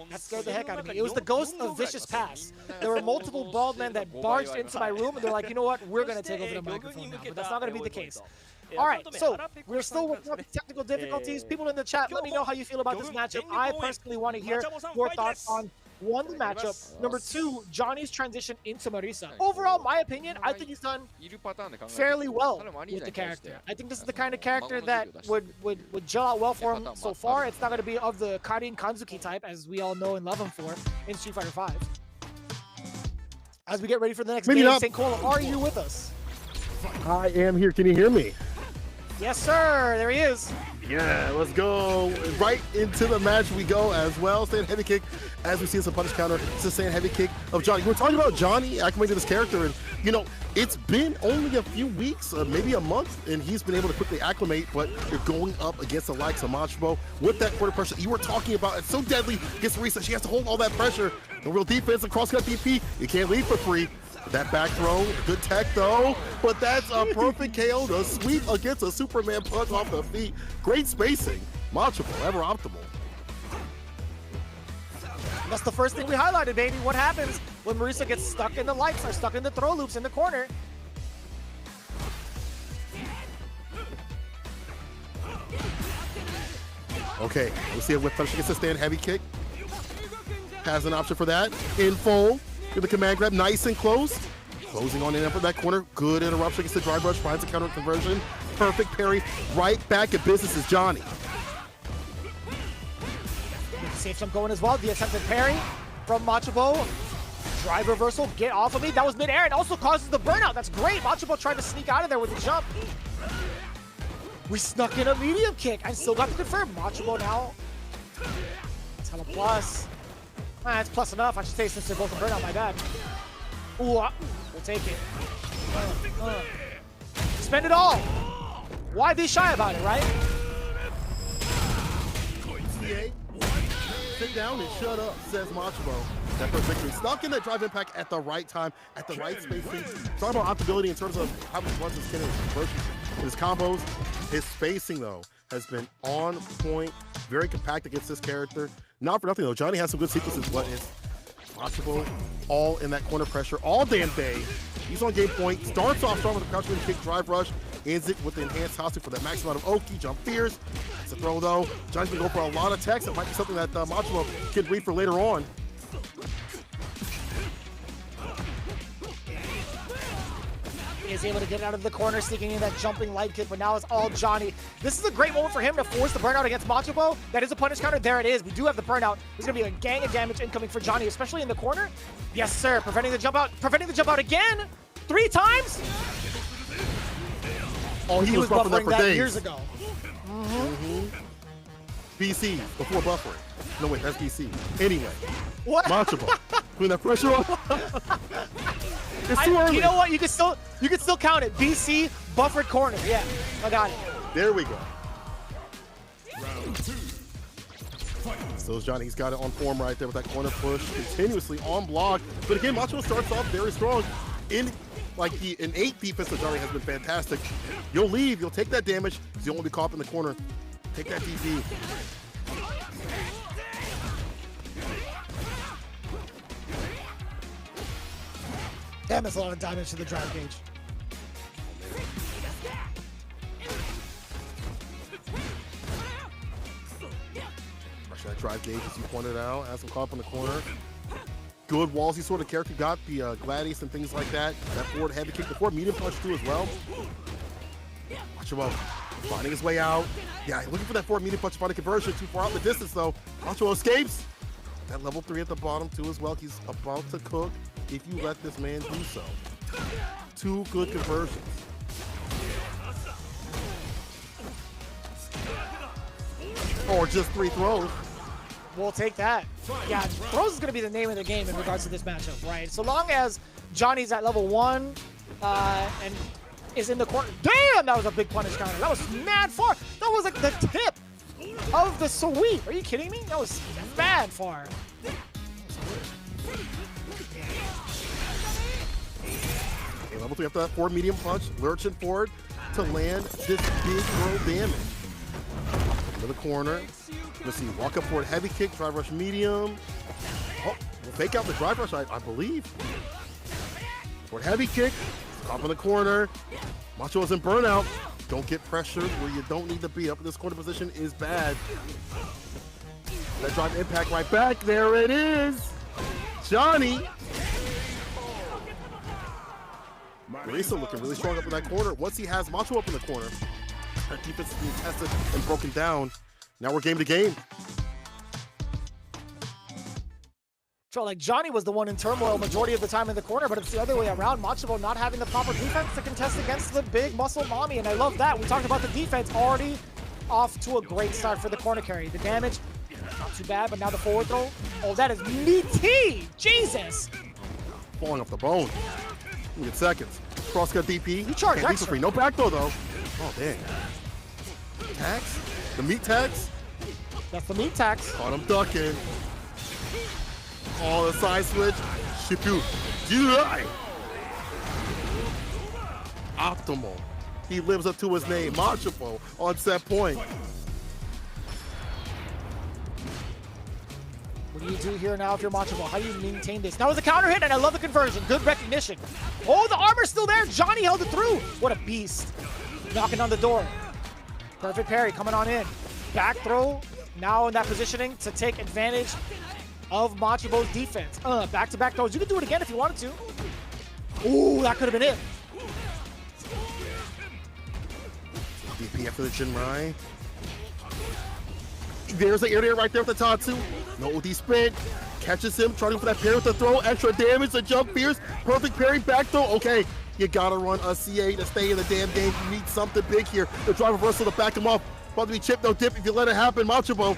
That scared the heck out of me. It was the ghost of Vicious Pass. There were multiple bald men that barged into my room, and they're like, you know what, we're going to take over the microphone now. But that's not going to be the case. All right, so we're still working on technical difficulties. People in the chat, let me know how you feel about this matchup. I personally want to hear your thoughts on 1, the matchup, number 2, Johnny's transition into Marisa. Overall, my opinion, I think he's done fairly well with the character. I think this is the kind of character that would gel out well for him so far. It's not going to be of the Karin Kanzuki type, as we all know and love him for in Street Fighter V. As we get ready for the next game, St. Cole, are you with us? I am here. Can you hear me? Yes, sir. There he is. Yeah, let's go. Right into the match we go as well. Stand heavy kick as we see some punish counter. It's the stand heavy kick of Johnny. We're talking about Johnny acclimating this character, and you know, it's been only a few weeks, maybe a month, and he's been able to quickly acclimate, but you're going up against the likes of Machabo with that quarter pressure you were talking about. It's so deadly against Marisa. She has to hold all that pressure. The real defense, the cross-cut DP, you can't leave for free. That back throw, good tech though, but that's a perfect KO to sweep against a Superman punch off the feet. Great spacing. Machabo, ever optimal. That's the first thing we highlighted, baby. What happens when Marisa gets stuck in the lights or stuck in the throw loops in the corner? Okay, we'll see if with punch gets a stand heavy kick. Has an option for that. In full. With the command grab, nice and close. Closing on in up in that corner. Good interruption against the drive rush. Finds a counter conversion. Perfect parry. Right back at business is Johnny. Safe jump going as well. The attempted parry from Machabo. Drive reversal. Get off of me. That was mid-air. It also causes the burnout. That's great. Machabo tried to sneak out of there with the jump. We snuck in a medium kick. I still got to confirm. Machabo now. Tele plus. That's plus enough, I should say, since they're both a burnout. My bad. Ooh, we'll take it. Spend it all. Why be shy about it, right? Sit down and shut up, says Machabo. That first victory. Snuck in that drive impact at the right time, at the right spacing. Talking about optibility in terms of how much runs his skin and his combos. His spacing, though, has been on point, very compact against this character. Not for nothing, though. Johnny has some good sequences, but it's Machabo all in that corner pressure all damn day. He's on game point. Starts off strong with a crouch kick, drive rush. Ends it with the enhanced Hasu for that max amount of Oki. Jump fierce. That's a throw, though. Johnny's going to go for a lot of attacks. It might be something that Machabo can read for later on. He is able to get out of the corner, sneaking in that jumping light kick, but now it's all Johnny. This is a great moment for him to force the burnout against Machabo. That is a punish counter. There it is. We do have the burnout. There's going to be a gang of damage incoming for Johnny, especially in the corner. Yes, sir. Preventing the jump out. Preventing the jump out again. 3 times. Oh, he was buffering that days. Years ago. BC before buffering. No, wait, that's BC. Anyway. What? Machabo. Putting that pressure on. It's too early. You know what? You can still count it. BC buffered corner. Yeah, I got it. There we go. Round 2. So Johnny's got it on form right there with that corner push, continuously on block. But again, Machabo starts off very strong. In like the innate defense of Johnny has been fantastic. You'll leave, you'll take that damage, because you'll only be caught up in the corner. Take that DP. Damn, that's a lot of damage to the drive gauge. Rush that drive gauge, as you pointed out, has him caught up in the corner. Good wallsy sort of character, got the Gladius and things like that. That forward heavy kick before, medium punch too as well. Machabo finding his way out. Yeah, looking for that forward medium punch, finding conversion, too far out in the distance though. Machabo escapes. That level 3 at the bottom too as well. He's about to cook if you let this man do so. 2 good conversions. Or just 3 throws. We'll take that. Yeah, throws is going to be the name of the game in regards to this matchup, right? So long as Johnny's at level 1 and is in the corner. Damn, that was a big punish counter. That was mad far. That was like the tip of the sweep. Are you kidding me? That was mad far. Okay, level 3 after that forward medium punch, lurching forward to land this big roll damage. Into the corner. Let's see, walk up forward, heavy kick, drive rush medium. Oh, we'll fake out the drive rush, I believe. Forward heavy kick, top in the corner. Machabo's in burnout. Don't get pressured where you don't need to be. Up in this corner position is bad. That drive impact right back. There it is. Johnny. Marisa looking really strong up in that corner. Once he has Machabo up in the corner, that defense is being tested and broken down. Now we're game to game. Felt like Johnny was the one in turmoil majority of the time in the corner, but it's the other way around. Machabo not having the proper defense to contest against the big muscle mommy, and I love that. We talked about the defense already off to a great start for the corner carry. The damage, not too bad, but now the forward throw. Oh, that is meaty! Jesus! Falling off the bone. Look at seconds. Crosscut DP. You charge extra. Free. No back throw, though. Oh, dang. Tax? The meat tax? That's the meat tax. Caught him ducking. Oh, the side switch. Shipu. Jurai. Optimal. He lives up to his name. Machabo on set point. What do you do here now if you're Machabo? How do you maintain this? That was a counter hit, and I love the conversion. Good recognition. Oh, the armor's still there. Johnny held it through. What a beast. Knocking on the door. Perfect parry coming on in. Back throw. now in that positioning to take advantage of Machibo's defense. Back-to-back throws. You can do it again if you wanted to. Ooh, that could have been it. DP after the Jinrai. There's the air right there with the Tatsu. No OD spin. Catches him, trying for that parry with the throw. Extra damage, the jump fierce. Perfect parry, back throw. Okay, you gotta run a CA to stay in the damn game. You need something big here. The drive reversal to back him off. About to be chip, no dip. If you let it happen, Machibo.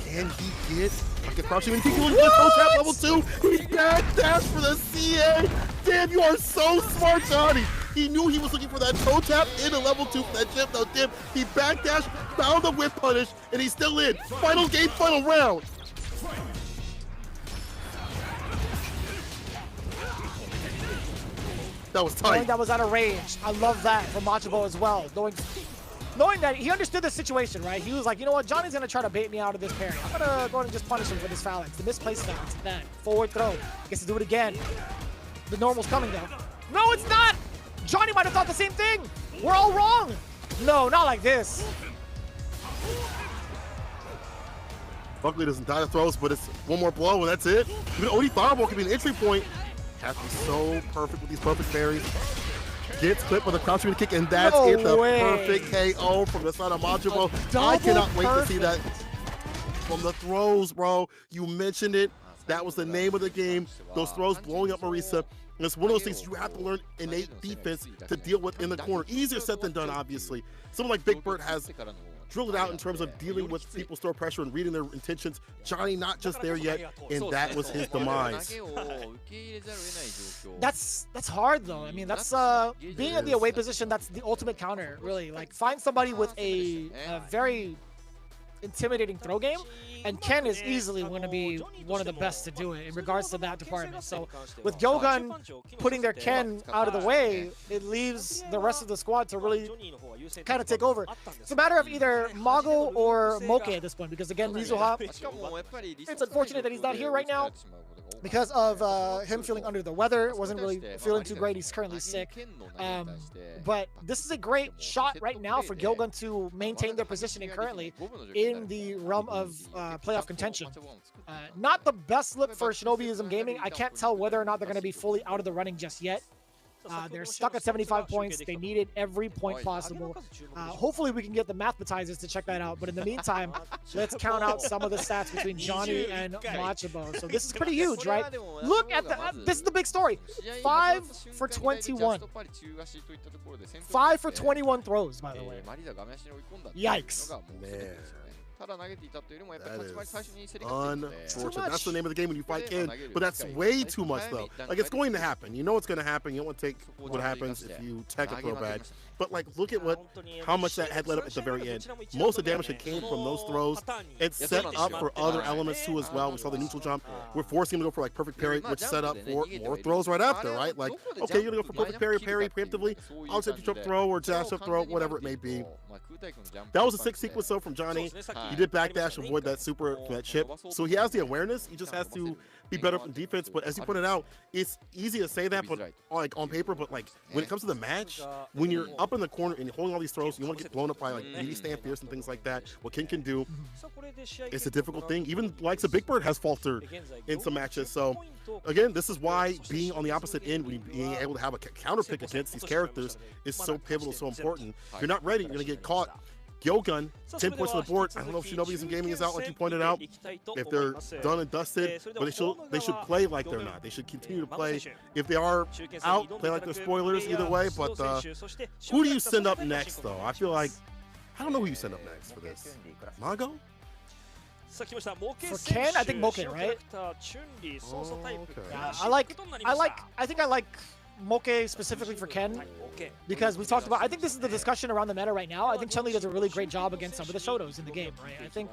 Can he get like a crouching? He can get toe tap level 2. He backdash for the CA. Damn, you are so smart, Johnny. He knew he was looking for that toe tap into level 2 for that chip, no dip. He backdash, found the whip punish, and he's still in. Final game, final round. That was tight. Knowing that was out of range. I love that from Machibo as well. Knowing that he understood the situation, right? He was like, you know what, Johnny's gonna try to bait me out of this parry. I'm gonna go ahead and just punish him for this phalanx, the misplaced phalanx. That forward throw. Gets to do it again. The normal's coming though. No, it's not! Johnny might have thought the same thing. We're all wrong. No, not like this. Buckley doesn't die to throws, but it's one more blow and that's it. Even OD Fireball could be an entry point. Has to be so perfect with these perfect parries. Gets clipped with a crouching kick, and that's it. The perfect KO from the side of Machibo. I cannot wait to see that from the throws, bro. You mentioned it. That was the name of the game. Those throws blowing up Marisa. And it's one of those things you have to learn innate defense to deal with in the corner. Easier said than done, obviously. Someone like Big Bird has drilled it out in terms of dealing with people's throw pressure and reading their intentions. Johnny not just there yet, and that was his demise. That's hard though. I mean, that's being in the away position. That's the ultimate counter, really. Like, find somebody with a very intimidating throw game, and Ken is easily going to be one of the best to do it in regards to that department. So with GyoGun putting their Ken out of the way, it leaves the rest of the squad to really kind of take over. It's a matter of either Mago or Moke at this point, because again, Mizuha, it's unfortunate that he's not here right now because of him feeling under the weather. Wasn't really feeling too great. He's currently sick. But this is a great shot right now for GyoGun to maintain their positioning currently in the realm of playoff contention. Not the best look for Shinobism Gaming. I can't tell whether or not they're going to be fully out of the running just yet. They're stuck at 75 points. They needed every point possible. Hopefully we can get the mathematizers to check that out. But in the meantime, let's count out some of the stats between Johnny and Machibo. So this is pretty huge, right? Look at the, this is the big story. 5 for 21. 5 for 21 throws, by the way. Yikes. Man. That is unfortunate. That's the name of the game when you fight Ken, but that's way too much though. Like, it's going to happen. You know it's going to happen. You don't want to take what happens if you tech a throw bad. But like, look at how much that had led up at the very end. Most of the damage that came from those throws. It's set up for other elements too as well. We saw the neutral jump. We're forcing him to go for like perfect parry, which set up for more throws right after, right? Like, okay, you're gonna go for perfect parry preemptively. I'll take the jump throw or dash up throw, whatever it may be. That was a sick sequence though from Johnny. He did backdash, avoid that super, that chip. So he has the awareness. He just has to be better from defense. But as you pointed out, it's easy to say that, but like on paper. But like when it comes to the match, when you're up in the corner and you're holding all these throws, you want to get blown up by like meaty stand fierce and things like that. What Ken can do, it's a difficult thing. Even likes of Big Bird has faltered in some matches. So again, this is why being on the opposite end, when being able to have a counter pick against these characters is so pivotal, so important. If you're not ready, you're gonna get caught. GyoGun, 10 points on the board. I don't know if Shinobism Gaming is out, like you pointed out, if they're done and dusted, but they should play like they're not. They should continue to play. If they are out, play like they're spoilers either way. But who do you send up next, though? I feel like, I don't know who you send up next for this. Mago? For Ken, I think Moke, right? Oh, okay. Yeah, I think I like Moke specifically for Ken, because we talked about, I think this is the discussion around the meta right now. I think Chun-Li does a really great job against some of the Shotos in the game, right? I think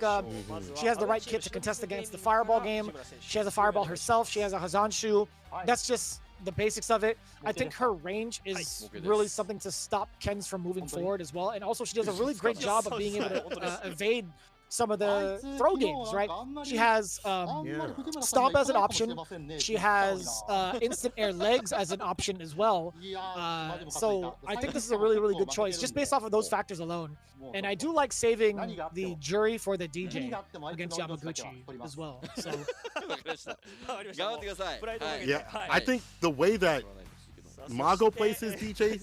she has the right kit to contest against the fireball game. She has a fireball herself. She has a Hazanshu. That's just the basics of it. I think her range is really something to stop Ken's from moving forward as well. And also she does a really great job of being able to evade some of the throw games, right? She has stomp as an option. She has instant air legs as an option as well. So I think this is a really, really good choice just based off of those factors alone. And I do like saving the jury for the DJ against Yamaguchi as well. So yeah, I think the way that Mago plays his DJ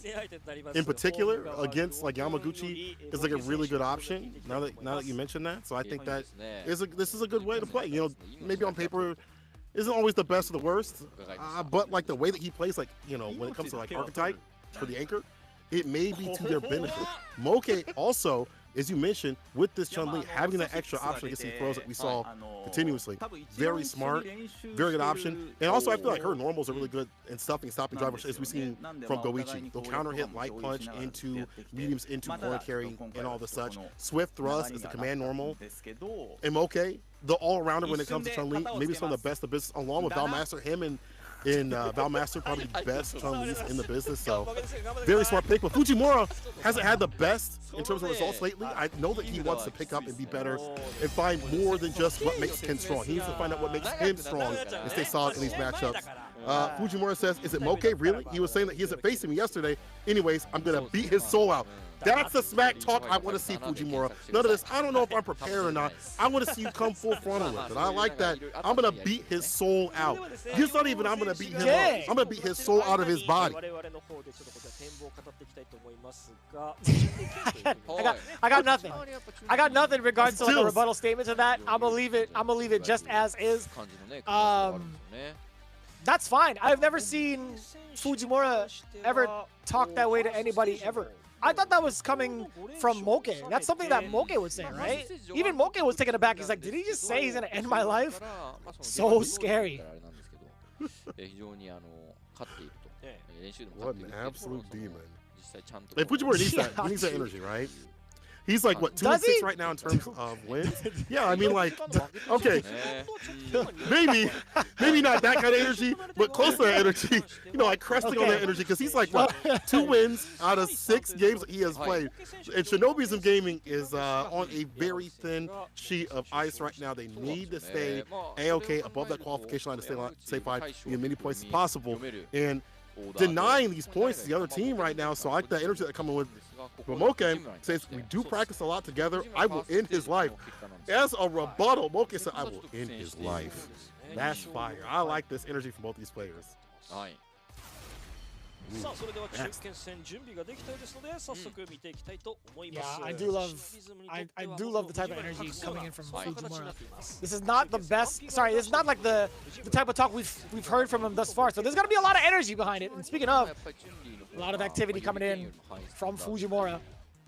in particular against like Yamaguchi is like a really good option. Now that you mention that, so I think that this is a good way to play. You know, maybe on paper isn't always the best of the worst, but like the way that he plays, like you know, when it comes to like archetype for the anchor, it may be to their benefit. Moke also, as you mentioned, with this Chun-Li having that extra option against these throws that we saw continuously, very smart, very good option. And also, I feel like her normals are really good in stopping drivers, as we've seen from Goichi. They'll counter hit light punch into mediums into corner carry and all the such. Swift thrust is the command normal. And Moke, the all-rounder when it comes to Chun-Li, maybe some of the best of business, along with Valmaster. Him and Valmaster, probably the best Chun-Li's in the business. So very smart pick. But Fujimura hasn't had the best in terms of results lately. I know that he wants to pick up and be better and find more than just what makes Ken strong. He needs to find out what makes him strong and stay solid in these matchups. Fujimura says, is it Moke? Really? He was saying that he isn't facing me yesterday. Anyways, I'm going to beat his soul out. That's the smack talk I want to see, Fujimura. None of this, I don't know if I'm prepared or not. I want to see you come full frontal with it. I like that. I'm going to beat his soul out. It's not even I'm going to beat him up. I'm going to beat his soul out of his body. I got nothing. I got nothing in regards to like, a rebuttal statement to that. I'm gonna leave it just as is. That's fine. I've never seen Fujimura ever talk that way to anybody ever. I thought that was coming from Moke. That's something that Moke would say, right? Even Moke was taken aback. He's like, did he just say he's gonna end my life? So scary. What an absolute demon. Hey, Fujimura needs that. He needs that energy, right? He's like, what, 2-6 right now in terms of wins? Yeah, I mean, like, okay, maybe not that kind of energy, but close to that energy, you know, like cresting on that energy, because he's like, what, 2 wins out of 6 games that he has played. And Shinobism Gaming is on a very thin sheet of ice right now. They need to stay A-OK above that qualification line to stay 5 and get as many points as possible. And denying these points to the other team right now, so I like that energy that coming with Moke says we do practice a lot together. I will end his life. As a rebuttal, Moke said I will end his life. That's fire. I like this energy from both these players. Yeah, I do love the type of energy coming in from Fujimura. This is not the best. Sorry, this is not like the type of talk we've heard from him thus far. So there's gonna be a lot of energy behind it. And speaking of, a lot of activity coming in from Fujimura,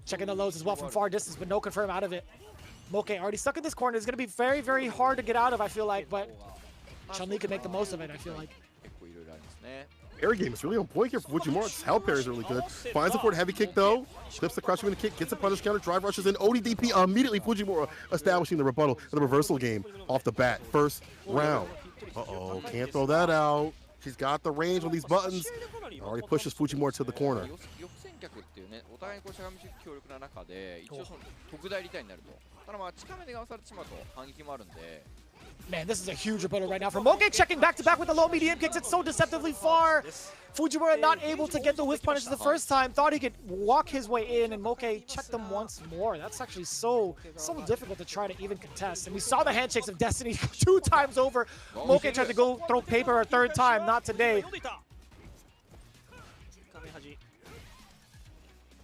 checking the lows as well from far distance, but no confirm out of it. Moke already stuck in this corner. It's gonna be very, very hard to get out of. I feel like, but Chun-Li can make the most of it. I feel like. Air game is really on point here for Fujimura. His hell parry is really good. Finds the forward heavy kick though. Clips the crushing kick, gets a punish counter, drive rushes in. ODDP immediately. Fujimura establishing the rebuttal and the reversal game off the bat. First round. Uh-oh, can't throw that out. She's got the range on these buttons. Already pushes Fujimura to the corner. Man, this is a huge rebuttal right now from Moke, checking back-to-back with the low medium kicks. It's so deceptively far. Fujimura not able to get the whiff punish the first time. Thought he could walk his way in, and Moke checked them once more. That's actually so difficult to try to even contest. And we saw the handshakes of destiny 2 times over. Moke tried to go throw paper a 3rd time. Not today.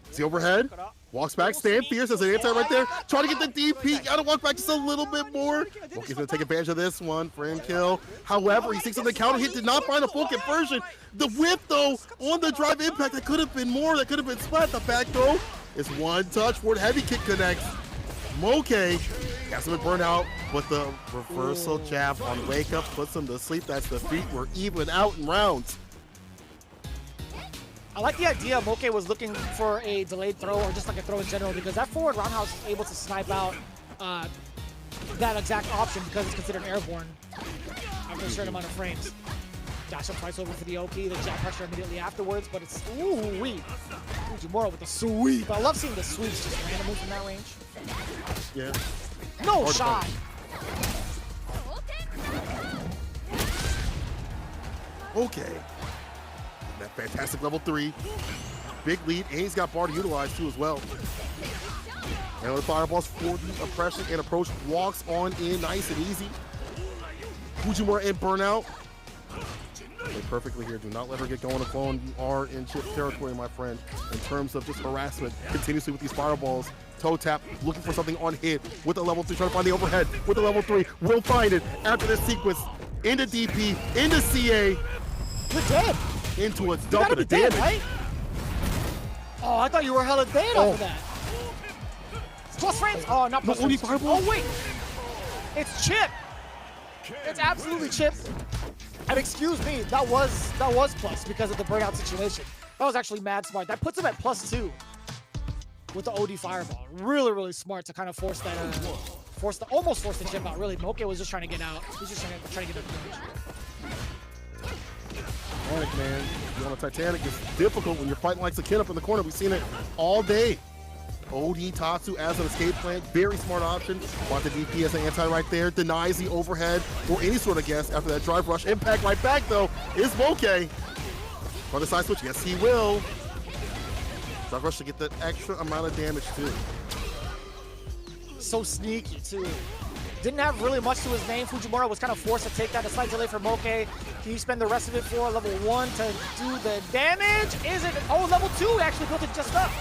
It's the overhead. Walks back, stand fierce as an anti right there. Trying to get the DP. Gotta walk back just a little bit more. Moke's gonna take advantage of this one. Frame kill. However, he seeks on the counter hit. Did not find a full conversion. The whip though on the drive impact. That could have been more. That could have been splat. The back throw is one touch. Forward heavy kick connects. Moke has been burned out with the reversal jab on wake up. Puts him to sleep. That's the feet. We're even out in rounds. I like the idea Moke was looking for a delayed throw or just like a throw in general, because that forward roundhouse is able to snipe out that exact option because it's considered airborne after a certain amount of frames. Dash up twice over for the Oki, the jab pressure immediately afterwards, but it's ooh-wee. Fujimura with the sweep. I love seeing the sweeps just randomly from that range. Yeah. No shot. Okay. That fantastic level 3. Big lead, and he's got bar to utilize too as well. And the fireballs for the oppression and approach walks on in nice and easy. Fujimura in burnout. Play perfectly here. Do not let her get going alone. You are in chip territory, my friend, in terms of just harassment continuously with these fireballs. Toe tap, looking for something on hit with the level 3, trying to find the overhead with the level 3. Will find it after this sequence. Into DP, into CA. You're dead. Into a dump of the dead, damage. right? Oh, I thought you were hella dead off of that. Plus frames. Oh, not plus frames. Oh, wait. It's chip. It's absolutely chip. And excuse me, that was plus because of the burnout situation. That was actually mad smart. That puts him at +2 with the OD fireball. Really, really smart to kind of force that, almost force the chip out. Really, Moke was just trying to get out. He was just trying to get out of the damage. Titanic, man. You on a Titanic, it's difficult when you're fighting like Sakin up in the corner. We've seen it all day. OD Tatsu as an escape plan, very smart option. Want the DP as an anti right there, denies the overhead or any sort of guess after that drive rush. Impact right back though, is Moke. For the side switch, yes he will. Drive rush to get that extra amount of damage too. So sneaky too. Didn't have really much to his name. Fujimura was kind of forced to take that. A slight delay for Moke. Can you spend the rest of it for level 1 to do the damage? Is it? Oh, level 2 actually built it just up.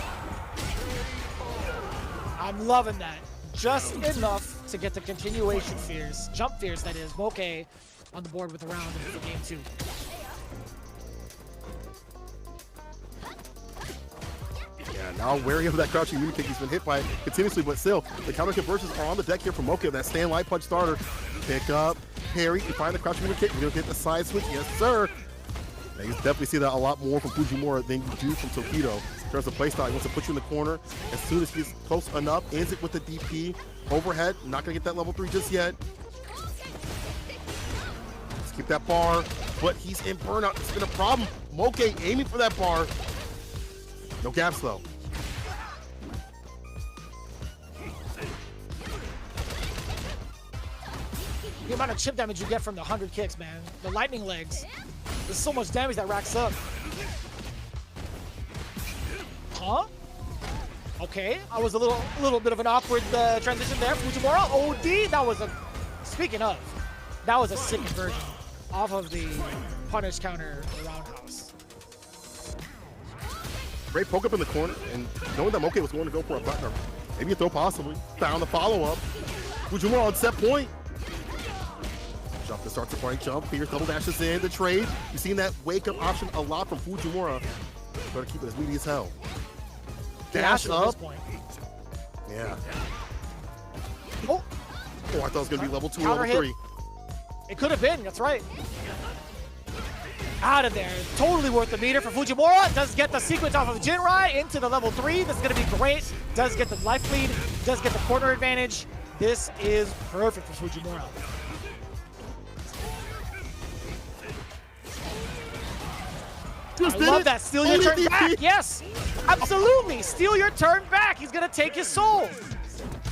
I'm loving that. Just enough to get the continuation fears, jump fears that is, Moke on the board with a round for game 2. Yeah, now wary of that crouching mini kick. He's been hit by it continuously, but still, the counter conversions are on the deck here for Moke. That stand light punch starter. Pick up, parry, you find the crouching mini kick. You're gonna get the side switch, yes sir. Now, you definitely see that a lot more from Fujimura than you do from Tokido. In terms of playstyle, he wants to put you in the corner. As soon as he's close enough, ends it with the DP. Overhead, not gonna get that level 3 just yet. Let's keep that bar, but he's in burnout. It's been a problem. Moke aiming for that bar. No gaps though. The amount of chip damage you get from the 100 kicks, man. The lightning legs. There's so much damage that racks up. Huh? Okay, I was a little bit of an awkward transition there. Fujimura, OD. That was a. Speaking of, that was a sick conversion off of the punish counter roundhouse. Great poke up in the corner, and knowing that Moke was going to go for a button, or maybe a throw possibly, found the follow-up. Fujimura on set point. Jump to start the point jump. Fierce double dashes in the trade. You've seen that wake-up option a lot from Fujimura. Trying to keep it as meaty as hell. Dash up. Yeah. Oh, I thought it was going to be level 2 or counter level 3. hit. It could have been, that's right. Out of there. Totally worth the meter for Fujimura. Does get the sequence off of Jinrai into the level 3. This is going to be great. Does get the life lead. Does get the corner advantage. This is perfect for Fujimura. I love that. Steal your turn back. Yes, absolutely. Steal your turn back. He's going to take his soul.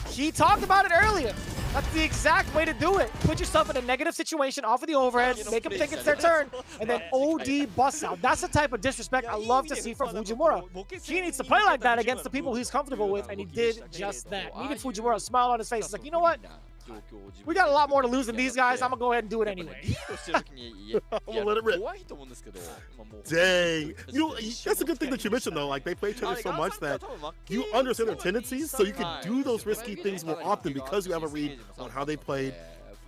He talked about it earlier. That's the exact way to do it. Put yourself in a negative situation off of the overhead, make them think it's their turn, and then OD busts out. That's the type of disrespect I love to see from Fujimura. He needs to play like that against the people he's comfortable with, and he did just that. Even Fujimura smiled on his face. He's like, you know what? We got a lot more to lose than these guys. I'm going to go ahead and do it anyway. I'm going to let it rip. Dang. You know, that's a good thing that you mentioned, though. Like, they play each other so much that you understand their tendencies, so you can do those risky things more often because you have a read on how they played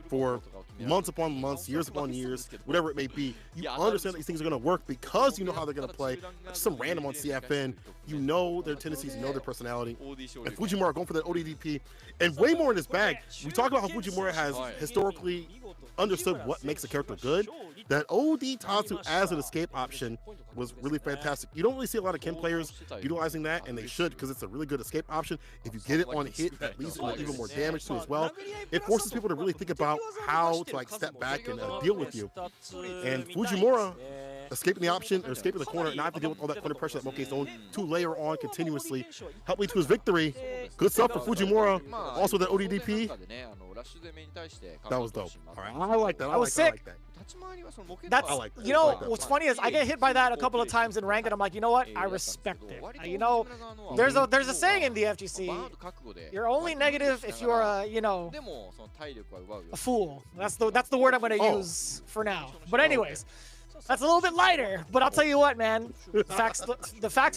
for months upon months, years upon years, whatever it may be. You understand that these things are going to work because you know how they're going to play. Just some random on CFN. You know their tendencies, you know their personality. And Fujimura going for that ODDP and way more in his bag. We talk about how Fujimura has historically understood what makes a character good. That OD Tatsu as an escape option was really fantastic. You don't really see a lot of Ken players utilizing that, and they should because it's a really good escape option. If you get it on hit, that leads to even more damage too as well. It forces people to really think about how to like step back and deal with you. And Fujimura, escaping the option or escaping the corner and not have to deal with all that corner pressure that Moke's own to layer on continuously. Help lead to his victory. Good stuff for Fujimura. Also the ODDP. That was dope. All right, I like that. I was sick. That's, you know, what's funny is I get hit by that a couple of times in ranked, and I'm like, you know what? I respect it. You know, there's a saying in the FGC, you're only negative if you're a, you know, a fool. That's the word I'm going to use for now. But anyways, that's a little bit lighter. But I'll tell you what, man. The facts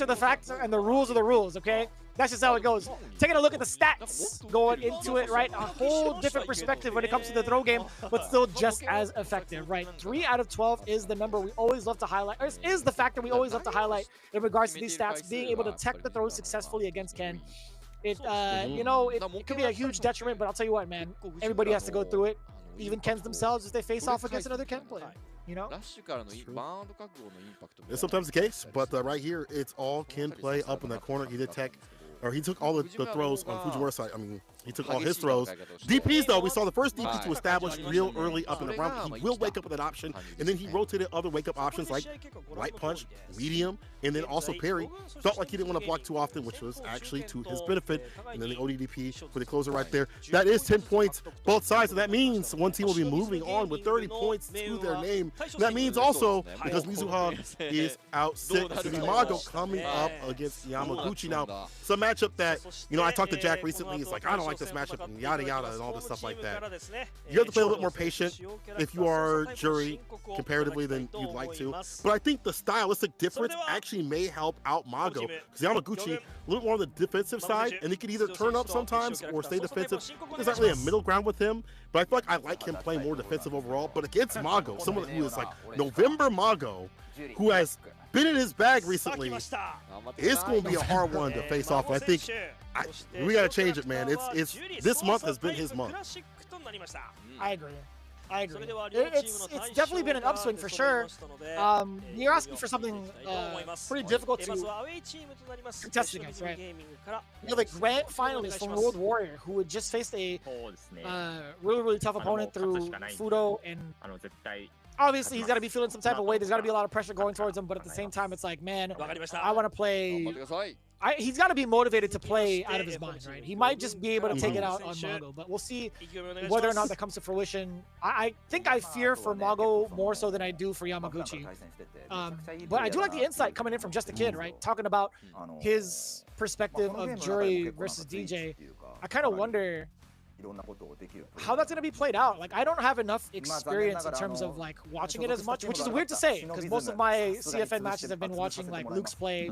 are the facts, and the rules are the rules, okay? That's just how it goes. Taking a look at the stats going into it, right? A whole different perspective when it comes to the throw game, but still just as effective, right? 3 out of 12 is the number we always love to highlight, or is the factor we always love to highlight in regards to these stats. Being able to tech the throws successfully against Ken. It, you know, it could be a huge detriment, but I'll tell you what, man. Everybody has to go through it. Even Kens themselves if they face off against another Ken player. You know? It's sometimes the case, but right here, it's all Ken play up in that corner. He did tech, or he took all the throws on Fujimura's side. I mean, he took all his throws. DPs, though, we saw the first DP to establish real early up in the round. He will wake up with that option, and then he rotated other wake-up options like light punch, medium, and then also parry. Felt like he didn't want to block too often, which was actually to his benefit. And then the ODDP for the closer right there. That is 10 points both sides, and that means one team will be moving on with 30 points to their name. And that means also, because Mizuha is out sick, it's going to be Mago coming up against Yamaguchi. Now, it's a matchup that, you know, I talked to Jack recently. He's like, I don't like this matchup, and yada yada, and all this stuff like that. You have to play a little bit more patient if you are Jury comparatively than you'd like to. But I think the stylistic difference actually may help out Mago, because Yamaguchi a little more on the defensive side, and he can either turn up sometimes or stay defensive. There's not really a middle ground with him, but I feel like I like him playing more defensive overall. But against Mago, someone who is like November Mago, who has been in his bag recently, it's going to be a hard one to face off. And I think we got to change it, man. It's this month has been his month. I agree. It's definitely been an upswing for sure. You're asking for something pretty difficult to contest against, right? You know, the grand finalist from World Warrior, who had just faced a really tough opponent through Fudo, and obviously he's got to be feeling some type of way. There's got to be a lot of pressure going towards him, but at the same time, it's like, man, I want to play. He's got to be motivated to play out of his mind, right? He might just be able to take it out on Mago, but we'll see whether or not that comes to fruition. I think I fear for Mago more so than I do for Yamaguchi. But I do like the insight coming in from Just a Kid, right? Talking about his perspective of Jury versus DJ. I kind of wonder how that's going to be played out. Like, I don't have enough experience in terms of like watching it as much, which is weird to say because most of my CFN matches have been watching like Luke's play,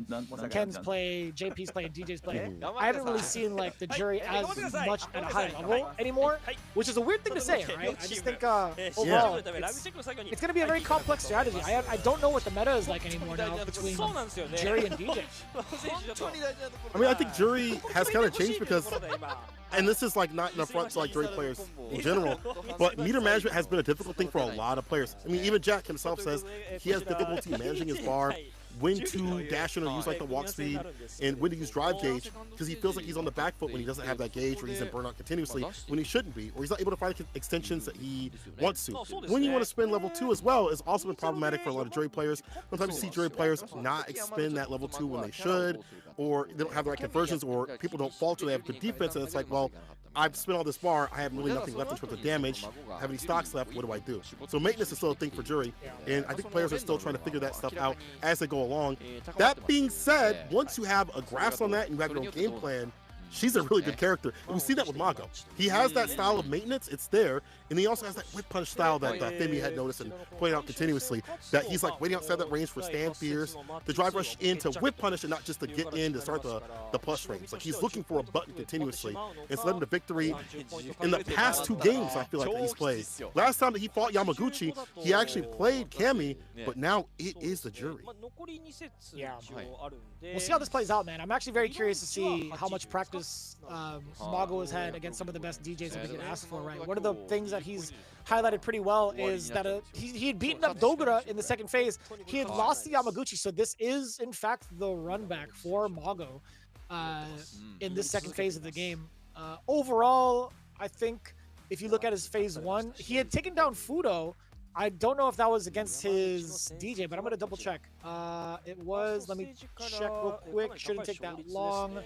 Ken's play, JP's play, and DJ's play. I haven't really seen like the Jury as much at a high level anymore, which is a weird thing to say, right? I just think overall it's going to be a very complex strategy. I don't know what the meta is like anymore now between Jury and DJ. I mean, I think Jury has kind of changed because, and this is like not in the front to like Jury players in general, but meter management has been a difficult thing for a lot of players. I mean, even Jack himself says he has difficulty managing his bar, when to dash in or use like the walk speed, and when to use drive gauge, because he feels like he's on the back foot when he doesn't have that gauge, or he's in burnout continuously when he shouldn't be, or he's not able to find extensions that he wants to. When you want to spin level 2 as well is also been problematic for a lot of Jury players. Sometimes you see Jury players not expend that level 2 when they should, or they don't have the right conversions, or people don't falter, they have good defense, and it's like, well, I've spent all this bar, I have really nothing left in terms of damage, have any stocks left, what do I do? So maintenance is still a thing for Jury, and I think players are still trying to figure that stuff out as they go along. That being said, once you have a grasp on that and you have your own game plan, she's a really good character. And we see that with Mago. He has that style of maintenance, it's there, and he also has that whip punch style that Femi had noticed and pointed out continuously, that he's like waiting outside that range for stand fears, to drive rush in to whip punish and not just to get in to start the push range. Like, he's looking for a button continuously. It's led him to victory in the past 2 games, I feel like, that he's played. Last time that he fought Yamaguchi, he actually played Kami, but now it is the Jury. Yeah. We'll see how this plays out, man. I'm actually very curious to see how much practice Mago has had against some of the best DJs that we can ask for, right? One of the things that he's highlighted pretty well is that he had beaten up Dogura in the second phase. He had lost to Yamaguchi, so this is, in fact, the run back for Mago in this second phase of the game. Overall, I think if you look at his phase 1, he had taken down Fudo I don't know if that was against his DJ, but I'm gonna double check. It was. Let me check real quick. Shouldn't take that long.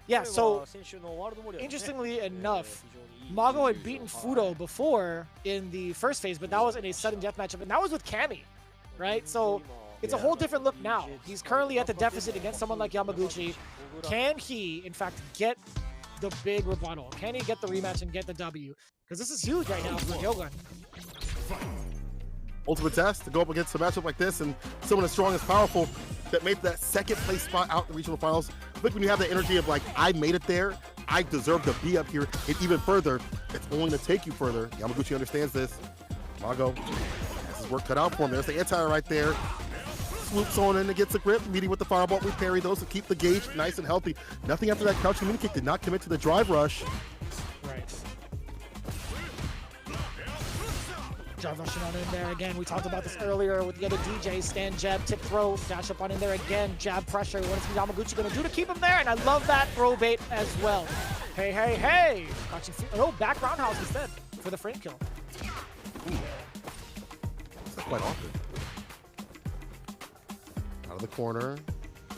Yeah. So interestingly enough, Mago had beaten Fudo before in the first phase, but that was in a sudden death matchup, and that was with Cammy, right? So it's a whole different look now. He's currently at the deficit against someone like Yamaguchi. Can he, in fact, get the big rebuttal? Can he get the rematch and get the W? Because this is huge right now for GyoGun. Ultimate test to go up against a matchup like this and someone as strong as powerful that made that second place spot out in the regional finals. I think when you have that energy of like, I made it there, I deserve to be up here, and even further, it's only to take you further. Yamaguchi understands this. Mago has his work cut out for him. There's the anti right there. Swoops on in and gets a grip, meeting with the fireball. We parry those to keep the gauge nice and healthy. Nothing after that crouching mini kick, did not commit to the drive rush. Right. Drive rushing on in there again. We talked about this earlier with the other DJs. Stand jab, tip throw, dash up on in there again. Jab pressure. What is Yamaguchi going to do to keep him there? And I love that throw bait as well. Hey, hey, hey. Oh, back roundhouse instead for the frame kill. Ooh. That's not quite often. Out of the corner.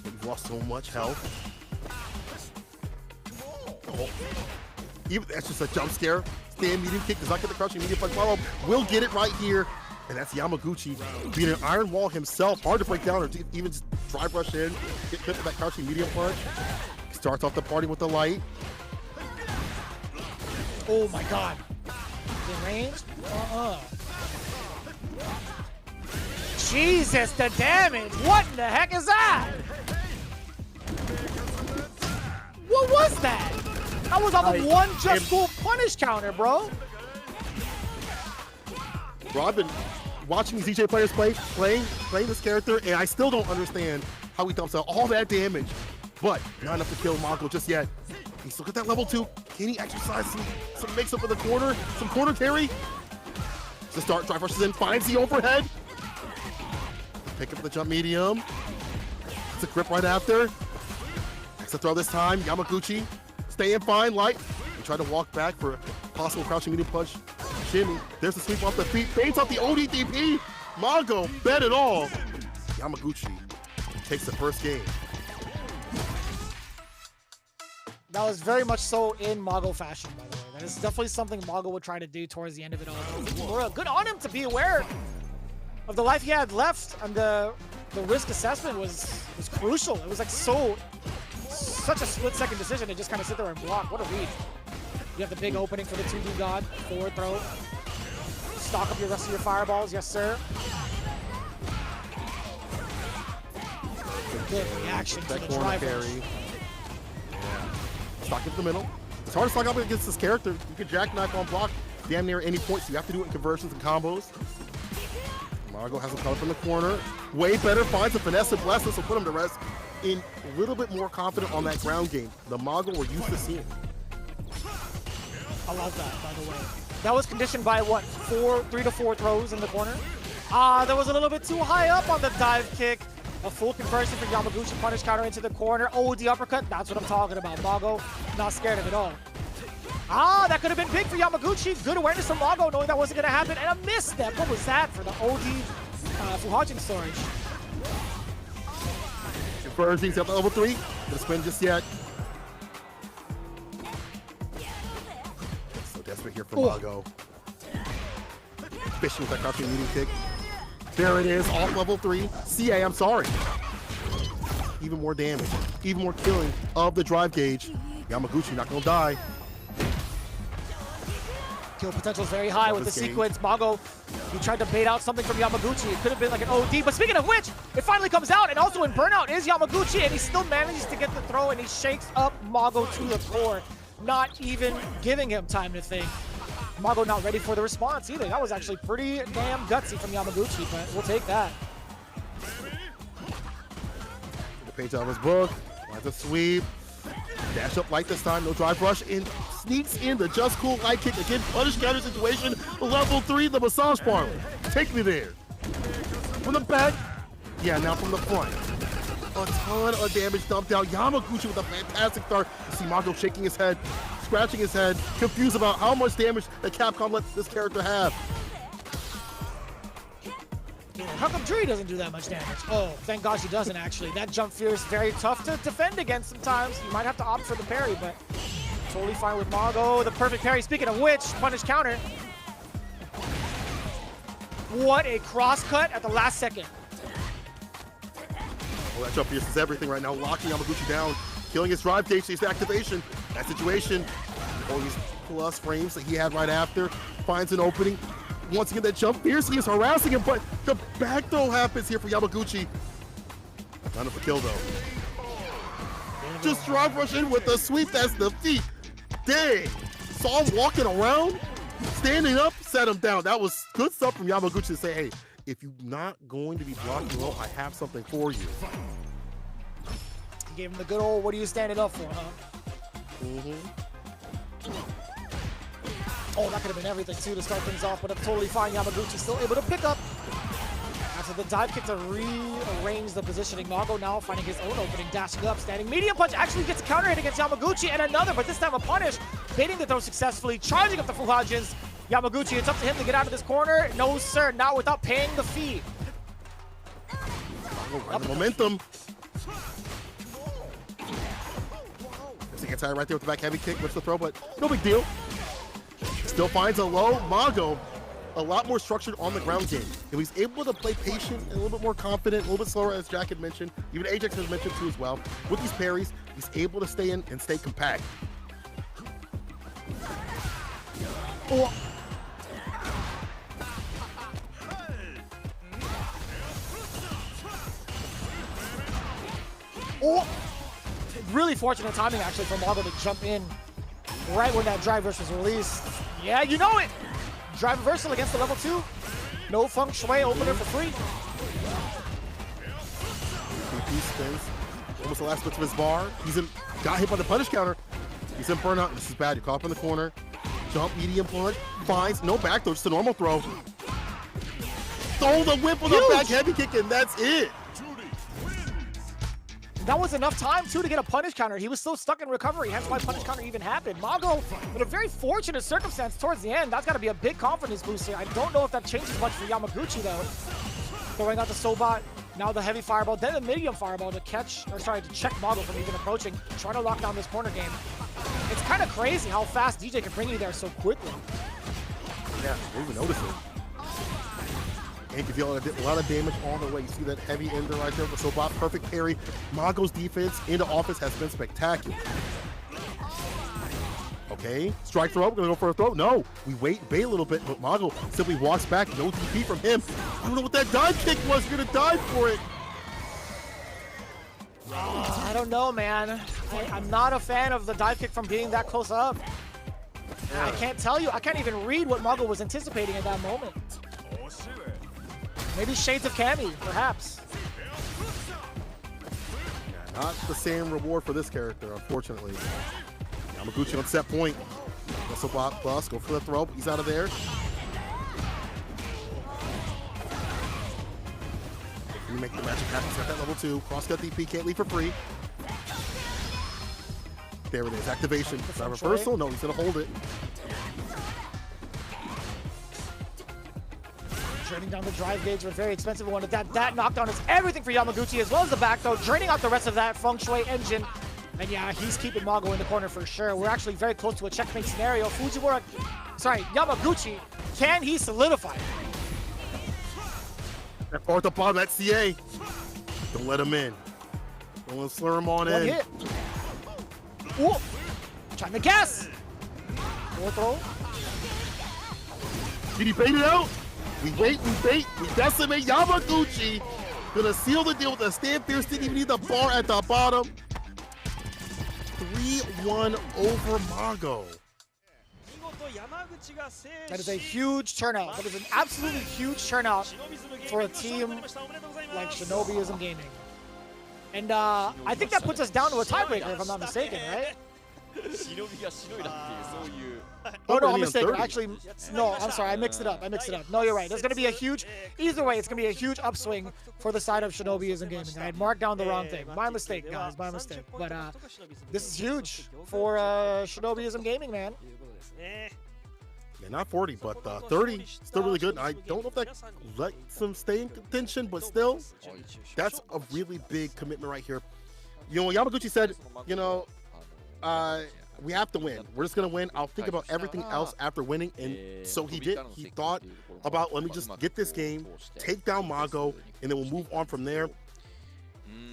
We've lost so much health. Oh. Even that's just a jump scare. Stand medium kick does not get the crouching medium punch follow. Will get it right here. And that's Yamaguchi being an iron wall himself. Hard to break down or even just drive rush in. Get clipped with that crouching medium punch. Starts off the party with the light. Oh my god. The range? Jesus, the damage! What in the heck is that? What was that? That was on the one just cool punish counter, bro. Bro, I've been watching these DJ players playing this character, and I still don't understand how he dumps out all that damage. But not enough to kill Mago just yet. He's still got that level 2. Can he exercise some mix up in the corner? Some corner carry? To start, drive rushes in, finds the overhead. Pick up the jump medium. It's a grip right after. Next to throw this time, Yamaguchi staying fine, light. He tried to walk back for a possible crouching medium punch. Shimmy, there's the sweep off the feet, baits out the ODDP. Mago, bet it all. Yamaguchi takes the first game. That was very much so in Mago fashion, by the way. That is definitely something Mago would try to do towards the end of it all. Good on him to be aware of the life he had left, and the risk assessment was crucial. It was like such a split-second decision to just kind of sit there and block. What a read. You have the big opening for the 2D God, forward throw. Stock up your rest of your fireballs, yes sir. Good reaction to the drive rush. Stock up the middle. It's hard to stock up against this character. You can jackknife on block damn near any point, so you have to do it in conversions and combos. Mago has him covered from the corner. Way better, finds a finesse and bless. This will put him to rest. In a little bit more confident on that ground game. The Mago we're used to seeing. I love that, by the way. That was conditioned by what, 3 to 4 throws in the corner? That was a little bit too high up on the dive kick. A full conversion for Yamaguchi, punish counter into the corner. Oh, the uppercut, that's what I'm talking about. Mago, not scared of it all. That could have been big for Yamaguchi. Good awareness from Mago, knowing that wasn't going to happen. And a misstep. What was that for the OD Fuhajin storage? Conversions up to level 3. Gonna spin just yet. So desperate here for Mago. Fishing with that crouching medium kick. There it is, off level 3. CA, I'm sorry. Even more damage, even more killing of the drive gauge. Yamaguchi not gonna die. Kill potential is very high with the sequence. Mago, he tried to bait out something from Yamaguchi. It could have been like an OD, but speaking of which, it finally comes out, and also in Burnout is Yamaguchi, and he still manages to get the throw, and he shakes up Mago to the core, not even giving him time to think. Mago not ready for the response either. That was actually pretty damn gutsy from Yamaguchi, but we'll take that. The page out of his book, like a sweep. Dash up light this time, no drive rush, and sneaks in the just cool light kick. Again, punish counter situation, level 3, the massage parlor. Take me there. From the back, yeah, now from the front. A ton of damage dumped out. Yamaguchi with a fantastic start. You see Mago shaking his head, scratching his head, confused about how much damage that Capcom let this character have. How come Jury doesn't do that much damage? Oh, thank gosh he doesn't actually. That jump fear is very tough to defend against sometimes. You might have to opt for the parry, but totally fine with Mago. The perfect parry. Speaking of which, punish counter. What a cross cut at the last second. Well, that jump fierce is everything right now, locking Yamaguchi down, killing his drive gauge, his activation. That situation, all these plus frames that he had right after, finds an opening. Once again, that jump fiercely is harassing him, but the back throw happens here for Yamaguchi. Not enough to kill though. Just drive rush in with a sweep, that's the feet. Dang, saw him walking around, standing up, set him down. That was good stuff from Yamaguchi to say, hey, if you're not going to be blocking low, I have something for you. He gave him the good old, what are you standing up for, huh? Oh, that could have been everything too to start things off, but it's totally fine. Yamaguchi still able to pick up. After the dive kick to rearrange the positioning, Mago now finding his own opening, dashing up, standing medium punch, actually gets a counter hit against Yamaguchi, and another, but this time a punish, baiting the throw successfully, charging up the Fuhages. Yamaguchi, it's up to him to get out of this corner. No, sir, not without paying the fee. Up the momentum. He gets tired right there with the back heavy kick, which the throw, but no big deal. Still finds a low. Mago, a lot more structured on the ground game. And he's able to play patient and a little bit more confident, a little bit slower, as Jack had mentioned. Even Ajax has mentioned too as well. With these parries, he's able to stay in and stay compact. Oh. Oh. Really fortunate timing actually for Mago to jump in right when that drive rush was released. Yeah, you know it. Drive reversal against the level 2. No feng shui opener for free. DP spins. Almost the last bits of his bar. Got hit by the punish counter. He's in burnout. This is bad. You're caught up in the corner. Jump, medium punch. Finds. No back throw, just a normal throw. Throw the whip with a back heavy kick, and that's it. That was enough time, too, to get a punish counter. He was still stuck in recovery, hence why punish counter even happened. Mago, in a very fortunate circumstance towards the end, that's got to be a big confidence boost here. I don't know if that changes much for Yamaguchi, though. Throwing out the Sobat, now the heavy fireball, then the medium fireball to check Mago from even approaching, trying to lock down this corner game. It's kind of crazy how fast DJ can bring you there so quickly. Yeah, I didn't even notice it. And can deal a lot of damage all the way. You see that heavy ender right there with Sobat, perfect parry. Mago's defense into offense has been spectacular. Okay, strike throw, gonna go for a throw. No, we wait and bait a little bit, but Mago simply walks back, no DP from him. I don't know what that dive kick was, you're gonna dive for it. I don't know, man. I'm not a fan of the dive kick from being that close up. I can't tell you, I can't even read what Mago was anticipating at that moment. Maybe shades of Cammy, perhaps. Yeah, not the same reward for this character, unfortunately. Yamaguchi on set point. Whistle block plus, go for the throw, he's out of there. Can you make the magic happen? He's got that level 2. Cross-cut DP, can't leave for free. There it is, activation. Is that reversal? No, he's gonna hold it. Draining down the drive gauge, a very expensive one. That knockdown is everything for Yamaguchi, as well as the back throw, draining out the rest of that feng shui engine. And yeah, he's keeping Mago in the corner for sure. We're actually very close to a checkmate scenario. Yamaguchi, can he solidify? That far at the bottom, that CA. Don't let him in. Don't let him slur him on in. Hit. Ooh. Trying to guess. Four throw. Did he bait it out? We wait, we bait, we decimate. Yamaguchi gonna seal the deal with a stand fierce. Didn't even need the bar at the bottom. 3-1 over Mago. That is a huge turnout. That is an absolutely huge turnout for a team like Shinobism Gaming. And I think that puts us down to a tiebreaker, if I'm not mistaken, right? Oh no, I'm mistaken. Actually, no, I'm sorry. I mixed it up. No, you're right. There's going to be a huge, either way, it's going to be a huge upswing for the side of Shinobism Gaming. I had marked down the wrong thing. My mistake, guys. My mistake. But this is huge for Shinobism Gaming, man. Yeah, not 40, but 30, still really good. I don't know if that lets him stay in contention, but still, that's a really big commitment right here. You know, Yamaguchi said, you know, we have to win. We're just going to win. I'll think about everything else after winning. And so he did. He thought about, let me just get this game, take down Mago, and then we'll move on from there.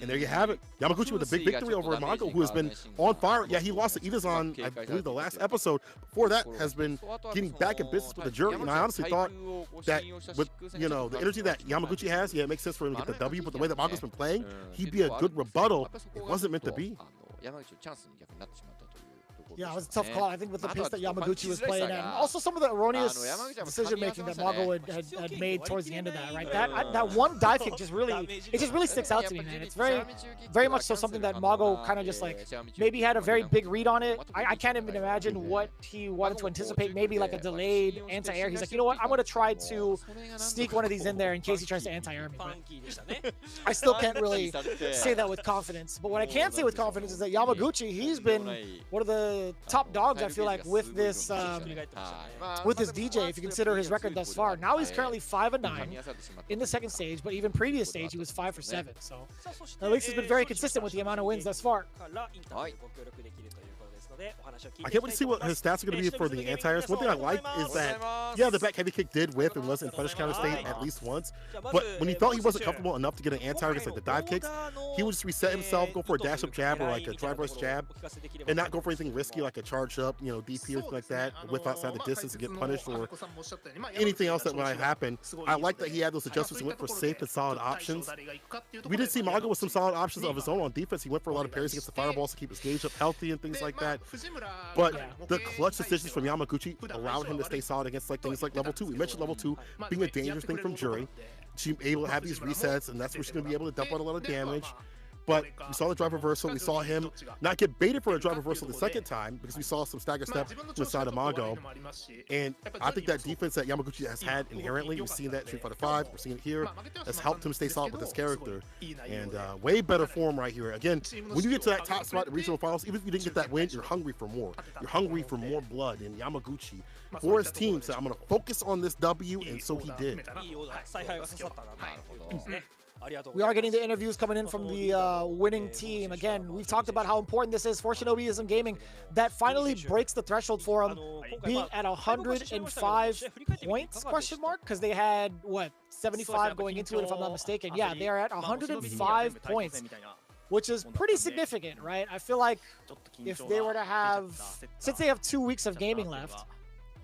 And there you have it. Yamaguchi with a big victory over Mago, who has been on fire. Yeah, he lost to Itazan, I believe, the last episode. Before that, has been getting back in business with the jury. And I honestly thought that with, you know, the energy that Yamaguchi has, yeah, it makes sense for him to get the W. But the way that Mago's been playing, he'd be a good rebuttal. It wasn't meant to be. Yeah, it was a tough call. I think with the pace that Yamaguchi was playing and also some of the erroneous decision-making that Mago had made towards the end of that, right? That one dive kick just really sticks out to me, man. It's very much so something that Mago kind of just like maybe had a very big read on it. I can't even imagine what he wanted to anticipate, maybe like a delayed anti-air. He's like, you know what, I'm going to try to sneak one of these in there in case he tries to anti-air me. But I still can't really say that with confidence. But what I can say with confidence is that Yamaguchi, he's been one of the top dogs, I feel like, with this DJ, if you consider his record thus far. Now he's currently 5-9 in the second stage, but even previous stage he was 5 for 7. So at least he's been very consistent with the amount of wins thus far. I can't wait to see what his stats are going to be for the anti-airs. One thing I like is that, yeah, the back heavy kick did whiff and was in punish counter state at least once. But when he felt he wasn't comfortable enough to get an anti-air against like the dive kicks, he would just reset himself, go for a dash-up jab or like a drive-rush jab, and not go for anything risky like a charge-up, you know, DP or something like that, whip outside the distance and get punished or anything else that might happen. I like that he had those adjustments and went for safe and solid options. We did see Mago with some solid options of his own on defense. He went for a lot of parries against the fireballs to keep his gauge up healthy and things like that. But the clutch decisions from Yamaguchi allowed him to stay solid against like things like level 2. We mentioned level 2 being a dangerous thing from Jury. She's able to have these resets, and that's where she's going to be able to dump out a lot of damage. But we saw the drive reversal. We saw him not get baited for a drive reversal the second time because we saw some stagger step inside of Mago. And I think that defense that Yamaguchi has had inherently, we've seen that in Street Fighter 5, we're seeing it here, has helped him stay solid with this character. And way better form right here. Again, when you get to that top spot in regional finals, even if you didn't get that win, you're hungry for more. You're hungry for more blood. And Yamaguchi, for his team, said, I'm going to focus on this W, and so he did. We are getting the interviews coming in from the winning team. Again, we've talked about how important this is for Shinobism Gaming. That finally breaks the threshold for them, being at 105 points, question mark? Because they had, what, 75 going into it, if I'm not mistaken. Yeah, they are at 105 points, which is pretty significant, right? I feel like if they were to have, since they have 2 weeks of gaming left,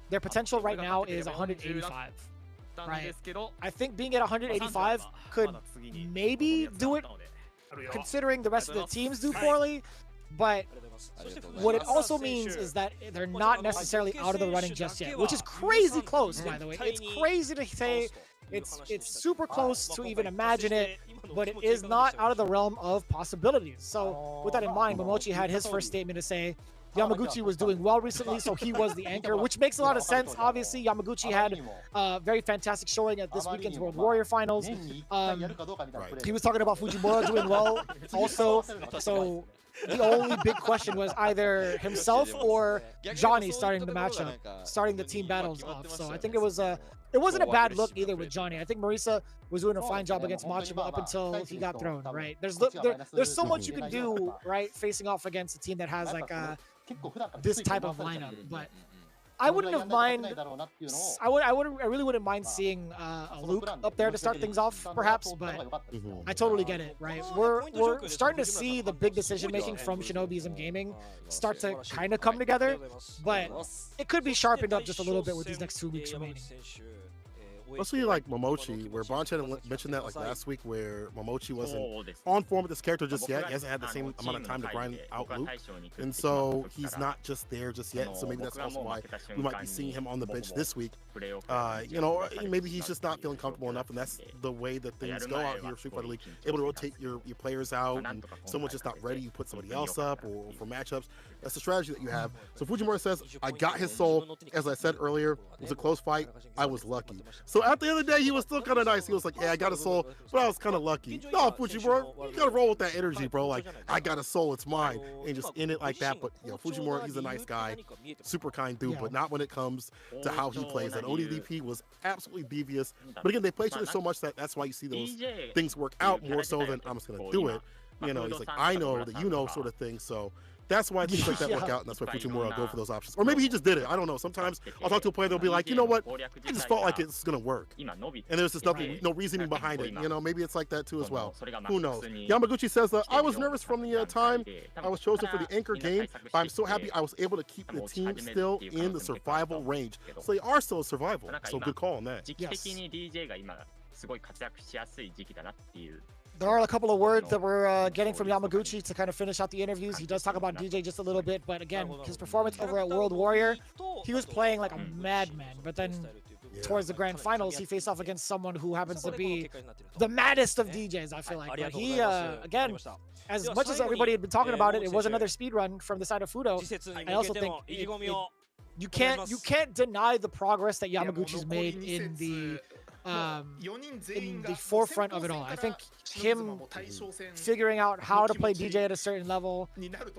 their potential right now is 185. Right. I think being at 185 could maybe do it, considering the rest of the teams do poorly. But what it also means is that they're not necessarily out of the running just yet, which is crazy close, by the way. It's crazy to say. It's super close to even imagine it, but it is not out of the realm of possibilities. So with that in mind, Momochi had his first statement to say Yamaguchi was doing well recently, so he was the anchor, which makes a lot of sense. Obviously, Yamaguchi had a very fantastic showing at this weekend's World Warrior Finals. He was talking about Fujimura doing well also, so the only big question was either himself or Johnny starting the matchup, starting the team battles off. So I think it wasn't a bad look either with Johnny. I think Marisa was doing a fine job against Machima up until he got thrown, right? There's so much you can do, right, facing off against a team that has like this type of lineup. But I wouldn't have mind. I really wouldn't mind seeing a Luke up there to start things off, perhaps. But I totally get it, right? We're starting to see the big decision making from Shinobism Gaming start to kind of come together, but it could be sharpened up just a little bit with these next 2 weeks remaining. Especially like Momochi, where Bonch had mentioned that like last week, where Momochi wasn't on form with this character just yet. He hasn't had the same amount of time to grind out Luke, and so he's not just there just yet. So maybe that's also why we might be seeing him on the bench this week. You know, maybe he's just not feeling comfortable enough, and that's the way that things go out here in Street Fighter League. Able to rotate your players out, and someone's just not ready, you put somebody else up, or for matchups. That's the strategy that you have. So Fujimura says, I got his soul. As I said earlier, it was a close fight. I was lucky. So So at the end of the day, he was still kind of nice. He was like, yeah, I got a soul, but I was kind of lucky. No, Fujimura, you got to roll with that energy, bro. Like, I got a soul, it's mine. And just in it like that. But, you know, Fujimura, he's a nice guy, super kind dude, but not when it comes to how he plays. And ODDP was absolutely devious. But again, they play each other so much that that's why you see those things work out more so than I'm just going to do it. You know, he's like, I know that you know sort of thing. So that's why things like that work out, and that's why Fujimura go for those options. Or maybe he just did it. I don't know. Sometimes I'll talk to a player, they'll be like, you know what? I just felt like it's going to work. And there's just nothing, no reasoning behind it. You know, maybe it's like that too as well. Who knows? Yamaguchi says, I was nervous from the time I was chosen for the anchor game, but I'm so happy I was able to keep the team still in the survival range. So they are still survival. So good call on that. Yes. There are a couple of words that we're getting from Yamaguchi to kind of finish out the interviews. He does talk about DJ just a little bit, but again, his performance over at World Warrior, he was playing like a madman. But then towards the grand finals, he faced off against someone who happens to be the maddest of DJs, I feel like. But he, again, as much as everybody had been talking about it, it was another speed run from the side of Fudo. I also think you can't deny the progress that Yamaguchi's made in the forefront of it all. I think him figuring out how to play DJ at a certain level,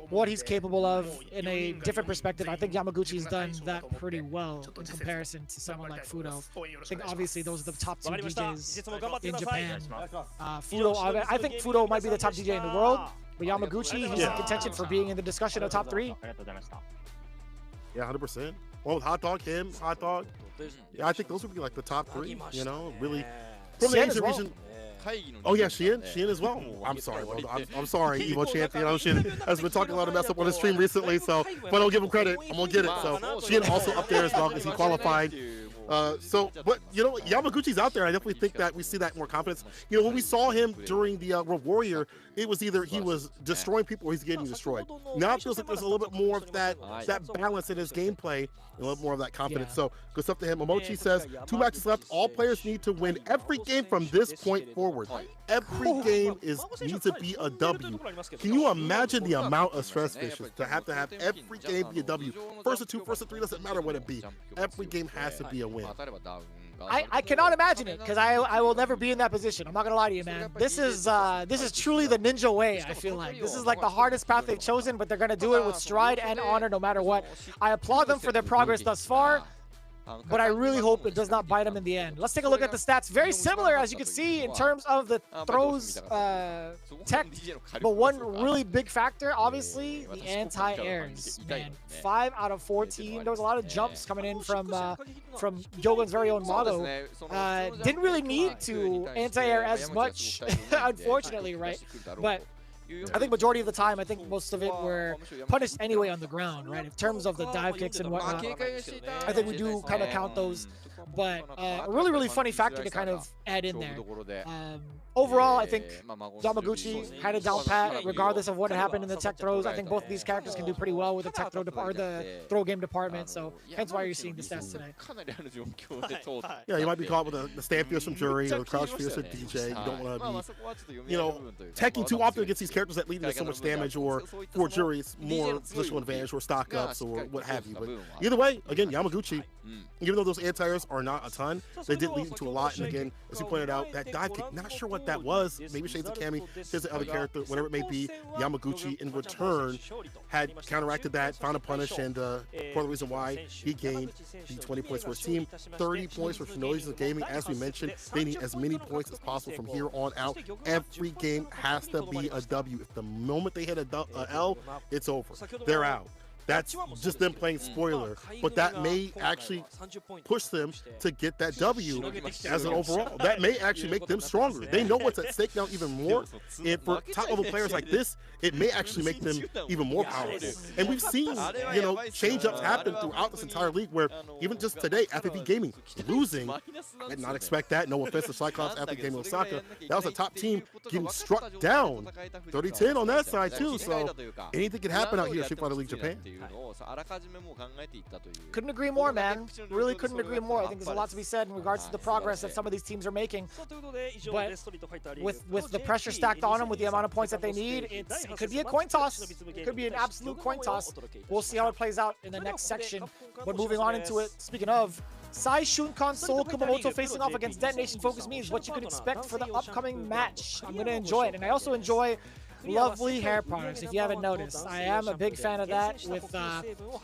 what he's capable of in a different perspective, I think Yamaguchi's done that pretty well in comparison to someone like Fudo. I think obviously those are the top 2 DJs in Japan. Fudo, I think Fudo might be the top DJ in the world, but Yamaguchi, he's in contention for being in the discussion of top 3. Yeah, 100%. Well, with Hot Dog, him, Hot Dog. Yeah, I think those would be like the top 3, you know, really. From the Asian region. Oh, yeah, Shein as well. I'm sorry, bro. I'm sorry, Evo Champion. Shein has been talking a lot of mess up on his stream recently, so if I don't give him credit, I'm going to get it. So Shein also up there as well because he qualified. But you know, Yamaguchi's out there. I definitely think that we see that more confidence. You know, when we saw him during the World Warrior, it was either he was destroying people or he's getting destroyed. Now it feels like there's a little bit more of that balance in his gameplay, a little more of that confidence. So good stuff to him. Momochi says 2 matches left. All players need to win every game from this point forward. Every game needs to be a W. Can you imagine the amount of stress, Vicious, to have every game be a W? First or 2, first or 3, doesn't matter what it be. Every game has to be a win. I cannot imagine it because I will never be in that position. I'm not gonna lie to you, man. This is truly the ninja way. I feel like this is like the hardest path they've chosen, but they're gonna do it with stride and honor no matter what. I applaud them for their progress thus far, but I really hope it does not bite them in the end. Let's take a look at the stats. Very similar, as you can see, in terms of the throws tech, but one really big factor, obviously, the anti-airs. Man, 5 out of 14. There was a lot of jumps coming in from GyoGun's very own Mago. Didn't really need to anti-air as much, unfortunately, right? But I think majority of the time, I think most of it were punished anyway on the ground, right? In terms of the dive kicks and whatnot, I think we do kind of count those. But a really, really funny factor to kind of add in there. Overall, I think Yamaguchi had it down pat, regardless of what happened in the tech throws. I think both of these characters can do pretty well with the tech throw or the throw game department. So hence why you're seeing the stats today. Yeah, you might be caught with the stand fierce from Jury or the crouch fierce from DJ. You don't want to be, you know, teching too often against these characters that lead to so much damage, or for Jury's more positional advantage or stock ups or what have you. But either way, again, Yamaguchi, even though those anti-airs are not a ton, they did lead into a lot. And again, as you pointed out, that dive kick, not sure what that was. Maybe Shades of Kami, here's the other character, whatever it may be. Yamaguchi, in return, had counteracted that, found a punish, and for the reason why he gained the 20 points for his team, 30 points for Shinobism Gaming. As we mentioned, they need as many points as possible from here on out. Every game has to be a W. If the moment they hit a L, it's over. They're out. That's just them playing spoiler, but that may actually push them to get that W as an overall. That may actually make them stronger. They know what's at stake now even more, and for top-level players like this, it may actually make them even more powerful. And we've seen, you know, change-ups happen throughout this entire league where even just today, FFV Gaming losing, I did not expect that. No offense to CYCLOPS, FFV Gaming OSAKA. That was a top team getting struck down. 30-10 on that side, too. So anything can happen out here at Street Fighter League Japan. Couldn't agree more, man. Really couldn't agree more. I think there's a lot to be said in regards to the progress that some of these teams are making. But with the pressure stacked on them, with the amount of points that they need, it could be a coin toss. It could be an absolute coin toss. We'll see how it plays out in the next section. But moving on into it, speaking of, Saishunkan Seoul Kumamoto facing off against DetonatioN FocusMe is what you could expect for the upcoming match. I'm going to enjoy it, and I also enjoy lovely hair products, if you haven't noticed. I am a big fan of that. With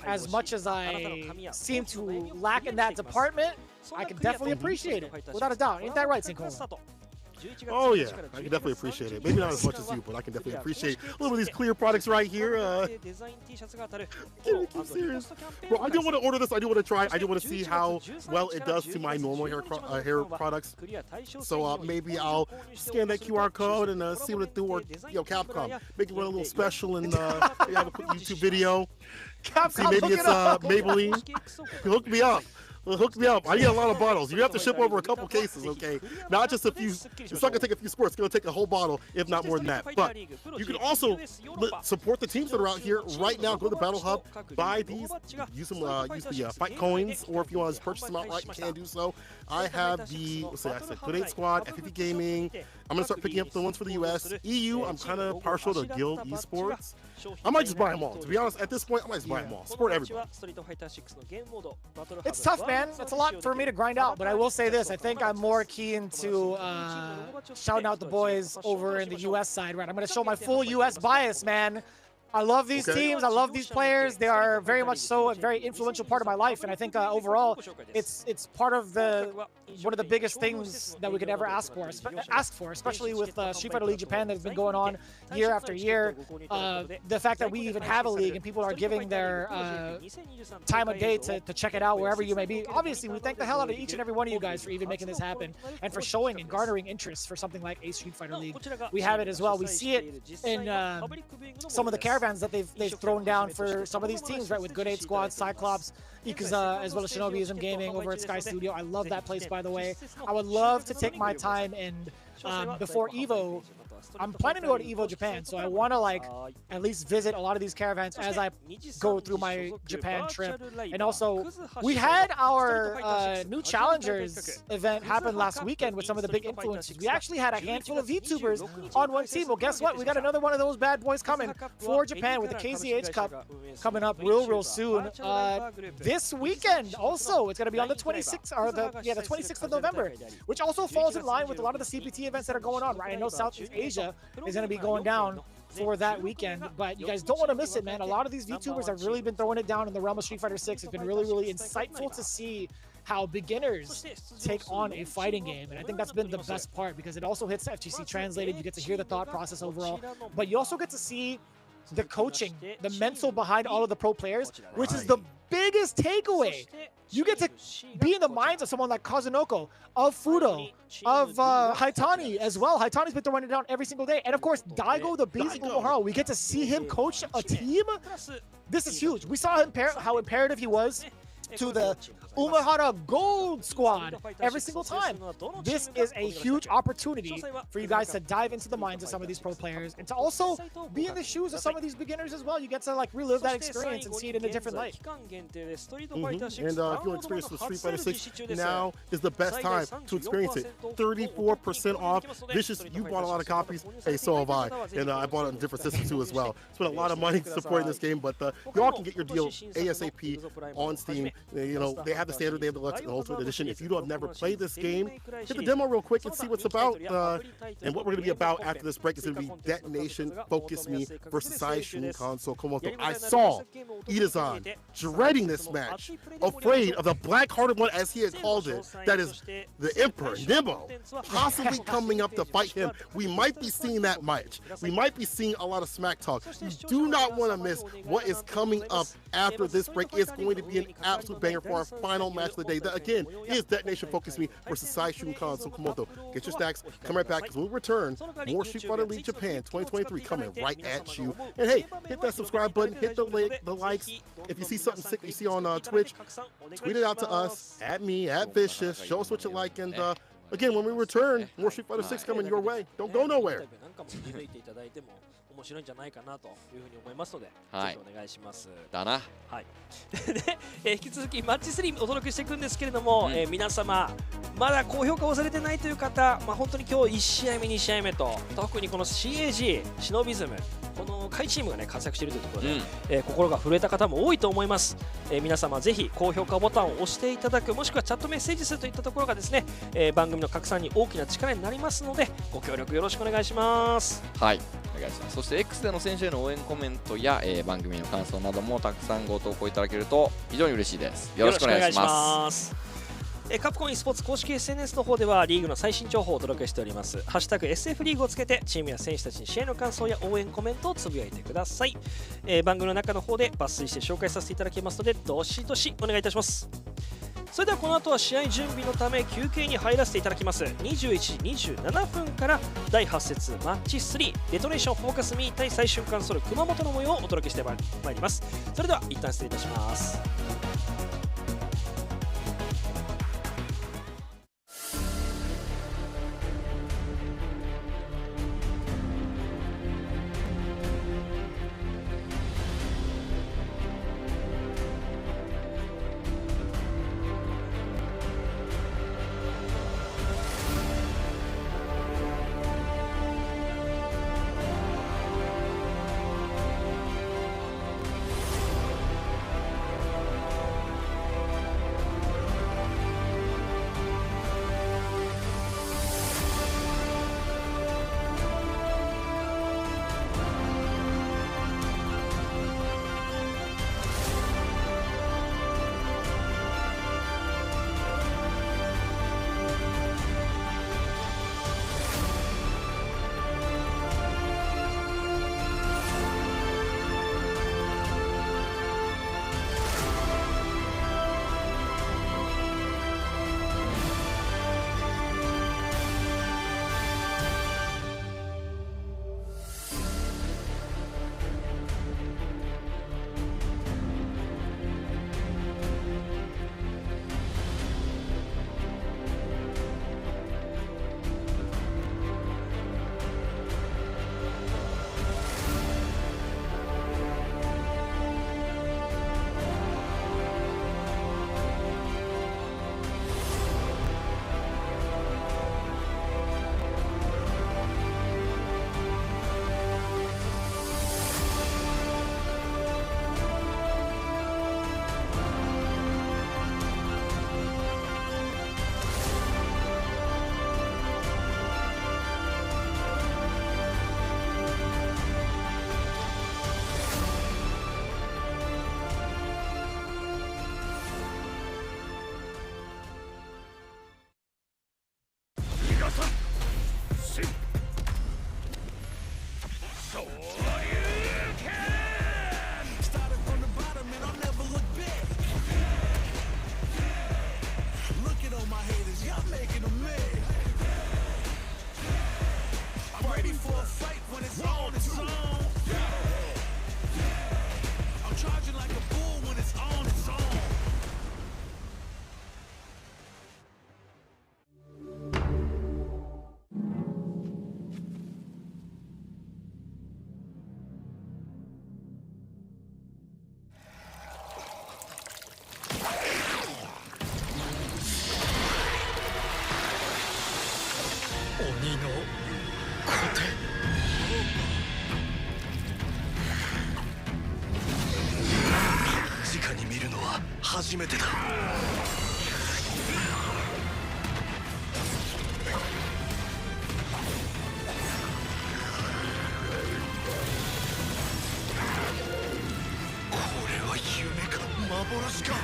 as much as I seem to lack in that department, I can definitely appreciate it, without a doubt. Ain't that right, Sinkoma? Oh yeah, I can definitely appreciate it. Maybe not as much as you, but I can definitely appreciate a little of these clear products right here. Keep serious. Bro, I do want to order this. I do want to try. I do want to see how well it does to my normal hair products. So maybe I'll scan that QR code and see what it do. Or Capcom, make it run a little special and have a quick YouTube video. Capcom, see, maybe it's Maybelline. Hook me up. Hook me up. I need a lot of bottles. You have to ship over a couple cases, okay? Not just a few. It's not going to take a few squirts. It's going to take a whole bottle, if not more than that. But you can also support the teams that are out here right now. Go to the Battle Hub, buy these, use the fight coins, or if you want to purchase them outright, you can do so. I have the, let's say I said Good 8 Squad, FPV Gaming. I'm going to start picking up the ones for the US. EU, I'm kind of partial to Guild Esports. I might just buy them all. To be honest, at this point, I might just buy them all. Support everybody. It's tough, man. It's a lot for me to grind out, but I will say this. I think I'm more keen to shouting out the boys over in the US side, right? I'm going to show my full US bias, man. I love these teams. I love these players. They are very much so a very influential part of my life, and I think overall, it's part of one of the biggest things that we could ever ask for, especially with Street Fighter League Japan that's been going on year after year. The fact that we even have a league and people are giving their time of day to check it out wherever you may be. Obviously, we thank the hell out of each and every one of you guys for even making this happen and for showing and garnering interest for something like a Street Fighter League. We have it as well. We see it in some of the caravans that they've thrown down for some of these teams, right? With Good 8 Squad, Cyclops, Ikuza, as well as Shinobism Gaming over at Sky Studio. I love that place, by the way. I would love to take my time and before EVO. I'm planning to go to EVO Japan, so I want to at least visit a lot of these caravans as I go through my Japan trip. And also, we had our new challengers event happen last weekend with some of the big influencers. We actually had a handful of VTubers on one team. Well, guess what? We got another one of those bad boys coming for Japan with the KZH Cup coming up real soon. This weekend also, it's going to be on the 26th, or the 26th of November, which also falls in line with a lot of the CPT events that are going on, right? I know Southeast Asia is going to be going down for that weekend, but you guys don't want to miss it, man. A lot of these VTubers have really been throwing it down in the realm of Street Fighter 6. It's been really insightful to see how beginners take on a fighting game, and I think that's been the best part because it also hits FGC translated. You get to hear the thought process overall, but you also get to see the coaching, the mental behind all of the pro players, which is the biggest takeaway. You get to be in the minds of someone like Kazunoko, of Fudo, of Haitani as well. Haitani's been throwing it down every single day. And of course, Daigo, the Beast Umehara, we get to see him coach a team. This is huge. We saw how imperative he was to the Umehara Gold Squad every single time. This is a huge opportunity for you guys to dive into the minds of some of these pro players and to also be in the shoes of some of these beginners as well. You get to relive that experience and see it in a different light. And if you want to experience the Street Fighter 6, now is the best time to experience it. 34% off. Vicious, you bought a lot of copies. Hey, so have I. And I bought it on different systems too as well. Spent a lot of money supporting this game, but y'all can get your deal ASAP on Steam. They have the standard, they have the Deluxe and Ultimate Edition. If you have never played this game, hit the demo real quick and see what's about. And what we're going to be about after this break is going to be DetonatioN FocusMe versus Saishunkan Kumamoto. I saw Itazan dreading this match, afraid of the black-hearted one, as he had called it, that is the Emperor, Nemo, possibly coming up to fight him. We might be seeing that match. We might be seeing a lot of smack talk. You do not want to miss what is coming up after this break. It's going to be an absolute banger for our final match of the day. That, again, is DetonatioN FocusMe versus Saishunkan Kumamoto. Get your stacks. Come right back, because when we return, more Street Fighter League Japan 2023 coming right at you. And hey, hit that subscribe button, hit the likes. If you see something sick you see on Twitch, tweet it out to us, at me, at Vicious. Show us what you like. And again, when we return, more Street Fighter 6 coming your way. Don't go nowhere. 面白いんじゃないかなというふうに思いますので、ぜひお願いします。だな。はい。で、引き続きマッチ3お届けしていくんですけれども、皆様まだ高評価をされてないという方、本当に今日1試合目2試合目と特にこの CAG シノビズムこの下位チームがね活躍しているというところで、心が震えた方も多いと思います。皆様ぜひ高評価ボタンを押していただく、もしくはチャットメッセージするといったところがですね、番組の拡散に大きな力になりますので、ご協力よろしくお願いします。はい、お願いします。そして X での選手への応援コメントや、番組の感想などもたくさんご投稿いただけると非常に嬉しいです。よろしくお願いします。カプコン e スポーツ公式 SNS の方ではリーグの最新情報をお届けしております。ハッシュタグ SF リーグをつけてチームや選手たちに試合の感想や応援コメントをつぶやいてください。番組の中の方で抜粋して紹介させていただきますので、どしどしお願いいたします。それではこの後は試合準備のため休憩に入らせていただきます。21時27分から第8節マッチ3デトネーションフォーカスミー対最瞬間ソル熊本の模様をお届けしてまいります。それでは一旦失礼いたします。初めてだ。これは夢か幻か。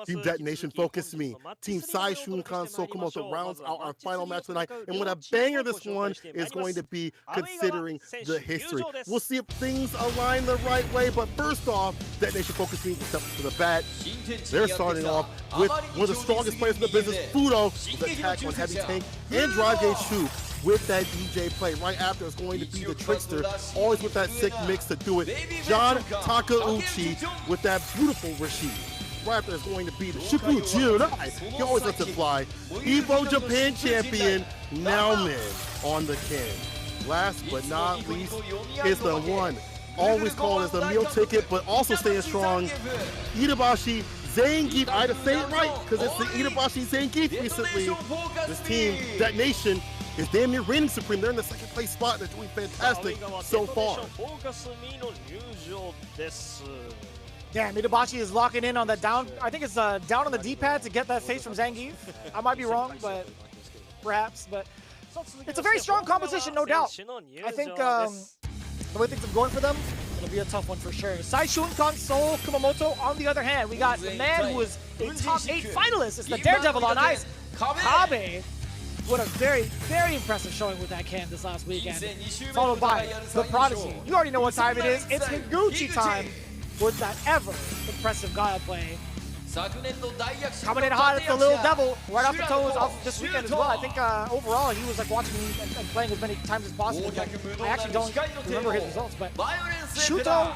Team Detonation FocusMe, Team Saishunkan Kumamoto rounds out our final match tonight. And what a banger this one is going to be, considering the history. We'll see if things align the right way, but first off, Detonation FocusMe will step to the bat. They're starting off with one of the strongest players in the business, Fudo, with attack on Heavy Tank and Drive Gauge Shu with that DJ play. Right after is going to be the Trickster, always with that sick mix to do it. John Takeuchi with that beautiful Rashid. Right after is going to be the Shuku Jirai. He always lets it fly. Evo Japan champion, Naomin on the can. Last but not least is the one, always called as the meal ticket, but also staying strong, Itabashi Zangief. I had to say it right because it's the Itabashi Zangief recently. This team, Detonation, is damn near reigning supreme. They're in the second place spot. They're doing fantastic so far. Damn, Itabashi is locking in on that down. I think it's down on the D-pad to get that face from Zangief. I might be wrong, but perhaps. But it's a very strong composition, no doubt. I think the way things are going for them, it'll be a tough one for sure. Saishunkan Seoul Kumamoto, on the other hand, we got the man who is a top 8 finalist. It's the Daredevil on ice, Kabe. What a very, very impressive showing with that can this last weekend. Followed by the Prodigy. You already know what time it is. It's Higuchi time with that ever impressive Gaia play. Coming in hot at the Little Devil, right off the toes off this weekend as well. I think overall he was like watching and playing as many times as possible. I actually don't remember his results, but Shuto,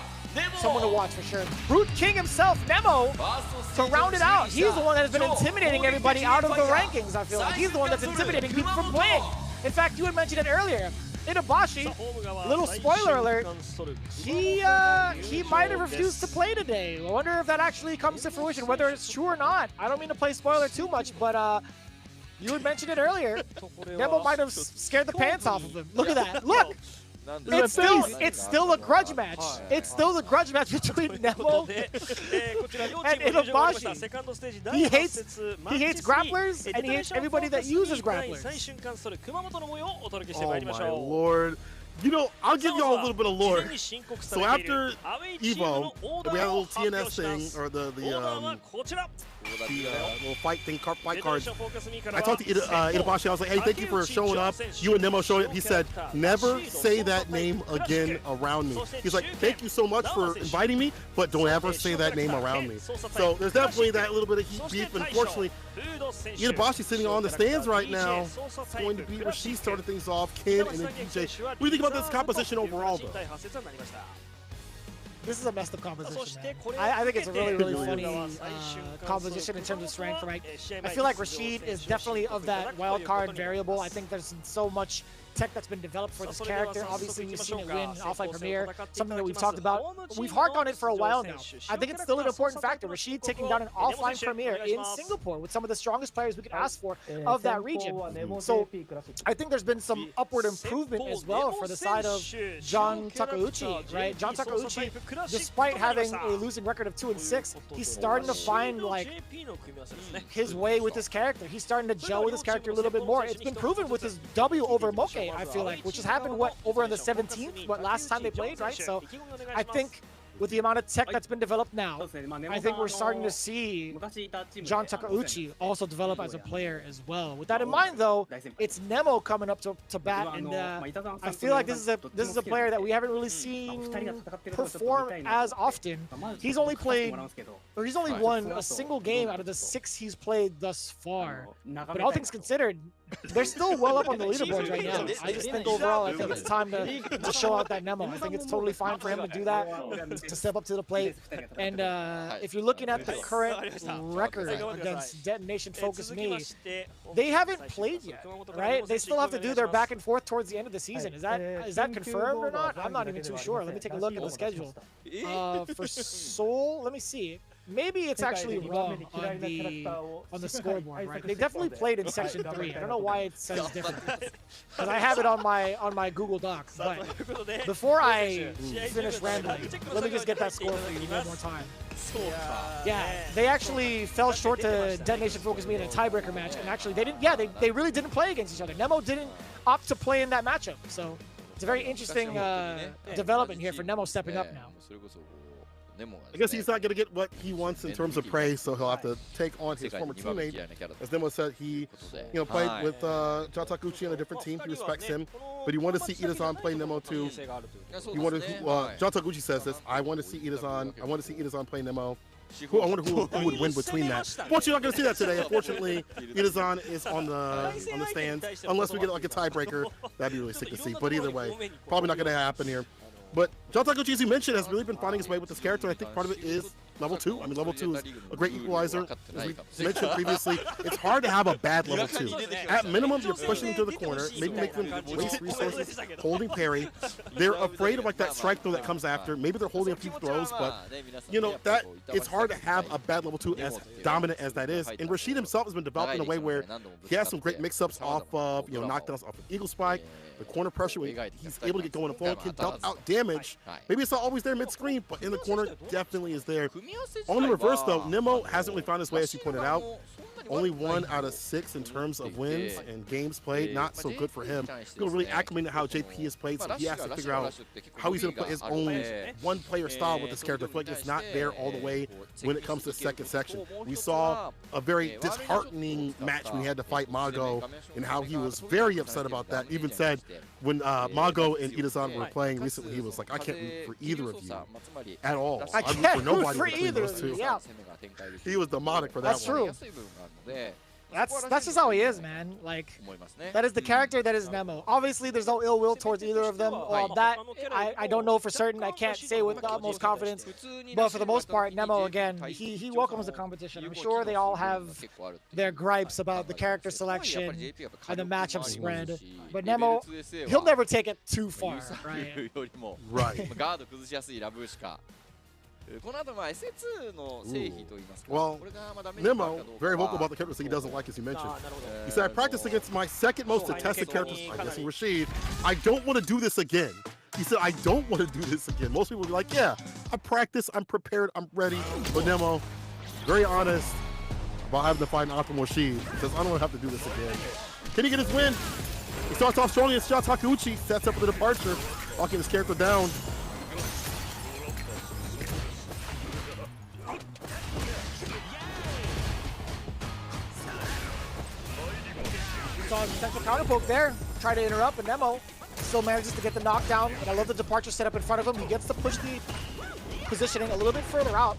someone to watch for sure. Brute King himself, Nemo, to round it out. He's the one that has been intimidating everybody out of the rankings, I feel like. He's the one that's intimidating people from playing. In fact, you had mentioned it earlier. Itabashi, little spoiler alert, he might have refused to play today. I wonder if that actually comes to fruition, whether it's true or not. I don't mean to play spoiler too much, but you had mentioned it earlier. Nemo might have scared the pants off of him. Look at that. Look! It's still a grudge match. It's still the grudge match between Nemo and Itabashi. He hates grapplers, and he hates everybody that uses grapplers. Oh my lord. You know, I'll give y'all a little bit of lore. So after Evo, we had a little TNS thing, or the little fight thing, fight cards. I talked to Itabashi. I was like, hey, thank you for showing up. You and Nemo showing up. He said, never say that name again around me. He's like, thank you so much for inviting me, but don't ever say that name around me. So there's definitely that little bit of heat beef. Unfortunately, Itabashi sitting on the stands right now. It's going to be where she started things off, Ken and then DJ. What do you think about this composition overall, though? This is a messed up composition, man. I think it's a really, really funny composition in terms of strength, right? I feel like Rashid is definitely of that wild card variable. I think there's so much tech that's been developed for this character. Obviously, we've seen it win offline premiere, something that we've talked about. We've harked on it for a while now. I think it's still an important factor. Rashid taking down an offline premiere in Singapore with some of the strongest players we could ask for of that region. So I think there's been some upward improvement as well for the side of John Takeuchi, right? John Takeuchi, despite having a losing record of 2-6, he's starting to find like his way with this character. He's starting to gel with this character a little bit more. It's been proven with his W over Moke, I feel like, which has happened, what, over on the 17th, what, last time they played, right? So I think with the amount of tech that's been developed now, I think we're starting to see John Takeuchi also develop as a player as well. With that in mind, though, it's Nemo coming up to bat, and I feel like this is a player that we haven't really seen perform as often. He's only played, or he's only won a single game out of the 6 he's played thus far. But all things considered, they're still well up on the leaderboards right now. I just think overall, I think it's time to show out that Nemo. I think it's totally fine for him to do that, to step up to the plate. And if you're looking at the current record against DetonatioN FocusMe, they haven't played yet, right? They still have to do their back and forth towards the end of the season. Is that confirmed or not? I'm not even too sure. Let me take a look at the schedule. For Seoul, let me see. Maybe it's actually wrong on the scoreboard, right? They definitely played in Section 3. I don't know why it says different, because I have it on my Google Doc. But before I finish rambling, let me just get that score for you one more time. Yeah, they actually fell short to DetonatioN FocusMe in a tiebreaker match, and actually they didn't. Yeah, they really didn't play against each other. Nemo didn't opt to play in that matchup, so it's a very interesting development here for Nemo stepping up now. I guess he's not going to get what he wants in terms of praise, so he'll have to take on his former teammate. As Nemo said, he played with John Takuchi on a different team. He respects him, but he wanted to see Itazan play Nemo too. He wanted John Takuchi says this. I want to see Itazan play Nemo. I wonder who would win between that. But you're not going to see that today. Unfortunately, Itazan is on the stands. Unless we get like a tiebreaker, that'd be really sick to see. But either way, probably not going to happen here. But John Takuchi, as you mentioned, has really been finding his way with this character. I think part of it is level 2. I mean, level 2 is a great equalizer. As we mentioned previously, it's hard to have a bad level 2. At minimum, you're pushing them to the corner, maybe make them waste resources, holding parry. They're afraid of like that strike throw that comes after. Maybe they're holding a few throws, but that it's hard to have a bad level 2 as dominant as that is. And Rashid himself has been developed in a way where he has some great mix-ups off of knockdowns off of Eagle Spike, the corner pressure when he's able to get going and flow, can dump out damage. Maybe it's not always there mid-screen, but in the corner definitely is there. On the reverse, though, Nemo hasn't really found his way, as you pointed out. Only 1 out of 6 in terms of wins and games played. Not so good for him. He'll really acclimate to how JP has played, so he has to figure out how he's going to play his own one-player style with this character. I feel like it's not there all the way when it comes to the second section. We saw a very disheartening match when he had to fight Mago, and how he was very upset about that. Even said when Mago and Itazan were playing recently, he was like, I can't root for either of you at all. I can't root for either of you. Yeah. He was demonic for that. That's true. That's just how he is, man. Like, that is the character that is Nemo. Obviously, there's no ill will towards either of them. That I don't know for certain. I can't say with the utmost confidence. But for the most part, Nemo, again, he welcomes the competition. I'm sure they all have their gripes about the character selection and the matchup spread. But Nemo, he'll never take it too far, right? Right. Well, Nemo, very vocal about the characters that he doesn't like, as you mentioned. He said, I practiced against my second most detested characters, I'm guessing Rashid. I don't want to do this again. He said, I don't want to do this again. Most people will be like, yeah, I practiced, I'm prepared, I'm ready. But Nemo, very honest about having to fight an optimal Rashid. He says, I don't want to have to do this again. Can he get his win? He starts off strong against Takuchi, sets up for the departure, locking his character down. Saw a potential counter poke there, try to interrupt, but Nemo still manages to get the knockdown. And I love the departure set up in front of him. He gets to push the positioning a little bit further out.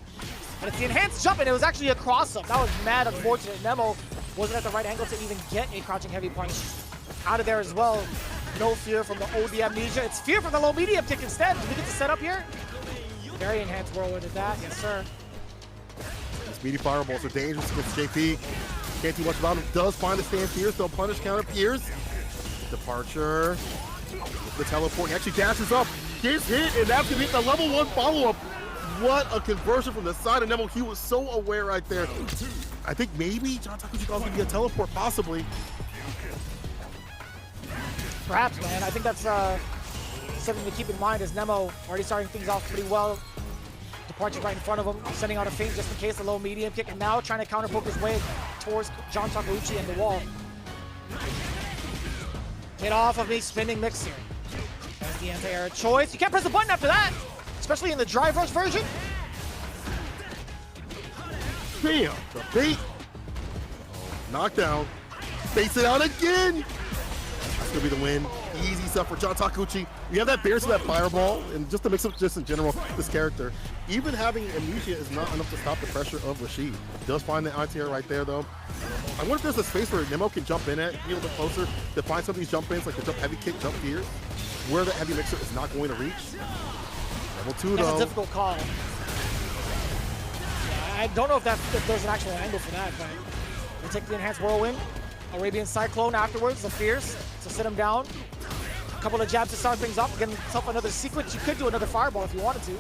And it's the enhanced jump, and it was actually a cross-up. That was mad unfortunate. Nemo wasn't at the right angle to even get a crouching heavy punch out of there as well. No fear from the OD Amnesia. It's fear from the low medium kick instead. Do we get to set up here? Very enhanced whirlwind at that, yes sir. These meaty fireballs are dangerous against JP. Can't do much about him. Does find a stand Pierce. They'll punish counter Pierce. Departure. The teleport. He actually dashes up. Gets hit, and that's going to be the level 1 follow-up. What a conversion from the side of Nemo. He was so aware right there. I think maybe John Takuchi thought it was going to be a teleport, possibly. Perhaps, man. I think that's something to keep in mind as Nemo already starting things off pretty well. Departure right in front of him, sending out a feint just in case the low medium kick, and now trying to counter poke his way towards John Takuchi and the wall. Get off of me, spinning mix here. That's the anti-air choice. You can't press the button after that, especially in the drive rush version. Bam! The bait. Knockdown. Face it out again. That's gonna be the win. Easy stuff for John Takuchi. We have that Bears with that fireball, and just to mix up just in general, this character. Even having Amnesia is not enough to stop the pressure of Rashid. Does find the anti-air right there, though. I wonder if there's a space where Nemo can jump in at, be a little bit closer, to find some of these jump ins, like the jump heavy kick, jump gears, where the heavy mixer is not going to reach. Level 2, though. That's a difficult call. Yeah, I don't know if there's an actual angle for that, but we'll take the enhanced whirlwind. Arabian Cyclone afterwards, the Fierce, to sit him down. A couple of jabs to start things off, get himself another sequence. You could do another fireball if you wanted to.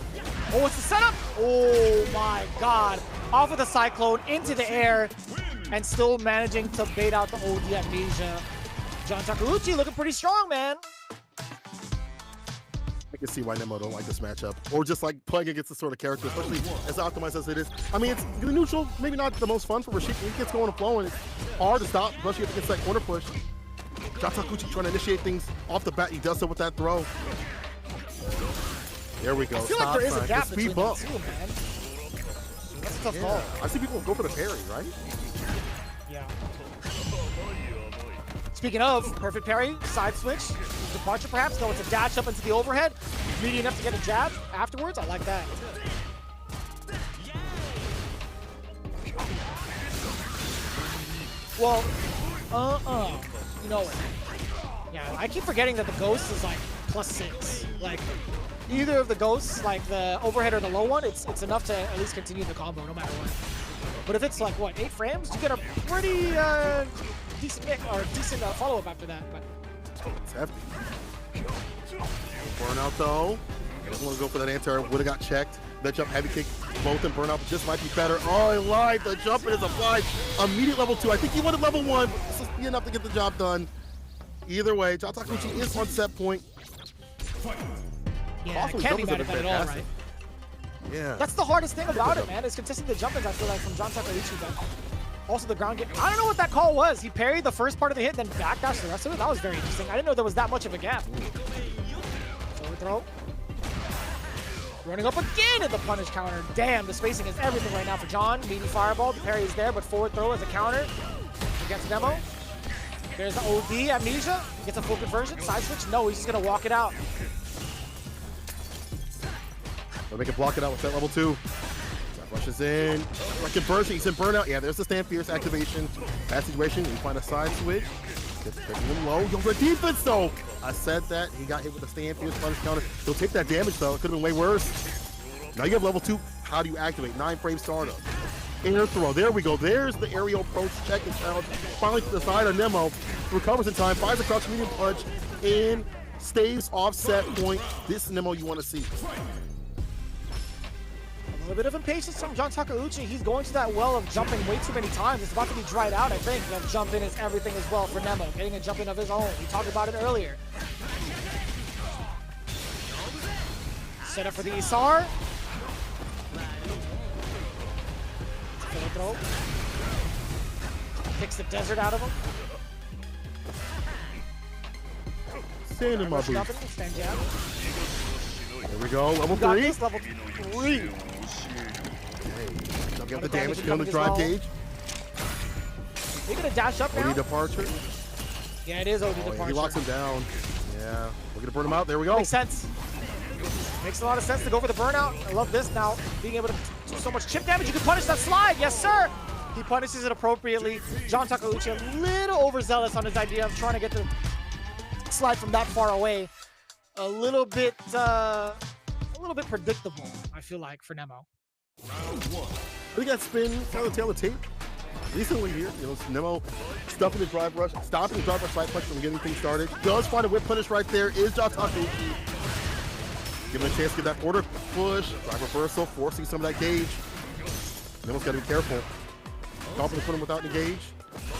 Oh, it's the setup! Oh my god. Off of the Cyclone, into the air, and still managing to bait out the OD Amnesia. John Takuchi looking pretty strong, man. I can see why Nemo don't like this matchup, or just like playing against this sort of character, especially as optimized as it is. I mean, it's the neutral, maybe not the most fun for Rashid. When he gets going and flowing, it's hard to stop, especially if he gets that corner push. John Takuchi trying to initiate things off the bat. He does so with that throw. There we go. I feel like there is a gap between bump. the two, man. That's a tough call. I see people go for the parry, right? Yeah. Speaking of perfect parry, side switch, departure perhaps, go into dash up into the overhead, greedy enough to get a jab afterwards. I like that. Well, you know what? Yeah, I keep forgetting that the ghost is like +6. Like, either of the ghosts, like the overhead or the low one, it's enough to at least continue the combo no matter what. But if it's like, what, 8 frames, you get a pretty decent hit or decent follow-up after that. But it's hefty. Burnout though. Doesn't want to go for that anti-air. Would have got checked. That jump heavy kick, both in burnout, but just might be better. Oh, I lied. The jumping is applied. Immediate level 2. I think he wanted level 1, but this is enough to get the job done. Either way, John Takuchi is on set point. Yeah, I can't be mad at that at all, right? Yeah. That's the hardest thing about it, man, is contesting the jump-ins, I feel like, from John Takuchi, but also the ground game. I don't know what that call was. He parried the first part of the hit, then backdashed the rest of it. That was very interesting. I didn't know there was that much of a gap. Forward throw. Running up again at the punish counter. Damn, the spacing is everything right now for John. Meaty fireball. The parry is there, but forward throw as a counter against Nemo. There's the OD amnesia. Gets a full conversion. Side switch. No, he's just going to walk it out. They'll make it block it out with that level 2. Rushes in. Right conversion. He's in burnout. Yeah, there's the stand fierce activation. Bad situation. You find a side switch. Gets him low. Yo, the defense though. I said that. He got hit with the stand fierce punish counter. He'll take that damage though. It could have been way worse. Now you have level 2. How do you activate? 9-frame startup. Air throw. There we go. There's the aerial approach. Check and challenge. Finally to the side of Nemo. Recovers in time. Finds a crouch medium punch. And stays offset point. This is Nemo you want to see. A bit of impatience from John Takeuchi. He's going to that well of jumping way too many times. It's about to be dried out, I think. That jump in is everything as well for Nemo. Getting a jump in of his own. We talked about it earlier. Set up for the Isar. Forward throw. Picks the desert out of him. Sand in my boots. Stand jab. There we go. Level 3. Level 3. Get the damage, kill the drive gauge. Are you gonna dash up now? OD departure. Yeah, it is OD departure. Yeah, he locks him down. Yeah, we're gonna burn him out. There we go. Makes sense. Makes a lot of sense to go for the burnout. I love this now. Being able to do so much chip damage, you can punish that slide. Yes, sir. He punishes it appropriately. John Takeuchi a little overzealous on his idea of trying to get the slide from that far away. A little bit predictable, I feel like, for Nemo. I think that spin kind of the tail of tape recently here. You know, Nemo stuffing the drive rush, stopping the drive rush side punch from getting things started. Does find a whip punish right there. Is John Takeuchi. Give him a chance to get that forward push. Drive reversal, forcing some of that gauge. Nemo's got to be careful. Confidence put him without the gauge.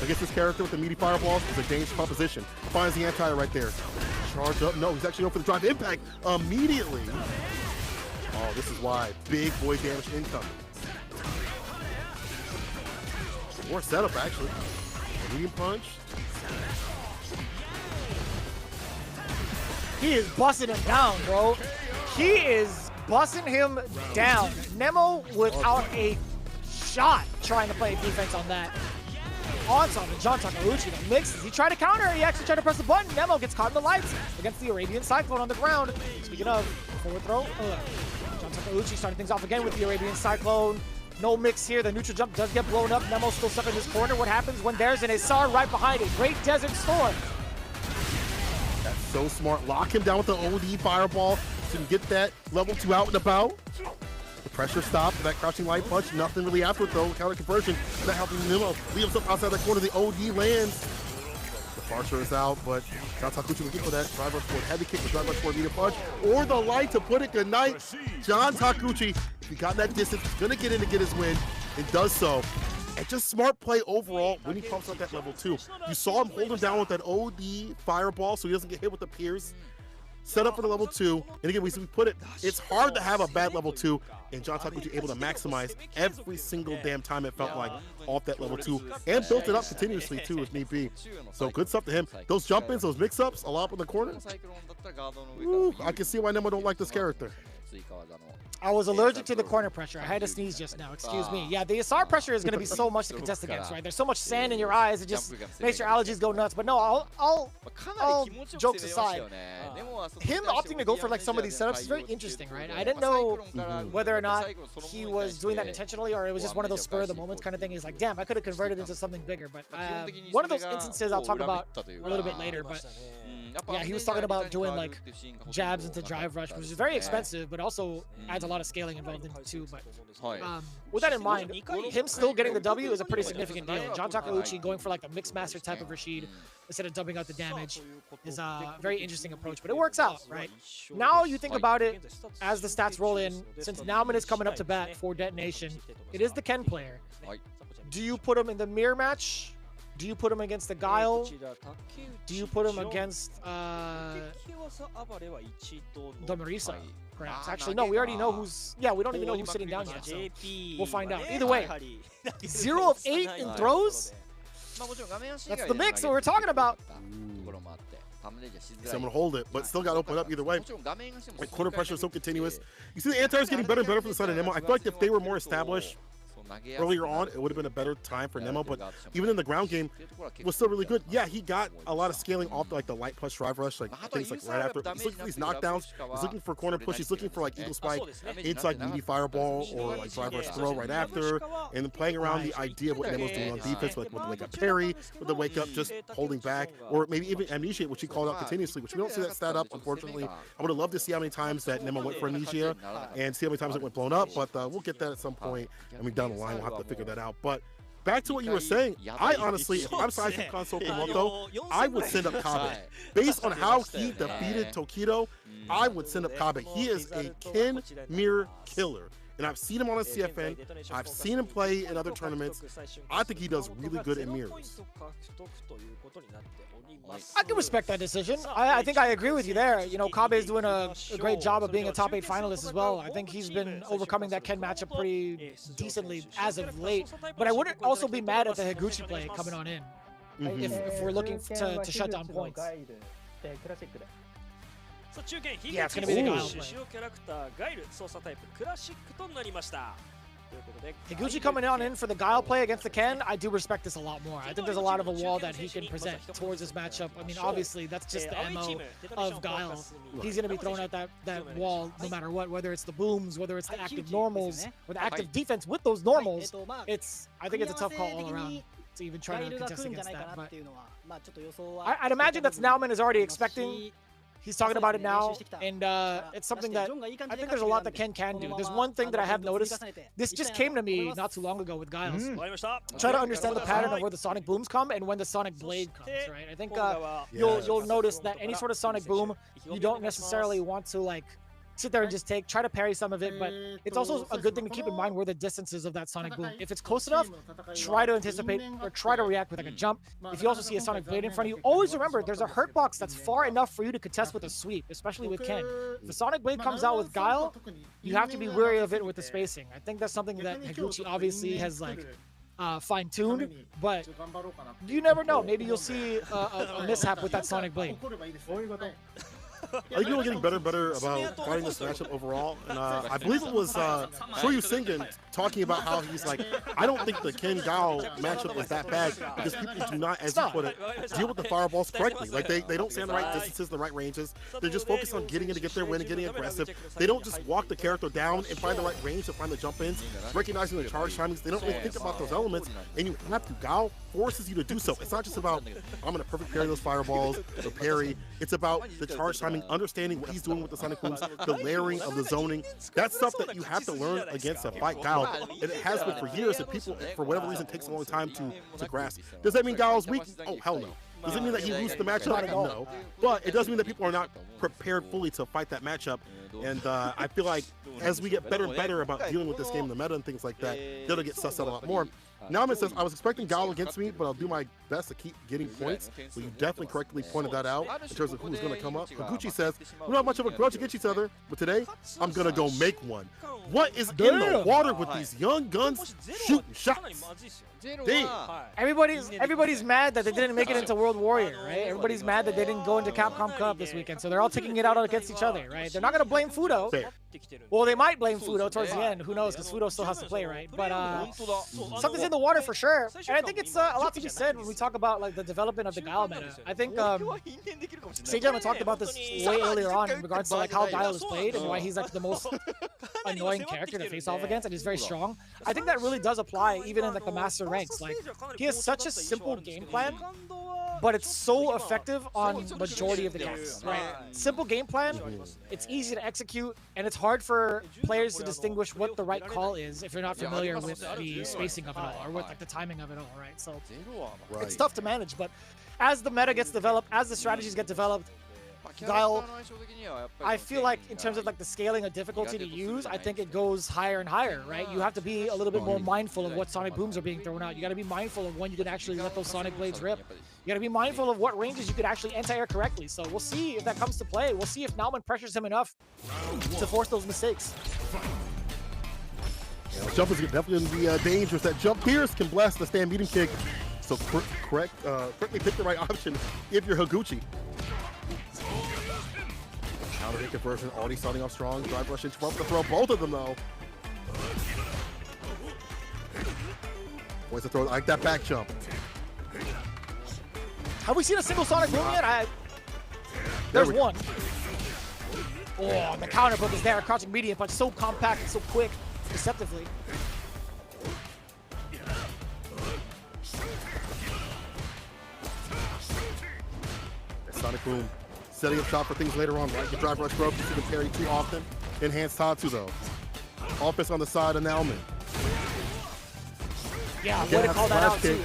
Against this character with the meaty fireballs is a dangerous proposition. Finds the anti right there. Charge up. No, he's actually going for the drive impact immediately. Oh, this is why. Big boy damage incoming. More setup, actually. Medium punch. He is busting him down, bro. He is busting him down. Nemo without a shot trying to play defense on that. On top of John Takeuchi, the mixes. He tried to counter. He actually tried to press the button. Nemo gets caught in the lights against the Arabian Cyclone on the ground. Speaking of, forward throw. John Takeuchi starting things off again with the Arabian Cyclone. No mix here. The neutral jump does get blown up. Nemo's still stuck in his corner. What happens when there's an Isar right behind it? Great Desert Storm. That's so smart. Lock him down with the OD fireball so you can get that level 2 out and about. The pressure stop for that crouching light punch. Nothing really after it though. Counter conversion. Not helping Nemo. Leave himself outside that corner. The OD lands. The Departure is out, but John Takeuchi looking for that drive rush forward heavy kick, the drive rush forward medium punch, or the light to put it good night. John Takeuchi, if he got that distance, he's gonna get in to get his win, and does so. And just smart play overall when he pumps up that level 2. You saw him hold him down with that OD fireball so he doesn't get hit with the Pierce. Set up for the level 2. And again, we put it, it's hard to have a bad level 2, and John Takeuchi able to maximize every single damn time it felt like off that level 2, and built it up continuously too if need be. So good stuff to him. Those jump ins, those mix ups, a lot up in the corner. Ooh, I can see why Nemo don't like this character. I was allergic to the corner pressure. I had to sneeze just now. Excuse me. Yeah, the SR pressure is going to be so much to contest against, right? There's so much sand in your eyes, it just makes your allergies go nuts. But no, all jokes aside, him opting to go for like some of these setups is very interesting, right? I didn't know whether or not he was doing that intentionally or it was just one of those spur of the moments kind of thing. He's like, damn, I could have converted into something bigger. But one of those instances I'll talk about a little bit later. But yeah, he was talking about doing like jabs into drive rush, which is very expensive, but also adds a lot of scaling involved in it too. But with that in mind, him still getting the W is a pretty significant deal. John Takeuchi going for like the mixed master type of Rashid instead of dumping out the damage is a very interesting approach, but it works out, right? Now you think about it as the stats roll in, since Nauman is coming up to bat for DetonatioN, it is the Ken player. Do you put him in the mirror match? Do you put him against the Guile? Do you put him against Domarisa? Perhaps. Actually, no, we already know who's... Yeah, we don't even know who's sitting down yet, so we'll find out. Either way, 0 of 8 in throws? That's the mix that we're talking about. So I'm gonna hold it, but still got to open up either way. Like, corner pressure is so continuous. You see the anti-air's getting better and better for the side of Nemo. I feel like if they were more established earlier on, it would have been a better time for Nemo, but even in the ground game, it was still really good. Yeah, he got a lot of scaling off like the light push drive rush, like things like right after. He's looking for these knockdowns. He's looking for corner push. He's looking for like eagle spike into like meaty fireball or like drive rush throw right after, and then playing around the idea of what Nemo's doing on defense, like with the wake up parry, with the wake up just holding back, or maybe even amnesia, which he called out continuously, which we don't see that stat up, unfortunately. I would have loved to see how many times that Nemo went for amnesia and see how many times it went blown up, but we'll get that at some point. I mean, down the line, we'll have to figure that out. But back to what you were saying, I honestly, if I'm Saishunkan Kumamoto, I would send up Kabe. Based on how he defeated Tokido, I would send up Kabe. He is a Ken mirror killer. And I've seen him on a CFN. I've seen him play in other tournaments. I think he does really good in mirrors. I can respect that decision. I think I agree with you there. You know, Kabe is doing a great job of being a top 8 finalist as well. I think he's been overcoming that Ken matchup pretty decently as of late. But I wouldn't also be mad at the Higuchi play coming on in if we're looking to shut down points. Yeah, it's going to be the Guile play. Higuchi coming on in for the Guile play against the Ken, I do respect this a lot more. I think there's a lot of a wall that he can present towards this matchup. I mean, obviously, that's just the MO of Guile. He's going to be throwing out that wall no matter what, whether it's the booms, whether it's the active normals, or the active defense with those normals. I think it's a tough call all around to even try to contest against that. But I'd imagine that's Nauman is already expecting. He's talking about it now, and it's something that I think there's a lot that Ken can do. There's one thing that I have noticed. This just came to me not too long ago with Giles. Try to understand the pattern of where the Sonic Booms come and when the Sonic Blade comes, right? I think you'll notice that any sort of Sonic Boom, you don't necessarily want to like sit there and just try to parry some of it, but it's also a good thing to keep in mind where the distances of that Sonic Boom. If it's close enough, try to anticipate or try to react with like a jump. If you also see a Sonic Blade in front of you, always remember there's a hurt box that's far enough for you to contest with a sweep, especially with Ken. If the Sonic Blade comes out with Guile, you have to be wary of it with the spacing. I think that's something that Higuchi obviously has like fine-tuned, but you never know. Maybe you'll see a mishap with that Sonic Blade. I think people are getting better and better about fighting this matchup overall. And I believe it was Shoyu Singen talking about how he's like, I don't think the Ken Guile matchup was that bad because people do not, as you put it, deal with the fireballs correctly. Like they don't stand the right distances, the right ranges. They're just focused on getting in to get their win and getting aggressive. They don't just walk the character down and find the right range to find the jump ins, recognizing the charge timings. They don't really think about those elements, and you have to. Guile forces you to do so. It's not just about, I'm going to perfect parry those fireballs or parry. It's about the charge timing, understanding what he's doing with the Sonic Booms, the layering of the zoning. That's stuff that you have to learn against a fight Guile. And it has been for years, and people, for whatever reason, takes a long time to grasp. Does that mean Guile's weak? Oh, hell no. Does it mean that he loses the matchup? No. But it does mean that people are not prepared fully to fight that matchup. And I feel like as we get better and better about dealing with this game in the meta and things like that, that'll get sussed out a lot more. Nauman says, I was expecting Guile against me, but I'll do my best to keep getting points. Well, you definitely correctly pointed that out in terms of who's going to come up. Higuchi says, we don't have much of a grudge against each other, but today, I'm going to go make one. What is in the water with these young guns shooting shots? Damn. Everybody's mad that they didn't make it into World Warrior, right? Everybody's mad that they didn't go into Capcom Cup this weekend, so they're all taking it out against each other, right? They're not going to blame Fudo. Well, they might blame Fudo towards the end. Who knows? Because Fudo still has to play, right? But something's in the water for sure. And I think it's a lot to be said when we talk about like the development of the Guile meta. I think Seijun talked about this way earlier on in regards to like how Guile is played and why he's like the most annoying character to face off against, and he's very strong. I think that really does apply even in like the master ranks. Like he has such a simple game plan, but it's so effective on majority of the games, right? Simple game plan, it's easy to execute, and it's hard for players to distinguish what the right call is if you're not familiar with the spacing of it all, or with like the timing of it all, right? So it's tough to manage, but as the meta gets developed, as the strategies get developed, Guile, I feel like in terms of like the scaling of difficulty to use, I think it goes higher and higher, right? You have to be a little bit more mindful of what sonic booms are being thrown out. You got to be mindful of when you can actually let those sonic blades rip. You got to be mindful of what ranges you could actually anti-air correctly. So we'll see if that comes to play. We'll see if Nauman pressures him enough to force those mistakes. Yeah, jump is definitely going to be dangerous. That jump pierce can blast the stand meeting kick. So correctly pick the right option if you're Higuchi. Counter hit conversion already starting off strong. Drive rush into front to throw both of them though. Ways to throw like that back jump. Have we seen a single sonic boom yet? There's one. Oh, the counter book is there. Crouching medium punch, so compact and so quick, deceptively. Sonic boom. Setting up shot for things later on, right? The drive rush broke, you can parry too often. Enhanced Tatsu though. Offense on the side of Nauman. Yeah, way to call that out too.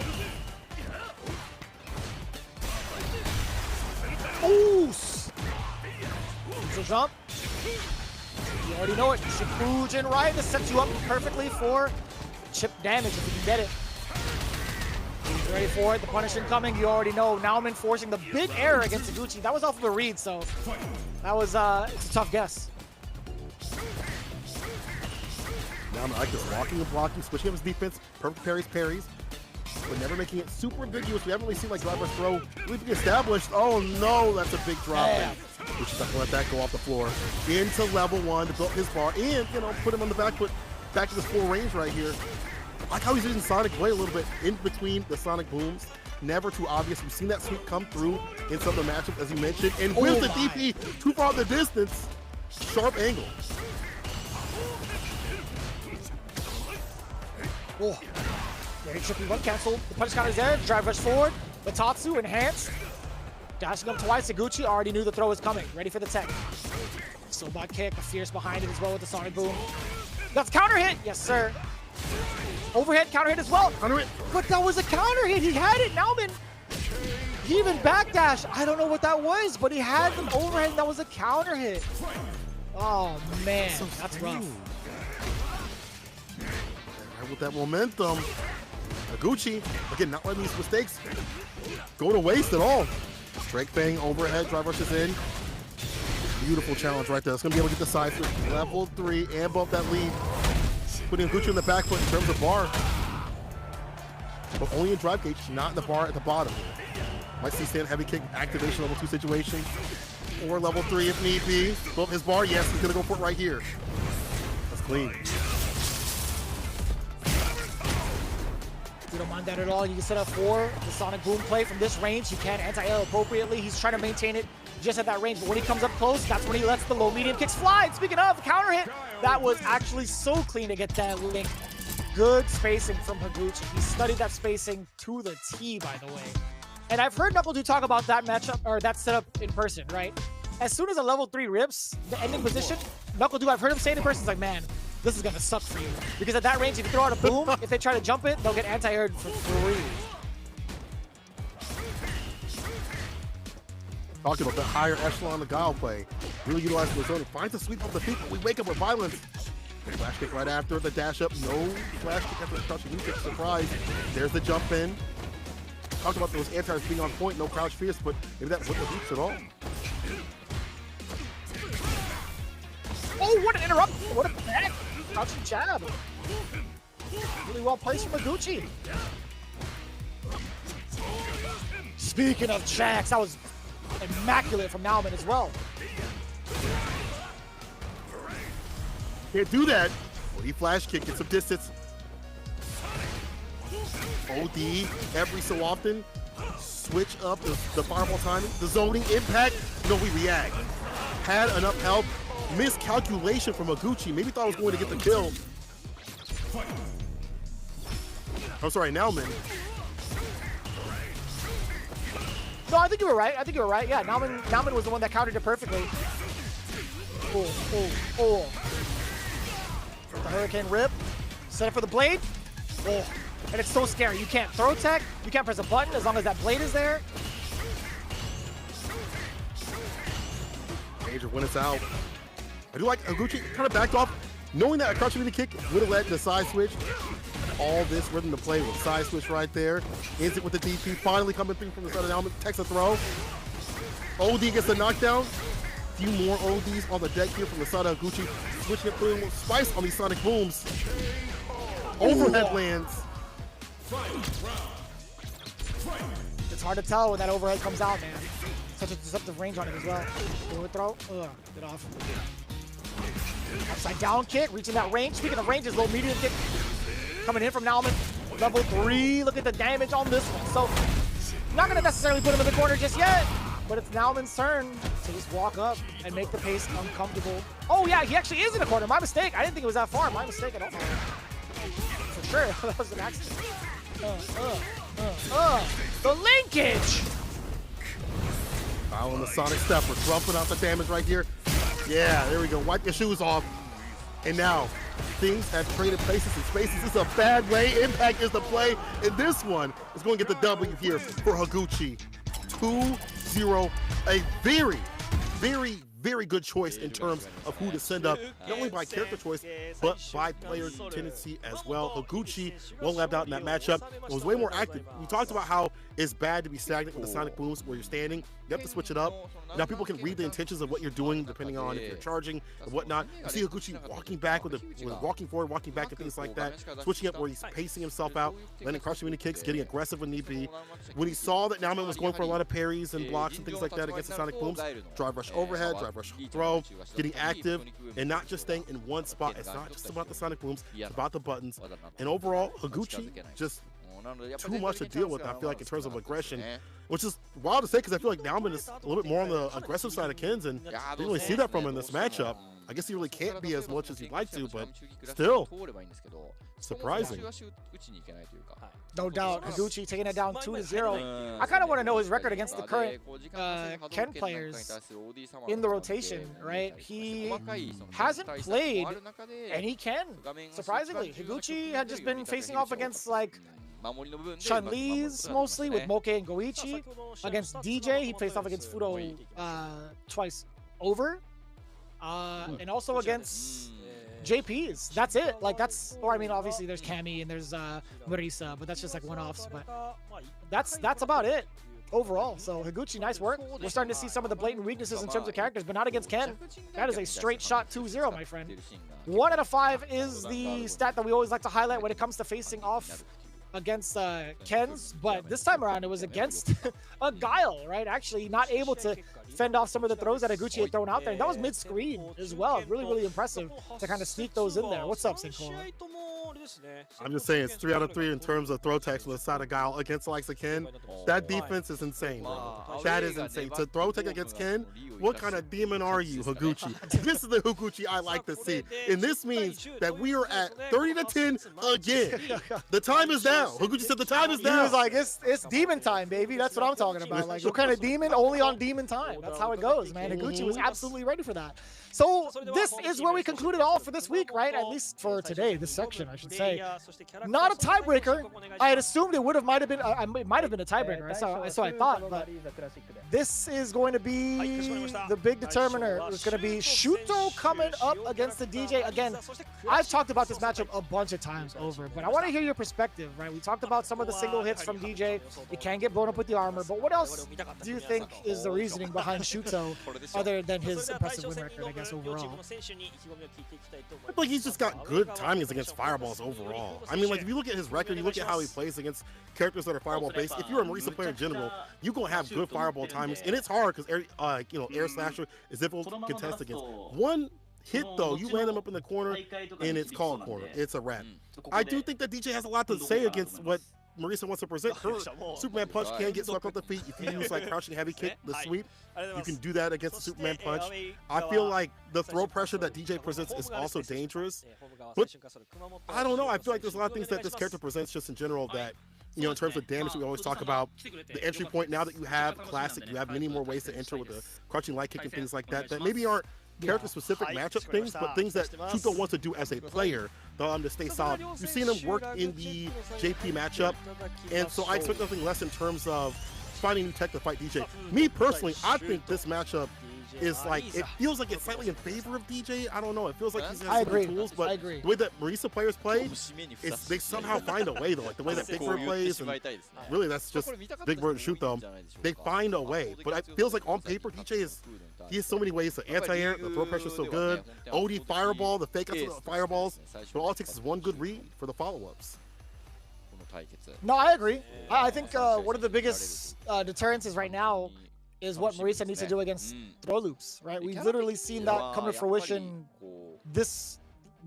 Ooh! So jump. You already know it. Shipujin right to set you up perfectly for chip damage if you can get it. He's ready for it. The punish incoming. You already know. Nauman forcing the big error against Higuchi. That was off of a read, so that was it's a tough guess. Nauman like this, walking and blocking, switching up his defense, perfect parries, but never making it super ambiguous. We haven't really seen like drive rush throw really be established. Oh no, that's a big drop in. Which is not gonna let that go off the floor. Into level 1 to build his bar and put him on the back foot, back to this full range right here. I like how he's using Sonic Blade a little bit in between the Sonic booms. Never too obvious. We've seen that sweep come through in some of the matchups, as you mentioned. And with the DP too far in the distance, sharp angle. Oh, very tricky one cancel. The punch counter is there. Drive rush forward. The Tatsu enhanced. Dashing up twice. Higuchi already knew the throw was coming. Ready for the tech. Soba kick, a fierce behind it as well with the Sonic boom. That's counter hit. Yes, sir. Overhead counter hit as well. Counter hit. But that was a counter hit. He had it. Nauman. He even backdash. I don't know what that was, but he had an overhead. And that was a counter hit. Oh man, that's rough. Right with that momentum, Higuchi again not letting these mistakes go to waste at all. Drake Fang overhead, drive rushes in. Beautiful challenge right there. It's gonna be able to get the side switch. Level 3 and bump that lead. Putting Higuchi in the back foot in terms of bar. But only in drive gauge, not in the bar at the bottom. Might see stand heavy kick activation level 2 situation. Or level 3 if need be. Bump his bar, yes, he's gonna go for it right here. That's clean. We don't mind that at all. You can set up for the Sonic Boom play from this range. He can anti-air appropriately. He's trying to maintain it just at that range, but when he comes up close, that's when he lets the low medium kicks fly. And speaking of, counter hit, that was actually so clean to get that link. Good spacing from Higuchi. He studied that spacing to the T, by the way. And I've heard NuckleDu talk about that matchup, or that setup in person, right? As soon as a level 3 rips, the ending position, NuckleDu, I've heard him say it in person, it's like, man, this is gonna suck for you. Because at that range, if you throw out a boom, if they try to jump it, they'll get anti-aired for free. Talking about the higher echelon of Guile play. Really utilizing the zone. Finds a sweep of the people. We wake up with violence. Flash kick right after the dash up. No flash kick after the crouch. We get surprise. There's the jump in. Talked about those anti-airs being on point. No crouch fierce, but maybe that wasn't the beats at all. Oh, what an interrupt. What a back. Crouching jab. Really well placed from Higuchi. Speaking of jacks, that was immaculate from Nauman as well. Can't do that. OD flash kick, get some distance. OD every so often. Switch up the fireball timing, the zoning impact. No, we react. Had enough help. Miscalculation from Higuchi. Maybe thought I was going to get the kill. I'm sorry, Nauman. No, I think you were right. I think you were right. Yeah, Nauman was the one that countered it perfectly. Oh. The Hurricane Rip. Set it for the blade. Oh. And it's so scary. You can't throw tech. You can't press a button as long as that blade is there. Major when it's out. I do like Higuchi kind of backed off, knowing that a crouch into kick would have led to side switch. All this rhythm to play with side switch right there. Ends it with the DP, finally coming through from the side of the helmet. Takes a throw. OD gets the knockdown. Few more ODs on the deck here from the side of Higuchi. Switching it through with spice on these sonic booms. Overhead lands. It's hard to tell when that overhead comes out, man. Such a deceptive range on it as well. Overthrow. Get off. Upside down kick, reaching that range. Speaking of ranges, low medium kick coming in from Nauman. Level 3. Look at the damage on this one. So, not going to necessarily put him in the corner just yet, but it's Nauman's turn to just walk up and make the pace uncomfortable. Oh, yeah, he actually is in the corner. My mistake. I didn't think it was that far. My mistake. I don't know. For sure, that was an accident. The linkage! Following the Sonic Stepper, roughing out the damage right here. Yeah, there we go. Wipe your shoes off. And now, things have traded places and spaces. This is a bad way. Impact is the play. And this one is going to get the W here for Higuchi. 2-0. A very, very, very good choice in terms of who to send up, not only by character choice, but by player tendency as well. Higuchi well lapped out in that matchup. It was way more active. We talked about how it's bad to be stagnant with the sonic booms where you're standing. You have to switch it up. Now people can read the intentions of what you're doing depending on if you're charging or whatnot. You see Higuchi walking back with walking forward, walking back and things like that. Switching up where he's pacing himself out, landing crushing mini kicks, getting aggressive when need be. When he saw that Nauman was going for a lot of parries and blocks and things like that against the sonic booms, drive rush overhead, drive rush throw, getting active and not just staying in one spot. It's not just about the sonic booms, it's about the buttons. And overall, Higuchi just too much to deal with, I feel like, in terms of aggression, which is wild to say because I feel like Nauman is a little bit more on the aggressive side of Kens, and didn't really see that from him in this matchup. I guess he really can't be as much as he'd like to, but still surprising. No doubt, Higuchi taking it down 2-0. I kind of want to know his record against the current Ken players in the rotation, right? He hasn't played any Ken, surprisingly. Higuchi had just been facing off against, like, Chun-Li's mostly with Moke and Goichi. Against DJ, he faced off against Fudo twice over. And also against JPs. That's it. Like, that's, or I mean, obviously there's Cammy and there's Marisa, but that's just like one-offs. But that's about it overall. So Higuchi, nice work. We're starting to see some of the blatant weaknesses in terms of characters, but not against Ken. That is a straight shot 2-0, my friend. 1 out of 5 is the stat that we always like to highlight when it comes to facing off against Ken's, but this time around it was against a Guile, right? Actually not able to fend off some of the throws that Higuchi had thrown out there. And that was mid-screen as well. Really, really impressive to kind of sneak those in there. What's up, Sinclair? I'm just saying it's 3 out of 3 in terms of throw techs from the side of Guile against the likes of Ken. That defense is insane, bro. That is insane. To throw tech against Ken, what kind of demon are you, Higuchi? This is the Higuchi I like to see. And this means that we are at 30-10 again. The time is down. Higuchi said the time is down. He was like, it's demon time, baby. That's what I'm talking about. Like, what kind of demon? Only on demon time. That's how it goes, man. Higuchi was absolutely ready for that. So this is where we concluded all for this week, right? At least for today, this section, I should say. Not a tiebreaker. I had assumed it might have been a tiebreaker. So I thought, but this is going to be the big determiner. It's going to be Shuto coming up against the DJ. Again, I've talked about this matchup a bunch of times over, but I want to hear your perspective, right? We talked about some of the single hits from DJ. It can get blown up with the armor, but what else do you think is the reasoning behind Shuto other than his impressive win record, I guess, overall? I feel like he's just got good timings against fireballs overall. I mean, like, if you look at his record, you look at how he plays against characters that are fireball based. If you're a Marisa player in general, you're gonna have good fireball timings, and it's hard because air slasher is difficult to contest against. One hit, though, you land him up in the corner, and it's called corner. It's a wrap. I do think that DJ has a lot to say against what Marisa wants to present. Her Superman punch can get swept off the feet. If you use like crouching heavy kick, the sweep, you can do that against the Superman punch. I feel like the throw pressure that DJ presents is also dangerous. But I don't know. I feel like there's a lot of things that this character presents just in general that, you know, in terms of damage, we always talk about the entry point. Now that you have Classic, you have many more ways to enter with the crouching light kick and things like that, that maybe aren't character-specific matchup things, but things that Shuto wants to do as a player to stay solid. You've seen him work in the JP matchup, and so I expect nothing less in terms of finding new tech to fight DJ. Me personally, I think this matchup is like, it feels like it's slightly in favor of DJ. I don't know. It feels like he's got some tools, but the way that Marisa players play, they somehow find a way, though. Like the way that Big Bird plays, and really that's just Big Bird and Shuto. They find a way, but it feels like on paper, DJ he has so many ways. The anti-air, the throw pressure is so good. OD fireball, the fake outs of the fireballs. But all it takes is one good read for the follow-ups. No, I agree. I think one of the biggest deterrences right now is what Marisa needs to do against throw loops, right? We've literally seen that come to fruition this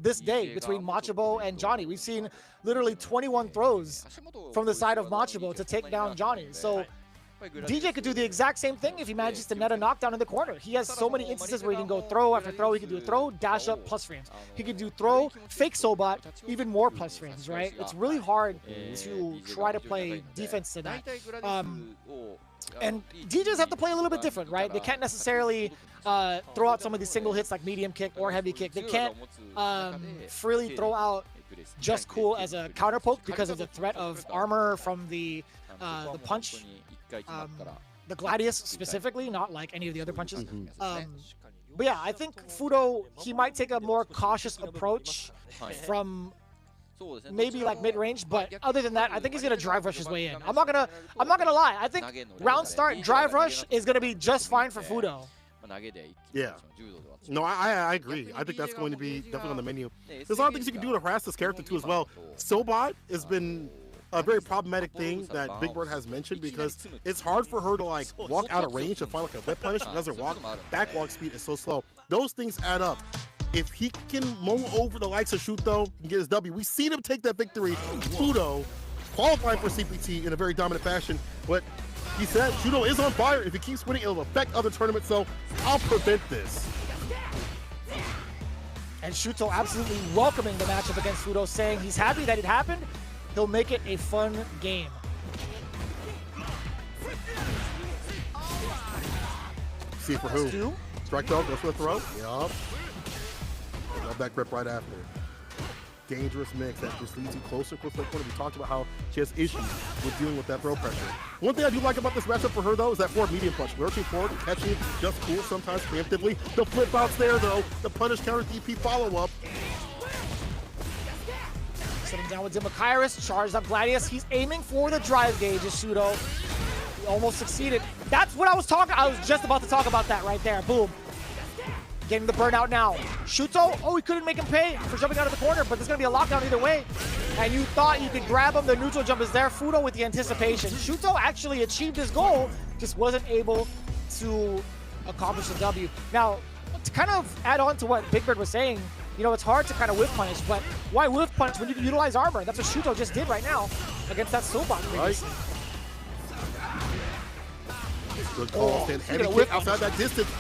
day between Machabo and Johnny. We've seen literally 21 throws from the side of Machabo to take down Johnny. So DJ could do the exact same thing if he manages to net a knockdown in the corner. He has so many instances where he can go throw after throw. He can do a throw, dash up, plus frames. He can do throw, fake Sobot, even more plus frames, right? It's really hard to try to play defense to that. And DJs have to play a little bit different, right? They can't necessarily throw out some of these single hits like medium kick or heavy kick. They can't freely throw out just cool as a counter poke because of the threat of armor from the punch. The Gladius specifically, not like any of the other punches. But yeah, I think Fudo, he might take a more cautious approach from maybe like mid-range, but other than that, I think he's gonna drive rush his way in. I'm not gonna lie. I think round start drive rush is gonna be just fine for Fudo. Yeah. No, I agree. I think that's going to be definitely on the menu. There's a lot of things you can do to harass this character too as well. Sobot has been a very problematic thing that Big Bird has mentioned because it's hard for her to like walk out of range and find like a whip punish because her backwalk speed is so slow. Those things add up. If he can mow over the likes of Shuto and get his W, we've seen him take that victory. Fudo qualifying for CPT in a very dominant fashion, but he said Shuto is on fire. If he keeps winning, it'll affect other tournaments, so I'll prevent this. And Shuto absolutely welcoming the matchup against Fudo, saying he's happy that it happened. He'll make it a fun game. See for who? Strike throw, goes for the throw. Yup. Love that grip right after. Dangerous mix that just leads you closer and closer to the corner. We talked about how she has issues with dealing with that throw pressure. One thing I do like about this matchup for her, though, is that forward medium punch. Lurching forward and catching it just cool, sometimes preemptively. The flip outs there, though. The punish counter DP follow-up. Sitting down with Demakairis, charged up Gladius. He's aiming for the drive gauge, Shuto. He almost succeeded. That's what I was just about to talk about that right there. Boom. Getting the burnout now. Shuto, oh, he couldn't make him pay for jumping out of the corner, but there's gonna be a lockdown either way. And you thought you could grab him, the neutral jump is there. Fudo with the anticipation. Shuto actually achieved his goal, just wasn't able to accomplish the W. Now, to kind of add on to what Big Bird was saying, you know, it's hard to kind of whiff punish, but why whiff punish when you can utilize armor? That's what Shuto just did right now against that Sobot previously. Good call, stand heavy kick outside that distance.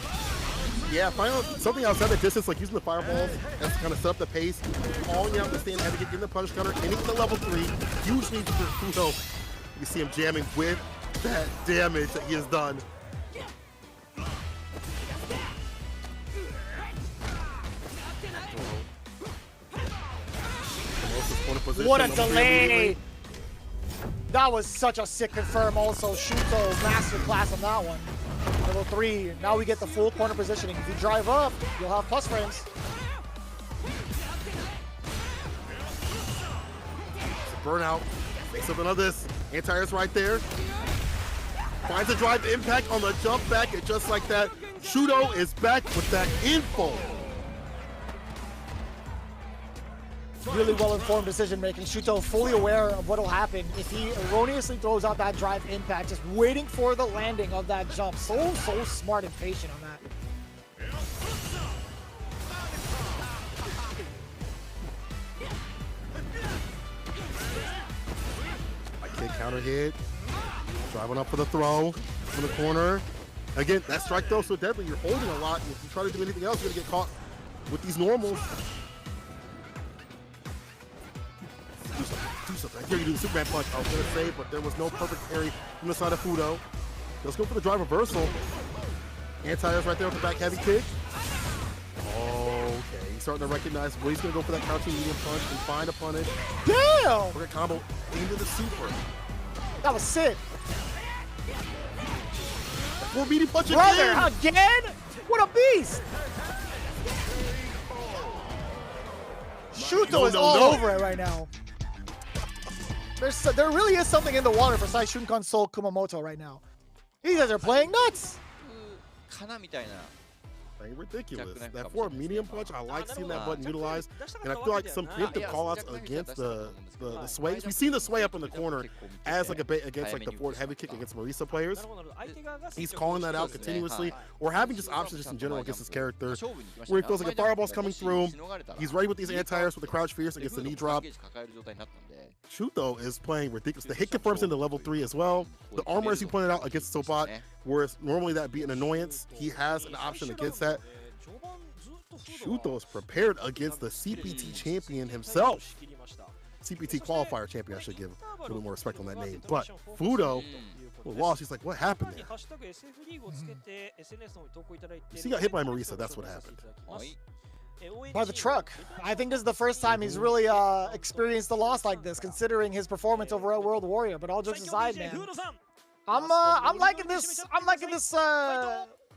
Yeah, finally something outside the distance, like using the fireballs and to kind of set up the pace, calling out the stand heavy kick, getting the punish counter, ending the level 3. Huge need for Fudo. You can see him jamming with that damage that he has done. What a delay! That was such a sick confirm also. Shuto masterclass on that one. Level 3, now we get the full corner positioning. If you drive up, you'll have plus frames. Burnout, makes something of this. Anti-air's right there. Finds a drive impact on the jump back, and just like that, Shuto is back with that info. Really well-informed decision-making. Shuto fully aware of what will happen if he erroneously throws out that drive impact, just waiting for the landing of that jump. So smart and patient on that. Counter hit. Driving up for the throw from the corner. Again, that strike throw so deadly. You're holding a lot. If you try to do anything else, you're going to get caught with these normals. Do something. Here you do the Superman punch. I was going to say, but there was no perfect parry from the side of Fudo. Let's go for the drive reversal. Anti-airs right there with the back heavy kick. Okay, he's starting to recognize where he's going to go for that crouching medium punch and find a punish. Damn! Look at combo into the super. That was sick. More medium punch again! What a beast! Shuto is all over it right now. There really is something in the water for Saishunkan Soul Kumamoto right now. These guys are playing nuts. Ridiculous. That for a medium punch, I like seeing that button utilized, and I feel like some preemptive callouts against the sway. We've seen the sway up in the corner as like a bait against like the forward heavy kick against Marisa players. He's calling that out continuously, or having just options just in general against his character, where he feels like a fireball's coming through. He's ready with these anti-airs with the crouch fierce against the knee drop. Shuto is playing ridiculous. The hit confirms into level 3 as well. The armor, as you pointed out, against Sobat, whereas normally that'd be an annoyance, he has an option against that. Shuto is prepared against the CPT champion himself. CPT qualifier champion, I should give a little more respect on that name. But Fudo lost. He's like, what happened there? He got hit by Marisa. That's what happened. By the truck. I think this is the first time he's really experienced a loss like this, considering his performance over at World Warrior. But all jokes aside, man, I'm liking this. I'm liking this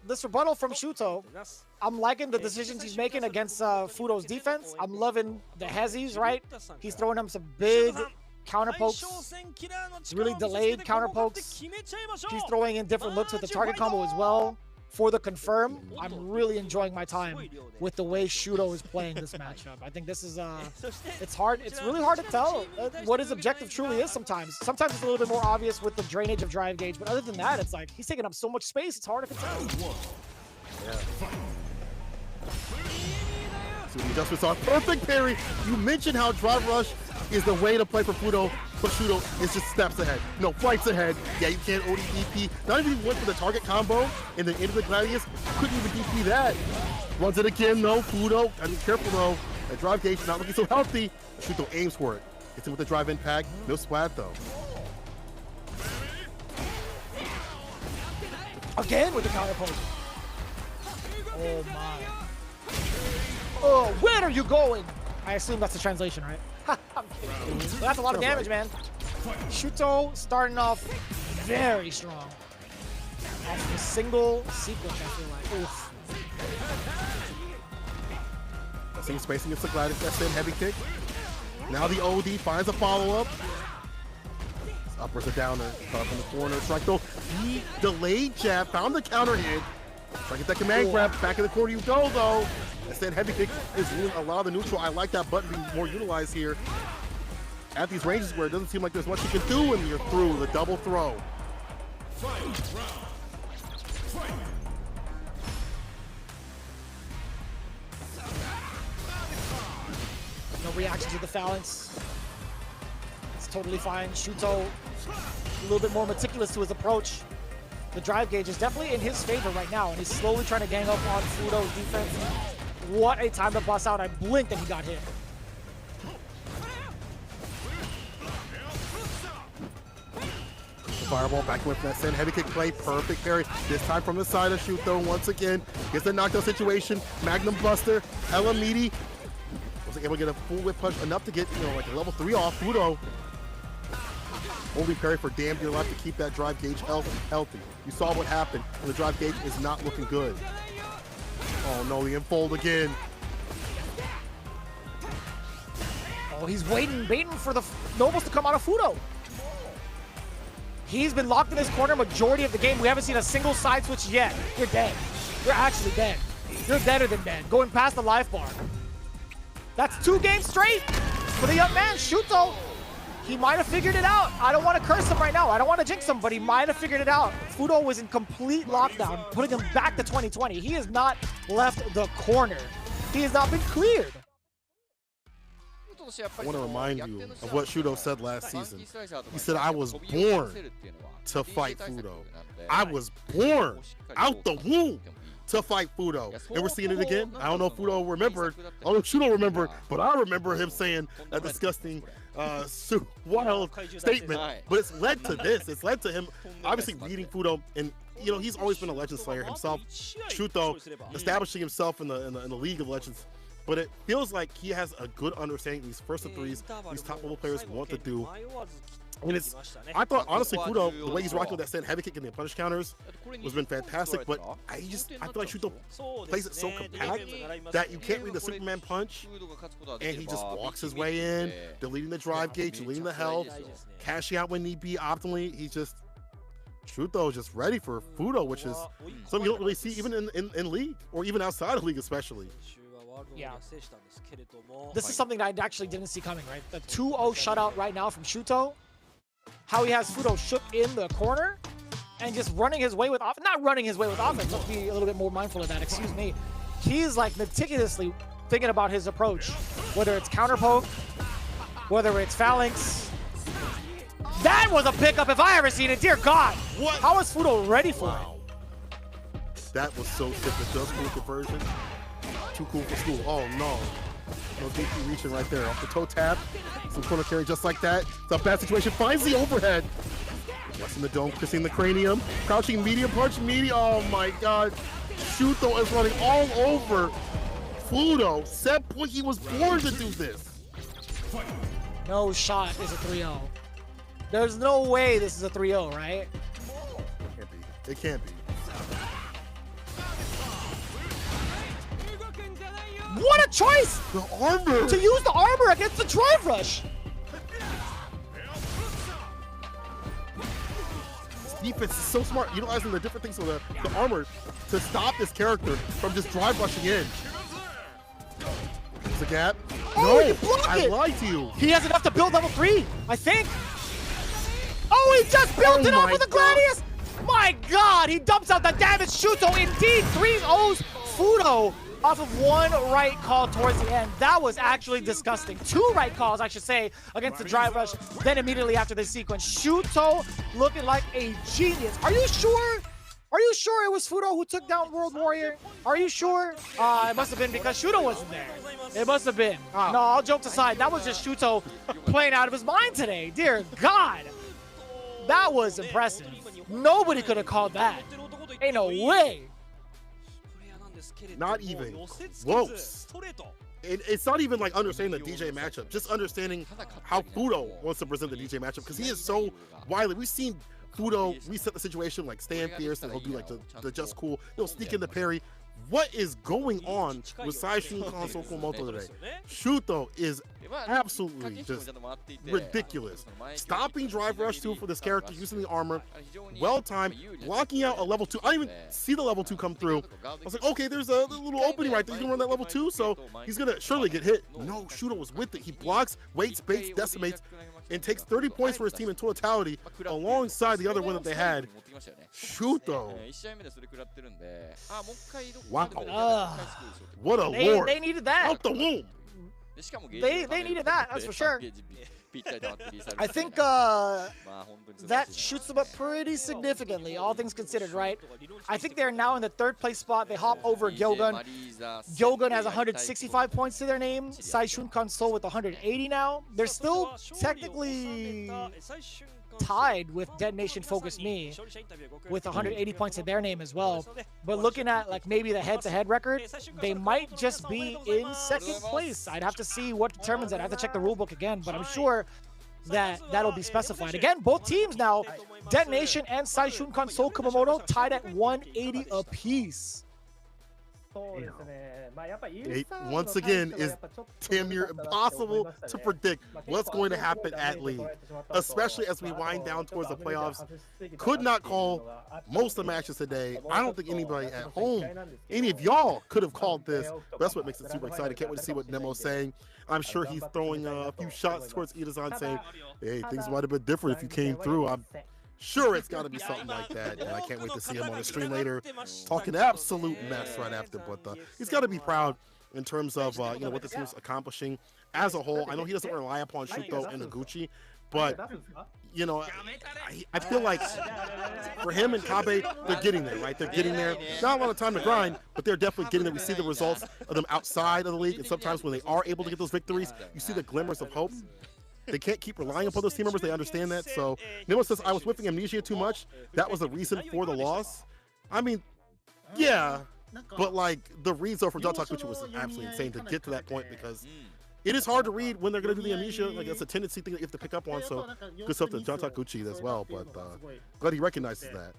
this rebuttal from Shuto. I'm liking the decisions he's making against Fudo's defense. I'm loving the hezzies, right? He's throwing him some big counter pokes, really delayed counter pokes. He's throwing in different looks with the target combo as well. For the confirm, I'm really enjoying my time with the way Shuto is playing this matchup. I think this is it's hard. It's really hard to tell what his objective truly is sometimes. Sometimes it's a little bit more obvious with the drainage of drive gauge, but other than that, it's like he's taking up so much space. It's hard to tell. Yeah. So the adjustments are perfect parry. You mentioned how drive rush is the way to play for Fudo, but Shudo is just steps ahead. No, flights ahead. Yeah, you can't OD DP. Not even went for the target combo and then into the Gladius. Couldn't even DP that. Runs it again, no. Fudo, I mean, careful though. That drive gauge not looking so healthy. Shudo aims for it. Gets in with the drive impact. No splat though. Again with the counter poke. Oh my. Oh, where are you going? I assume that's the translation, right? I'm kidding. But that's a lot of damage, man. Shuto starting off very strong. Off a single sequence, I feel like. Oof. That's spacing against the Gladius. That's in heavy kick. Now the OD finds a follow-up. Uppers a downer. Caught up in the corner. Strike though. He delayed jab. Found the counter hit. Try to get that command grab. Back in the corner you go though. Instead, heavy kick is doing a lot of the neutral. I like that button being more utilized here at these ranges where it doesn't seem like there's much you can do when you're through the double throw. No reaction to the phalanx. It's totally fine. Shuto a little bit more meticulous to his approach. The drive gauge is definitely in his favor right now, and he's slowly trying to gang up on Fudo's defense. What a time to bust out. I blinked and he got hit. Fireball back with that same heavy kick play. Perfect parry. This time from the side of Shuto once again. Gets the knockdown situation. Magnum Buster. Hella meaty. Wasn't able to get a full whip punch enough to get, you know, like a level 3 off. Fudo only parry for damn dear life to keep that drive gauge healthy. You saw what happened, and the drive gauge is not looking good. Oh no, the infold again. Oh, he's waiting for the nobles to come out of Fudo. He's been locked in his corner majority of the game. We haven't seen a single side switch yet. You're dead. You're actually dead. You're deader than dead. Going past the life bar. That's 2 games straight for the young man, Shuto. He might have figured it out. I don't want to curse him right now. I don't want to jinx him, but he might have figured it out. Fudo was in complete lockdown, putting him back to 2020. He has not left the corner. He has not been cleared. I want to remind you of what Shudo said last season. He said, I was born to fight Fudo. I was born out the womb to fight Fudo. And we're seeing it again. I don't know if Fudo remembered. I don't know if Shudo remembered, but I remember him saying a disgusting, wild statement. But it's led to this. It's led to him obviously beating Fudo. And, you know, he's always been a Legend Slayer himself. Shudo establishing himself in the League of Legends. But it feels like he has a good understanding of these first of threes these top level players want to do. And it's, I thought honestly Fudo, the way he's rocking with that stand heavy kick and the punish counters has been fantastic, but I feel like Shudo plays it so compact that you can't read the Superman punch, and he just walks his way in, deleting the drive gauge, deleting the health, cashing out when need be optimally. He's just, Shudo just ready for Fudo, which is something you don't really see even in League, or even outside of League especially. Yeah. This is something that I actually didn't see coming, right? The 2-0 shutout right now from Shuto. How he has Fudo shook in the corner and just running his way with offense. Not running his way with offense. Let's be a little bit more mindful of that. Excuse me. He's like meticulously thinking about his approach, whether it's counter poke, whether it's phalanx. That was a pickup if I ever seen it. Dear God. What? How is Fudo ready for it? That was so sick. The just cool conversion. Too cool for school. Oh no. No DP reaching right there. Off the toe tap. Some corner carry just like that. It's a bad situation. Finds the overhead. Westing the dome, kissing the cranium. Crouching medium punch. Oh my God. Shuto is running all over Fudo. Said point he was born to do this. No shot is a 3-0. There's no way this is a 3-0, right? It can't be. It can't be. What a choice! The armor! To use the armor against the drive rush! This defense is so smart, utilizing the different things with the armor to stop this character from just drive rushing in. There's a gap. Oh, no, you blocked it! I lied to you. He has enough to build level 3, I think. Oh, he just built it off with the Gladius! My God, he dumps out the damage. Shuto indeed 3-0s Fudo off of one right call towards the end. That was actually disgusting. 2 right calls, I should say, against the drive rush. Then immediately after this sequence, Shuto looking like a genius. Are you sure? Are you sure it was Fudo who took down World Warrior? Are you sure? It must have been because Shuto wasn't there. It must have been. No, all jokes aside, that was just Shuto playing out of his mind today. Dear God. That was impressive. Nobody could have called that. Ain't no way. Not even close. It's not even like understanding the DJ matchup, just understanding how Fudo wants to present the DJ matchup, because he is so wily. We've seen Fudo reset the situation, like stand fierce, and he'll do like the just cool, he'll sneak in the parry. What is going on with Saishunkan Kumamoto today? Shuto is absolutely just ridiculous. Stopping drive rush 2 for this character, using the armor, well timed, blocking out a level 2. I didn't even see the level 2 come through. I was like, okay, there's a little opening right there. He's gonna run that level 2, so he's gonna surely get hit. No, Shuto was with it. He blocks, waits, baits, decimates, and takes 30 points for his team in totality alongside the other win that they had. Shuto. Wow. What a lord. They needed that. Out the womb. They needed that, that's for sure. I think that shoots them up pretty significantly, all things considered, right? I think they're now in the 3rd place spot. They hop over GyoGun. GyoGun has 165 points to their name. Saishunkan Soul with 180 now. They're still technically tied with DetonatioN FocusMe with 180 points to their name as well. But looking at like maybe the head-to-head record, they might just be in 2nd place. I'd have to see what determines that. I have to check the rulebook again, but I'm sure that that'll be specified. Again, both teams now, DetonatioN and Saishunkan Soul Kumamoto, tied at 180 apiece. Once again, is damn near impossible to predict what's going to happen at League, especially as we wind down towards the playoffs. Could not call most of the matches today. I don't think anybody at home, any of y'all, could have called this. That's what makes it super exciting. Can't wait to see what Nemo's saying. I'm sure he's throwing a few shots towards Itazan, saying, hey, things might have been different if you came through. I'm sure it's got to be something like that, and I can't wait to see him on the stream later talking absolute mess right after. But he's got to be proud in terms of you know, what the team's accomplishing as a whole. I know he doesn't rely upon Shuto and Higuchi, but you know, I feel like for him and Kabe, they're getting there, right? They're getting there. Not a lot of time to grind, but they're definitely getting there. We see the results of them outside of the league, and sometimes when they are able to get those victories, you see the glimmers of hope. They can't keep relying upon those team members. They understand that. So Nemo says, I was whipping Amnesia too much. That was the reason for the loss. I mean, yeah, but like the reads though for John Takuchi was absolutely insane to get to that point, because it is hard to read when they're going to do the amnesia. Like, that's a tendency thing that you have to pick up on. So good stuff to John Takuchi as well. But glad he recognizes that.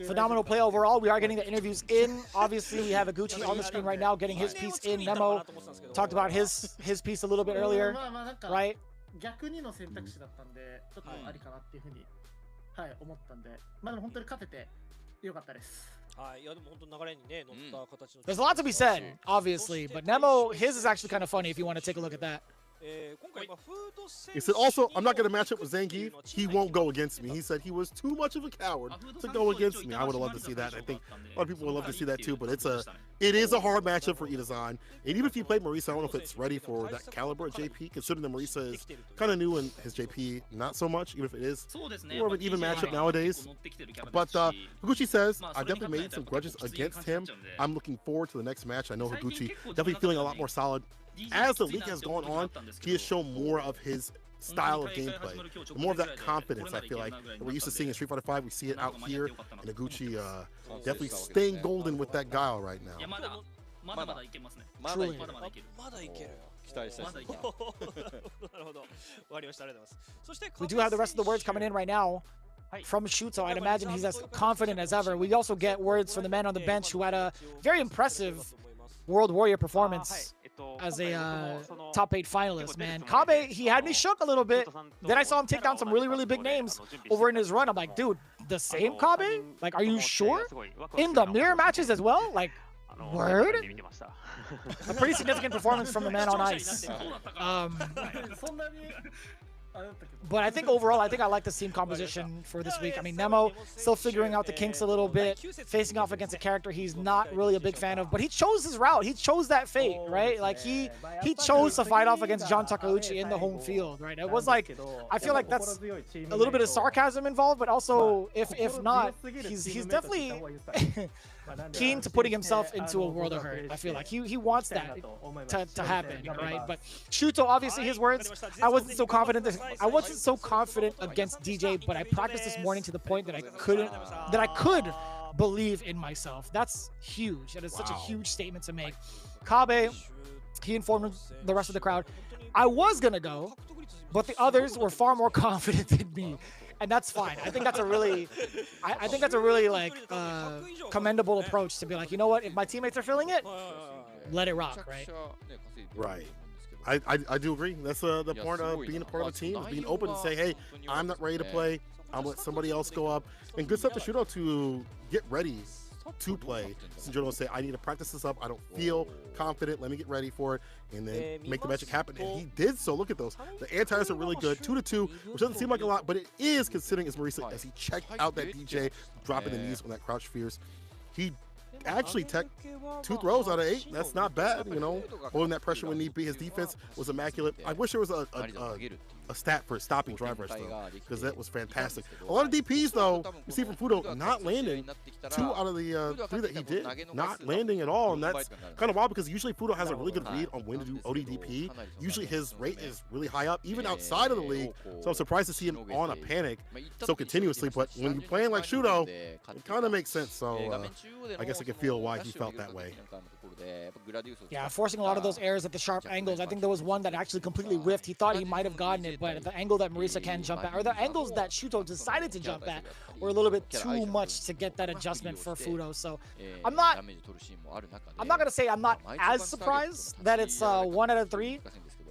Phenomenal play overall. We are getting the interviews in. Obviously, we have Higuchi on the screen right now getting his piece in. Nemo talked about his piece a little bit earlier, right? There's a lot to be said, obviously, but Nemo, his is actually kind of funny if you want to take a look at that. He said, also, I'm not going to match up with Zangief. He won't go against me. He said he was too much of a coward to go against me. I would have loved to see that. I think a lot of people would love to see that too, but it is a hard matchup for Itazan. And even if he played Marisa, I don't know if it's ready for that caliber at JP, considering that Marisa is kind of new in his JP, not so much, even if it is more of an even matchup nowadays. But Higuchi says, I definitely made some grudges against him. I'm looking forward to the next match. I know Higuchi definitely feeling a lot more solid. As the league has gone on, he has shown more of his style of gameplay, more of that confidence. I feel like that we're used to seeing in Street Fighter V. We see it out here, and Higuchi definitely staying golden with that guile right now. Truly. We do have the rest of the words coming in right now from Shuto. I'd imagine he's as confident as ever. We also get words from the man on the bench who had a very impressive World Warrior performance as a top 8 finalist, man. Kabe, he had me shook a little bit. Then I saw him take down some really, really big names over in his run. I'm like, dude, the same Kabe? Like, are you sure? In the mirror matches as well? Like, word? A pretty significant performance from the man on ice. But I think overall, I like the team composition for this week. I mean, Nemo still figuring out the kinks a little bit, facing off against a character he's not really a big fan of, but he chose his route. He chose that fate, right? Like, he chose to fight off against John Takeuchi in the home field, right? It was like, I feel like that's a little bit of sarcasm involved, but also, if not, he's definitely keen to putting himself into a world of hurt. I feel like he wants that to happen, right? But Shuto, obviously, his words, I wasn't so confident against DJ, but I practiced this morning to the point that I could believe in myself. That's huge. That is such a huge statement to make. Kabe, he informed the rest of the crowd, I was gonna go, but the others were far more confident than me. And that's fine. I think that's a really, like commendable approach to be like, you know what? If my teammates are feeling it, let it rock, right? Right. I do agree. That's the part of being a part of the team, is being open to say, hey, I'm not ready to play. I'll let somebody else go up. And good stuff to Shuto to get ready to play. Sinjuro will say, I need to practice this up. I don't feel confident. Let me get ready for it, and then make the magic happen. And he did so. Look at those. The anti-airs are really good. 2-2, which doesn't seem like a lot, but it is considering it's Marisa as he checked out that DJ, dropping the knees on that crouch fierce. He actually tech 2 throws out of 8. That's not bad, you know, holding that pressure when need be. His defense was immaculate. I wish there was a stat for stopping drive rush, though, because that was fantastic. A lot of DPs, though, you see from Fudo not landing. 2 out of the 3 that he did not landing at all, and that's kind of wild because usually Fudo has a really good read on when to do ODDP. Usually his rate is really high up, even outside of the league, so I'm surprised to see him on a panic so continuously, but when you're playing like Shudo, it kind of makes sense, so I guess I can feel why he felt that way. Yeah, forcing a lot of those airs at the sharp angles. I think there was one that actually completely whiffed. He thought he might have gotten it, but the angle that Marisa can jump at, or the angles that Shuto decided to jump at, were a little bit too much to get that adjustment for Fudo. So I'm not gonna say I'm not as surprised that it's 1 out of 3.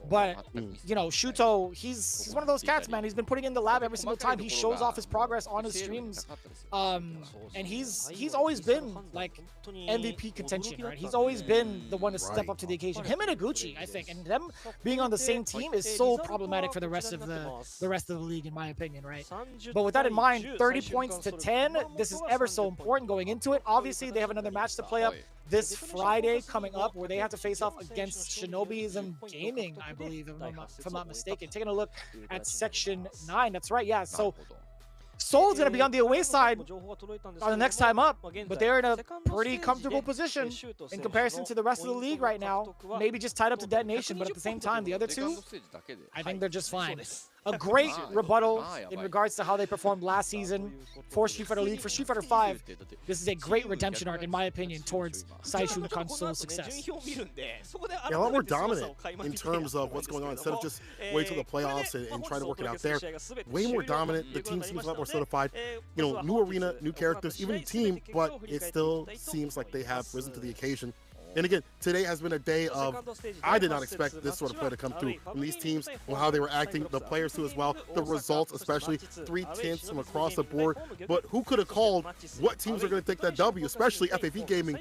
But, you know, Shuto, he's one of those cats, man. He's been putting in the lab every single time. He shows off his progress on his streams. And he's always been, like, MVP contention, right? He's always been the one to step up to the occasion. Him and Higuchi, I think. And them being on the same team is so problematic for the rest of the league, in my opinion, right? But with that in mind, 30 points to 10. This is ever so important going into it. Obviously, they have another match to play up this Friday coming up where they have to face off against Shinobism Gaming, I believe, if I'm not mistaken. Taking a look at Section 9. That's right, yeah. So Seoul's going to be on the away side on the next time up, but they're in a pretty comfortable position in comparison to the rest of the league right now. Maybe just tied up to DetonatioN, but at the same time, the other two, I think they're just fine. A great rebuttal in regards to how they performed last season for Street Fighter League. For Street Fighter 5, this is a great redemption arc, in my opinion, towards Saishunkan Seoul's success. Yeah, a lot more dominant in terms of what's going on. Instead of just wait till the playoffs and trying to work it out there, way more dominant. The team seems a lot more solidified. You know, new arena, new characters, even team, but it still seems like they have risen to the occasion. And again, today has been a day of, I did not expect this sort of play to come through from these teams, and how they were acting, the players too as well, the results especially, 3 tenths from across the board. But who could have called what teams are going to take that W, especially FAV Gaming,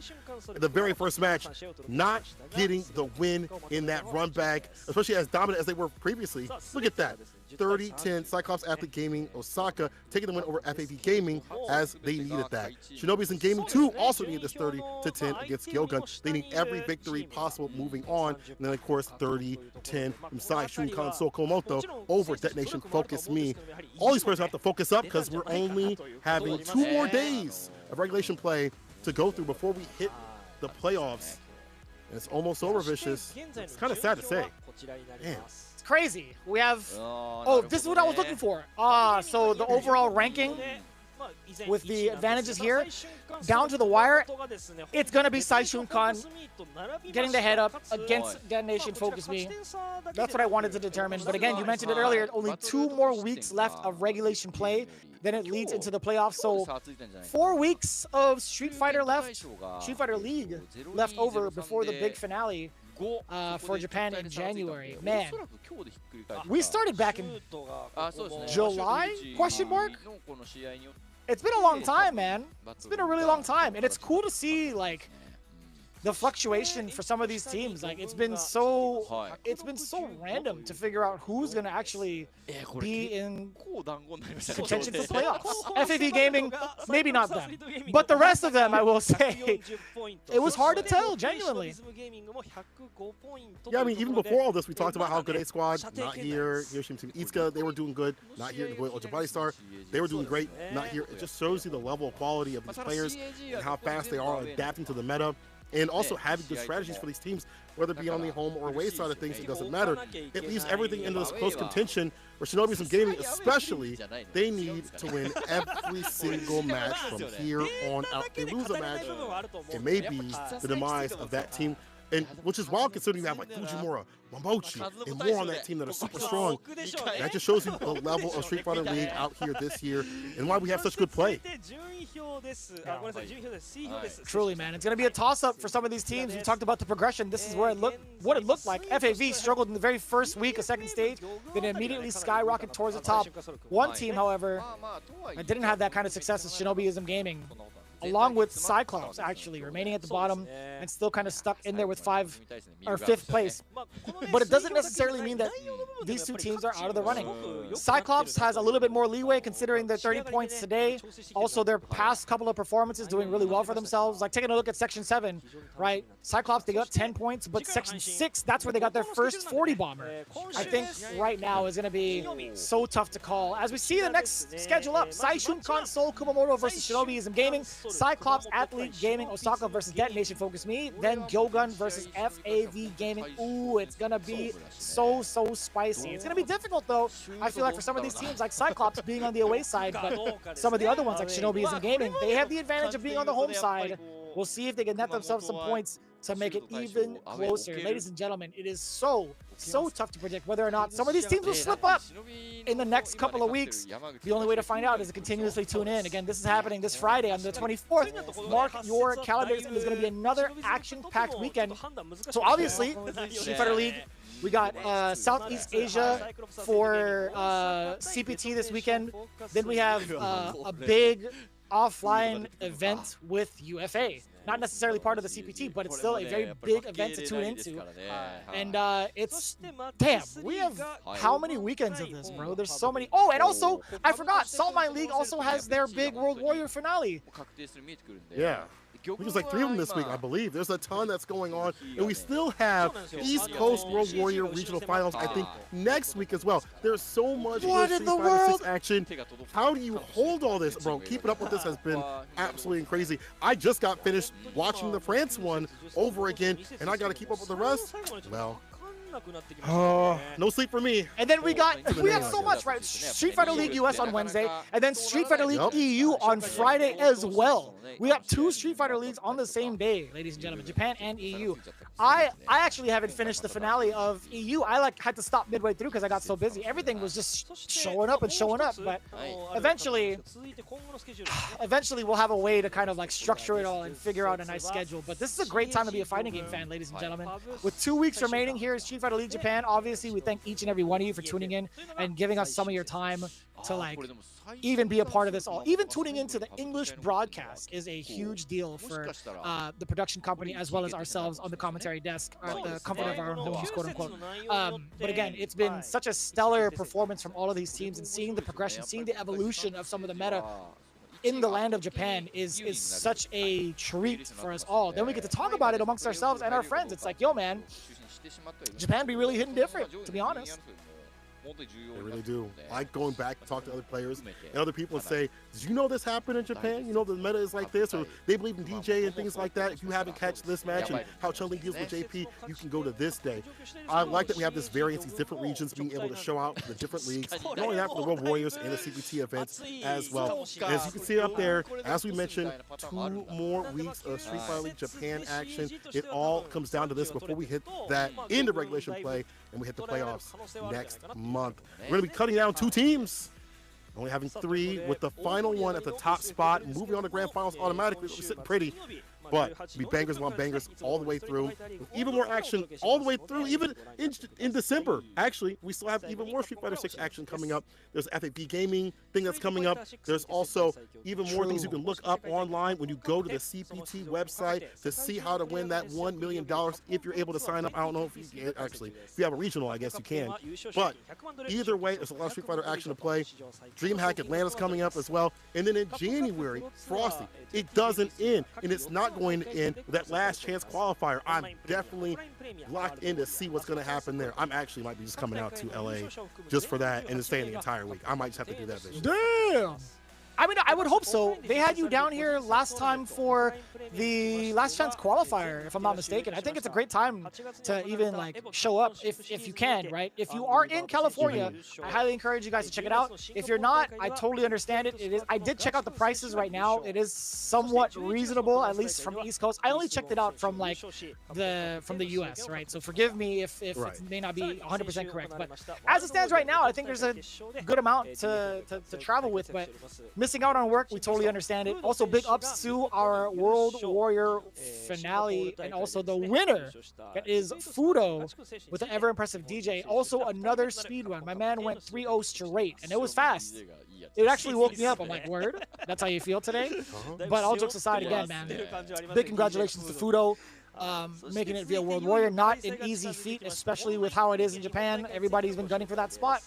the very first match, not getting the win in that run back, especially as dominant as they were previously. Look at that. 30-10, Cyclops Athlete Gaming, Osaka taking the win over FAV Gaming as they needed that. Shinobism Gaming too also needed this 30-10 against GyoGun. They need every victory possible moving on. And then of course 30-10 from Saishunkan Kumamoto over DetonatioN FocusMe. All these players have to focus up because we're only having 2 more days of regulation play to go through before we hit the playoffs. And it's almost over, Vicious. It's kind of sad to say. Man. Crazy. We have, oh, this is what I was looking for. So the overall ranking with the advantages here, down to the wire, it's going to be Saishunkan getting the head up against DetonatioN FocusMe. That's what I wanted to determine. But again, you mentioned it earlier, only 2 more weeks left of regulation play, then it leads into the playoffs. So 4 weeks of Street Fighter League left over before the big finale. For Japan in January. Man, we started back in July, question mark? It's been a long time, man. It's been a really long time, and it's cool to see, like, the fluctuation for some of these teams. Like, it's been so random to figure out who's gonna actually be in contention for playoffs. FAV Gaming, maybe not them, but the rest of them, I will say, it was hard to tell, genuinely. Yeah, I mean, even before all this, we talked about how good A Squad, not here. Hiroshima Team Itsuka, they were doing good, not here. Ultra Body Star, they were doing great, not here. It just shows you the level of quality of these players and how fast they are adapting to the meta. And also having good strategies for these teams, whether it be on the home or away side of things, it doesn't matter. It leaves everything into this close contention where Shinobism Gaming especially, they need to win every single match from here on out. If they lose a match, it may be the demise of that team. And which is wild considering you have like Fujimura, Momochi, and more on that team that are super strong. That just shows you the level of Street Fighter League out here this year and why we have such good play. Truly, man, it's going to be a toss-up for some of these teams. We talked about the progression. This is where it looked like. FAV struggled in the very first week of second stage, then immediately skyrocketed towards the top. One team, however, that didn't have that kind of success is Shinobism Gaming, along with Cyclops, actually, remaining at the bottom and still kind of stuck in there with 5th place. But it doesn't necessarily mean that these 2 teams are out of the running. Cyclops has a little bit more leeway considering their 30 points today. Also, their past couple of performances doing really well for themselves. Like taking a look at Section 7, right? Cyclops, they got 10 points, but Section 6, that's where they got their first 40 bomber. I think right now is going to be so tough to call. As we see the next schedule up, Saishunkan Seoul Kumamoto versus Shinobism Gaming, Cyclops Athlete Gaming Osaka versus DetonatioN FocusMe, then GyoGun versus FAV Gaming. Ooh, it's gonna be so spicy. It's gonna be difficult though. I feel like for some of these teams like Cyclops being on the away side, but some of the other ones like Shinobism Gaming, they have the advantage of being on the home side. We'll see if they can net themselves some points to make it even closer. Ladies and gentlemen, it is so tough to predict whether or not some of these teams will slip up in the next couple of weeks. The only way to find out is to continuously tune in. Again, this is happening this Friday on the 24th. Mark your calendars, and there's going to be another action-packed weekend. So obviously, Street Fighter League, we got Southeast Asia for CPT this weekend. Then we have a big offline event with UFA. Not necessarily part of the CPT, but it's still a very big event to tune into. And it's, damn, we have how many weekends of this, bro? There's so many. Oh, and also, I forgot, Salt Mine League also has their big World Warrior finale. Yeah. There's like 3 of them this week, I believe. There's a ton that's going on, and we still have East Coast World Warrior Regional Finals, I think, next week as well. There's so much Street Fighter 6 action. How do you hold all this, bro? Keeping up with this has been absolutely crazy. I just got finished watching the France one over again, and I got to keep up with the rest. Well, no sleep for me. And then we have so much, right? Street Fighter League US on Wednesday, and then Street Fighter League EU on Friday as well. We got 2 Street Fighter Leagues on the same day, ladies and gentlemen, Japan and EU. I actually haven't finished the finale of EU. I had to stop midway through because I got so busy. Everything was just showing up, but eventually we'll have a way to kind of like structure it all and figure out a nice schedule. But this is a great time to be a fighting game fan, ladies and gentlemen. With 2 weeks remaining here in Street Fighter League Japan, obviously we thank each and every one of you for tuning in and giving us some of your time to like even be a part of this all. Even tuning into the English broadcast is a huge deal for the production company as well as ourselves on the commentary desk, at the comfort of our own homes, quote unquote. But again, it's been such a stellar performance from all of these teams, and seeing the progression, seeing the evolution of some of the meta in the land of Japan is such a treat for us all. Then we get to talk about it amongst ourselves and our friends. It's like, yo man, Japan be really hitting different, to be honest. They really do. I like going back to talk to other players and other people and say, did you know this happened in Japan? You know the meta is like this, or they believe in DJ and things like that. If you haven't catch this match and how Chun-Li deals with JP, you can go to this day. I like that we have this variance, these different regions being able to show out the different leagues. Not only that, for the World Warriors and the CPT events as well. As you can see up there, as we mentioned, 2 more weeks of Street Fighter League Japan action. It all comes down to this before we hit that into regulation play and we hit the playoffs next month. We're going to be cutting down 2 teams, only having 3 with the final one at the top spot, moving on to grand finals automatically. We're sitting pretty, but be bangers on bangers all the way through, with even more action all the way through, even in December. Actually, we still have even more Street Fighter 6 action coming up. There's an FAP gaming thing that's coming up. There's also even more things you can look up online when you go to the CPT website to see how to win that $1 million if you're able to sign up. I don't know if you can, actually. If you have a regional, I guess you can. But either way, there's a lot of Street Fighter action to play. DreamHack Atlanta's coming up as well. And then in January, Frosty, it doesn't end, and it's not going to end with that last chance qualifier. I'm definitely locked in to see what's going to happen there. I'm actually might be just coming out to LA just for that and staying the entire week. I might just have to do that this year. Damn. I mean, I would hope so. They had you down here last time for the last chance qualifier, if I'm not mistaken. I think it's a great time to even like show up if you can, right? If you are in California, I highly encourage you guys to check it out. If you're not, I totally understand it. I did check out the prices right now. It is somewhat reasonable, at least from the East Coast. I only checked it out from like from the US, right? So forgive me if it may not be 100% correct. But as it stands right now, I think there's a good amount to travel with, but missing out on work, we totally understand it. Also, big ups to our World Warrior finale and also the winner. That is Fudo with an ever impressive DJ. Also, another speed run. My man went 3-0 straight, and it was fast. It actually woke me up. I'm like, word? That's how you feel today? But all jokes aside, again, man, big congratulations to Fudo. Making it via World Warrior, not an easy feat, especially with how it is in Japan. Everybody's been gunning for that spot.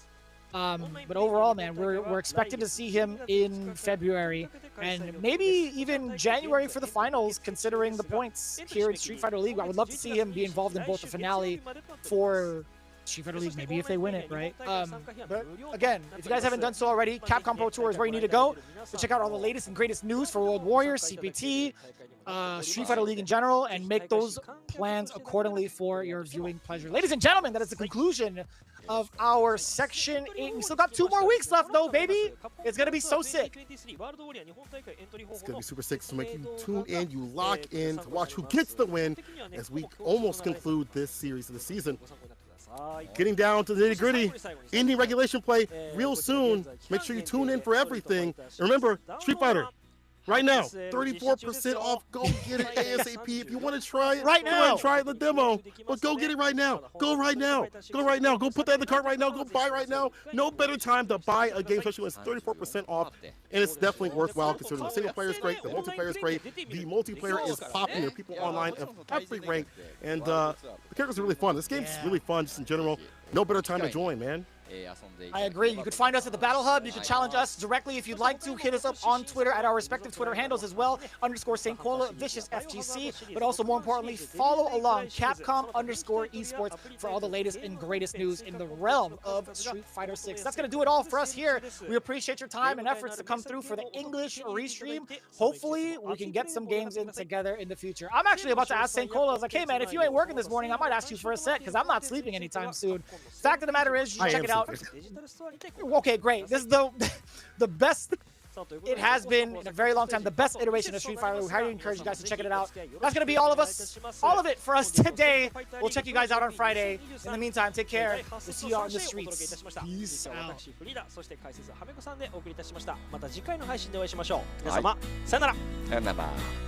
But overall, man, we're expected to see him in February and maybe even January for the finals, considering the points here in Street Fighter League. I would love to see him be involved in both the finale for Street Fighter League, maybe if they win it, right? But again, if you guys haven't done so already, Capcom Pro Tour is where you need to go to check out all the latest and greatest news for World Warrior, CPT, Street Fighter League in general, and make those plans accordingly for your viewing pleasure. Ladies and gentlemen, that is the conclusion of our Section 8. We still got 2 more weeks left, though, baby. It's going to be so sick. It's going to be super sick, so make you tune in, you lock in to watch who gets the win as we almost conclude this series of the season. Getting down to the nitty-gritty, ending regulation play real soon. Make sure you tune in for everything. And remember, Street Fighter, right now, 34% off. Go get it ASAP. If you want to try it, right now, try it in the demo. But go get it right now. Go right now. Go right now. Go put that in the cart right now. Go buy right now. No better time to buy a game, especially when it's 34% off. And it's definitely worthwhile considering the single player is great, the multiplayer is great, the multiplayer is popping. There are people online of every rank, and the characters are really fun. This game's really fun just in general. No better time to join, man. I agree. You could find us at the Battle Hub. You can challenge us directly if you'd like to. Hit us up on Twitter at our respective Twitter handles as well. _St. Cola, Vicious FGC. But also, more importantly, follow along Capcom _esports for all the latest and greatest news in the realm of Street Fighter 6. That's going to do it all for us here. We appreciate your time and efforts to come through for the English restream. Hopefully, we can get some games in together in the future. I'm actually about to ask St. Cola, I was like, hey man, if you ain't working this morning, I might ask you for a set because I'm not sleeping anytime soon. Fact of the matter is, you should check it out. Okay, great. This is the best it has been in a very long time, the best iteration of Street Fighter. We highly encourage you guys to check it out. That's going to be all of it for us today. We'll check you guys out on Friday. In the meantime, take care. We'll see you on the streets. Peace out. そして解説ははめこさんでお送りいたしました。また次回の配信でお会いしましょう。皆様、さよなら。さよなら。